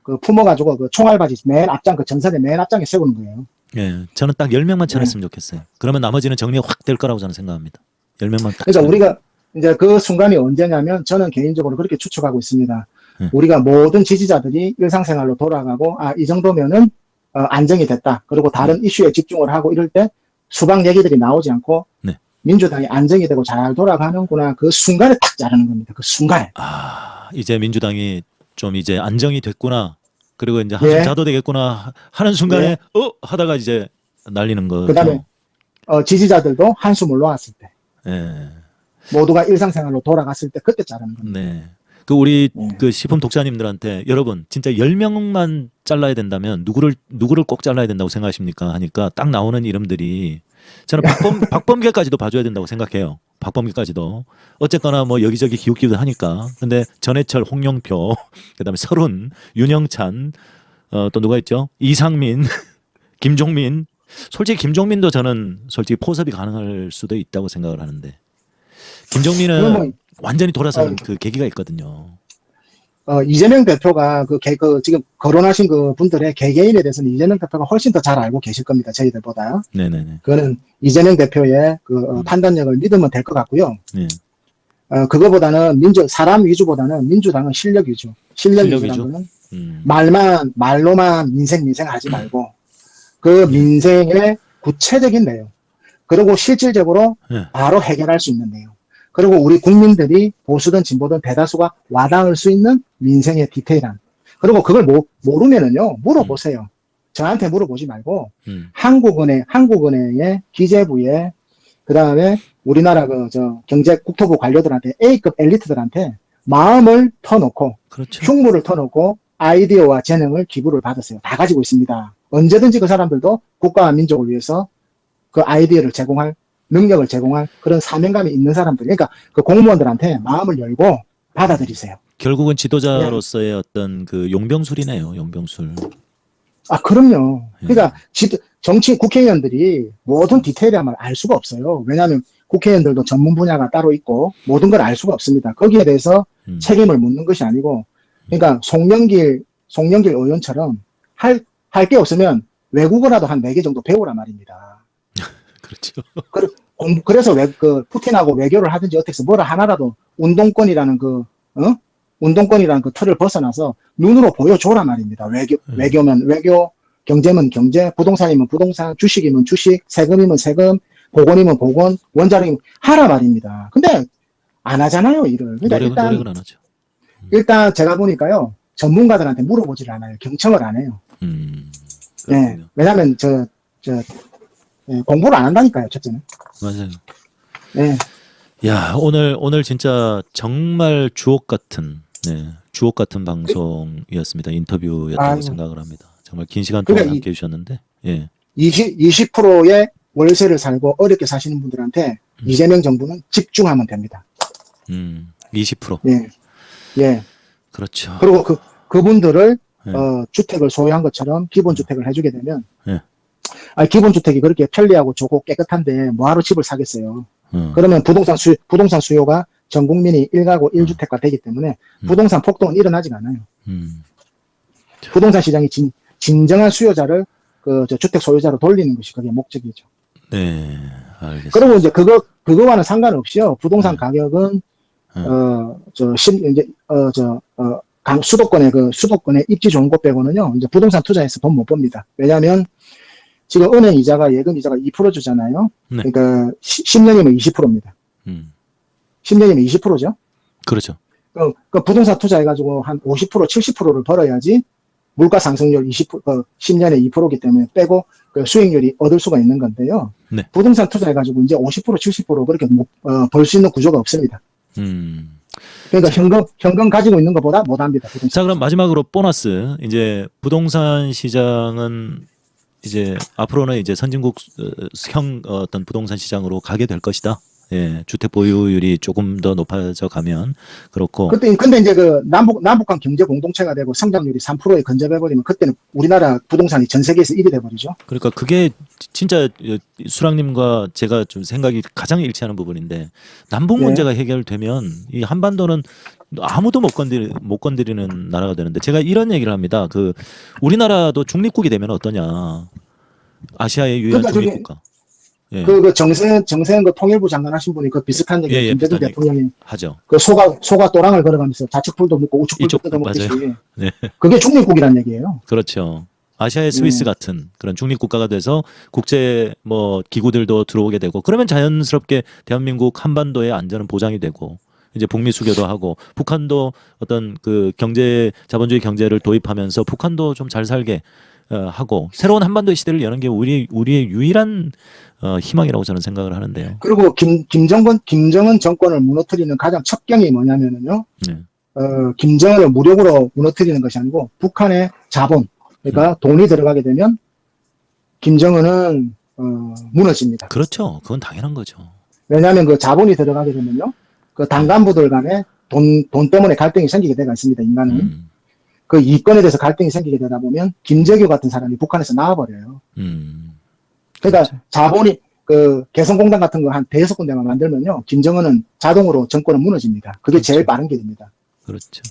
그 품어가지고 그 총알바지 맨 앞장 그 전선의 맨 앞장에 세우는 거예요. 예, 저는 딱 10명만 쳐냈으면 좋겠어요. 그러면 나머지는 정리가 확 될 거라고 저는 생각합니다. 10명만 딱. 그러니까 우리가 이제 그 순간이 언제냐면 저는 개인적으로 그렇게 추측하고 있습니다. 우리가 모든 지지자들이 일상생활로 돌아가고 이 정도면은 안정이 됐다. 그리고 다른 이슈에 집중을 하고 이럴 때 수박 얘기들이 나오지 않고 민주당이 안정이 되고 잘 돌아가는구나. 그 순간에 딱 자르는 겁니다. 그 순간에. 이제 민주당이 좀 이제 안정이 됐구나. 그리고 이제 한숨 자도 되겠구나 하는 순간에 하다가 이제 날리는 거. 그다음에 지지자들도 한숨을 놓았을 때. 예. 모두가 일상생활로 돌아갔을 때 그때 자르는 겁니다. 네. 그 우리 그 시품 독자님들한테 여러분 진짜 10명만 잘라야 된다면 누구를 꼭 잘라야 된다고 생각하십니까? 하니까 딱 나오는 이름들이 저는 박범계까지도 봐줘야 된다고 생각해요. 박범계까지도. 어쨌거나 뭐 여기저기 기웃기웃 하니까. 근데 전해철, 홍영표, 그다음에 설훈, 윤영찬, 또 누가 있죠? 이상민, 김종민. 솔직히 김종민도 저는 솔직히 포섭이 가능할 수도 있다고 생각을 하는데. 김종민은 완전히 돌아서는 그 계기가 있거든요. 이재명 대표가 지금 거론하신 그 분들의 개개인에 대해서는 이재명 대표가 훨씬 더 잘 알고 계실 겁니다. 저희들보다. 네네네. 그거는 이재명 대표의 그 판단력을 믿으면 될 것 같고요. 네. 그거보다는 사람 위주보다는 민주당은 실력 위주. 실력 위주라는 거는 말로만 민생 하지 말고 그 민생의 구체적인 내용. 그리고 실질적으로 바로 해결할 수 있는 내용. 그리고 우리 국민들이 보수든 진보든 대다수가 와닿을 수 있는 민생의 디테일한. 그리고 그걸 모르면은요, 물어보세요. 저한테 물어보지 말고, 한국은행의 기재부에, 그 다음에 우리나라 국토부 관료들한테, A급 엘리트들한테 마음을 터놓고, 그렇죠. 흉물을 터놓고, 아이디어와 재능을 기부를 받으세요. 다 가지고 있습니다. 언제든지 그 사람들도 국가와 민족을 위해서 그 아이디어를 제공할 능력을 제공할 그런 사명감이 있는 사람들, 그러니까 그 공무원들한테 마음을 열고 받아들이세요. 결국은 지도자로서의 어떤 그 용병술이네요, 용병술. 그럼요. 그러니까 국회의원들이 모든 디테일함을 알 수가 없어요. 왜냐하면 국회의원들도 전문 분야가 따로 있고 모든 걸 알 수가 없습니다. 거기에 대해서 책임을 묻는 것이 아니고, 그러니까 송영길 의원처럼 할 게 없으면 외국어라도 한 4개 정도 배우란 말입니다. 그렇죠. 그래서 푸틴하고 외교를 하든지 어떻게 해서 뭐라 하나라도 운동권이라는 그 틀을 벗어나서 눈으로 보여줘란 말입니다. 외교면 외교, 경제면 경제, 부동산이면 부동산, 주식이면 주식, 세금이면 세금, 보건이면 보건, 원자력이면 하라 말입니다. 근데 안 하잖아요, 일을. 그러니까 노력은 안 하죠. 일단 제가 보니까요, 전문가들한테 물어보질 않아요. 경청을 안 해요. 네, 왜냐하면 공부를 안 한다니까요, 첫째는. 맞아요. 네. 야, 오늘 진짜 정말 주옥 같은 방송이었습니다. 인터뷰였다고 생각을 합니다. 정말 긴 시간 동안 함께 해주셨는데, 20%의 월세를 살고 어렵게 사시는 분들한테 이재명 정부는 집중하면 됩니다. 20%. 예. 그렇죠. 그리고 그분들을 주택을 소유한 것처럼 기본주택을 해주게 되면, 기본주택이 그렇게 편리하고 좋고 깨끗한데 뭐하러 집을 사겠어요. 그러면 부동산 수요가 전 국민이 1가구 1주택가 되기 때문에 부동산 폭동은 일어나지가 않아요. 부동산 시장이 진정한 수요자를 저 주택 소유자로 돌리는 것이 그게 목적이죠. 네, 알겠습니다. 그리고 이제 그거와는 상관없이요. 부동산 가격은 수도권에 입지 좋은 곳 빼고는요. 이제 부동산 투자해서 돈 못 법니다. 왜냐하면 지금 은행 이자가 예금 이자가 2% 주잖아요. 네. 그러니까 10년이면 20%입니다. 10년이면 20%죠. 그렇죠. 그 부동산 투자해가지고 한 50%, 70%를 벌어야지 물가 상승률 10년에 2%이기 때문에 빼고 그 수익률이 얻을 수가 있는 건데요. 네. 부동산 투자해가지고 이제 50%, 70% 그렇게 벌 수 있는 구조가 없습니다. 그러니까 현금 가지고 있는 것보다 못합니다. 자, 그럼 마지막으로 보너스. 이제 부동산 시장은 이제 앞으로는 이제 선진국형 어떤 부동산 시장으로 가게 될 것이다. 예, 주택 보유율이 조금 더 높아져 가면 그렇고. 근데 이제 그 남북한 경제 공동체가 되고 성장률이 3%에 근접해버리면 그때는 우리나라 부동산이 전 세계에서 1위 돼버리죠. 그러니까 그게 진짜 수랑님과 제가 좀 생각이 가장 일치하는 부분인데 남북 문제가 해결되면 이 한반도는 아무도 못 건드리는 나라가 되는데 제가 이런 얘기를 합니다. 그 우리나라도 중립국이 되면 어떠냐. 아시아의 유일한 그러니까 중립국가. 예. 정세현 그 통일부 장관 하신 분이 그 비슷한 얘기, 김대중 대통령이 하죠. 그 소가 또랑을 걸어가면서 좌측불도 묻고 우측불도 뜯어먹듯이. 네. 그게 중립국이라는 얘기예요. 그렇죠. 아시아의 스위스 같은 그런 중립국가가 돼서 국제 뭐 기구들도 들어오게 되고 그러면 자연스럽게 대한민국 한반도의 안전은 보장이 되고 이제 북미 수교도 하고 북한도 어떤 그 자본주의 경제를 도입하면서 북한도 좀 잘 살게 하고 새로운 한반도의 시대를 여는 게 우리의 유일한 희망이라고 저는 생각을 하는데요. 그리고 김정은 정권을 무너뜨리는 가장 첩경이 뭐냐면은요. 네. 김정은을 무력으로 무너뜨리는 것이 아니고 북한의 자본, 그러니까 돈이 들어가게 되면 김정은은 무너집니다. 그렇죠. 그건 당연한 거죠. 왜냐하면 그 자본이 들어가게 되면요. 그 당 간부들 간에 돈 때문에 갈등이 생기게 되가 있습니다. 인간은. 그 이권에 대해서 갈등이 생기게 되다 보면 김재규 같은 사람이 북한에서 나와버려요. 그러니까 그렇죠. 자본이 그 개성공단 같은 거 한 대여섯 군데만 만들면요. 김정은은 자동으로 정권은 무너집니다. 그게 그렇죠. 제일 빠른 길입니다. 그렇죠.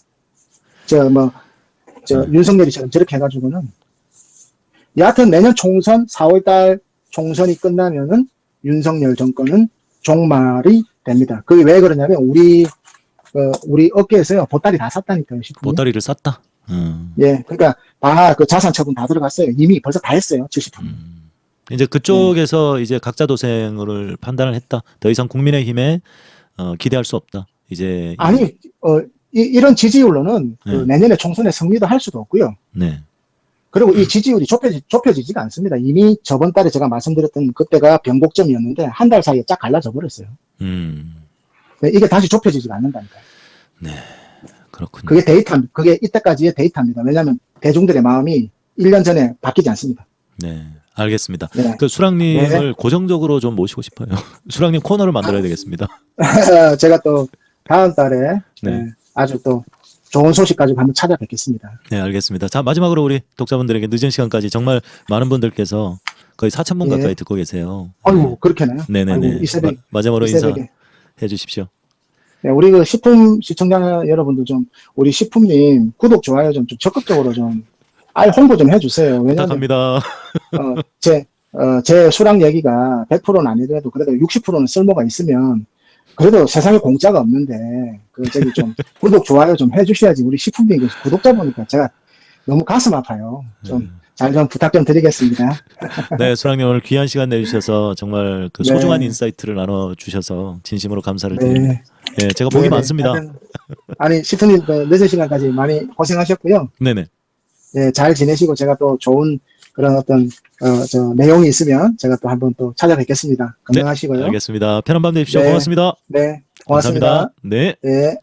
윤석열이처럼 저렇게 해가지고는 여하튼 내년 총선 4월달 총선이 끝나면은 윤석열 정권은 종말이 됩니다. 그게 왜 그러냐면 우리 업계에서요 보따리 다 샀다니까요. 보따리를 쌌다. 예, 그러니까 그 자산 처분 다 들어갔어요. 이미 벌써 다 했어요. 70%. 이제 그쪽에서 이제 각자 도생을 판단을 했다. 더 이상 국민의힘에 기대할 수 없다. 이제 아니 이런 지지율로는 그 내년에 총선에 승리도 할 수도 없고요. 네. 그리고 이 지지율이 좁혀지지가 않습니다. 이미 저번 달에 제가 말씀드렸던 그때가 변곡점이었는데 한 달 사이에 쫙 갈라져 버렸어요. 이게 다시 좁혀지지가 않는다니까요. 네, 그렇군요. 그게 이때까지의 데이터입니다. 왜냐하면 대중들의 마음이 1년 전에 바뀌지 않습니다. 네, 알겠습니다. 네. 그 수랑님을 고정적으로 좀 모시고 싶어요. 수랑님 코너를 만들어야 되겠습니다. 제가 또 다음 달에 아주 또 좋은 소식 가지고 한번 찾아뵙겠습니다. 네, 알겠습니다. 자, 마지막으로 우리 독자분들에게 늦은 시간까지 정말 많은 분들께서 거의 4,000분 가까이 듣고 계세요. 아이고, 그렇게나요? 네네네. 아이고, 이 새벽에. 마지막으로 인사해 주십시오. 네, 우리 그 식품 시청자 여러분들 좀 우리 식품님 구독 좋아요 좀 적극적으로 좀 홍보 좀 해주세요. 왜냐하면 부탁합니다. 제 수랑 얘기가 100%는 아니더라도 그래도 60%는 쓸모가 있으면 그래도 세상에 공짜가 없는데 좀 구독 좋아요 좀 해주셔야지. 우리 식품님 구독자 보니까 제가 너무 가슴 아파요. 좀 잘 좀 부탁 좀 드리겠습니다. 네, 수랑님 오늘 귀한 시간 내주셔서 정말 그 소중한 인사이트를 나눠주셔서 진심으로 감사를 드립니다. 네, 제가 복이 많습니다. 아니, 시프님 늦은 시간까지 많이 고생하셨고요. 네네. 네, 잘 지내시고 제가 또 좋은 그런 어떤 내용이 있으면 제가 또 한번 또 찾아뵙겠습니다. 건강하시고요. 네, 알겠습니다. 편한 밤 되십시오. 네. 고맙습니다. 네, 고맙습니다. 감사합니다. 네. 네.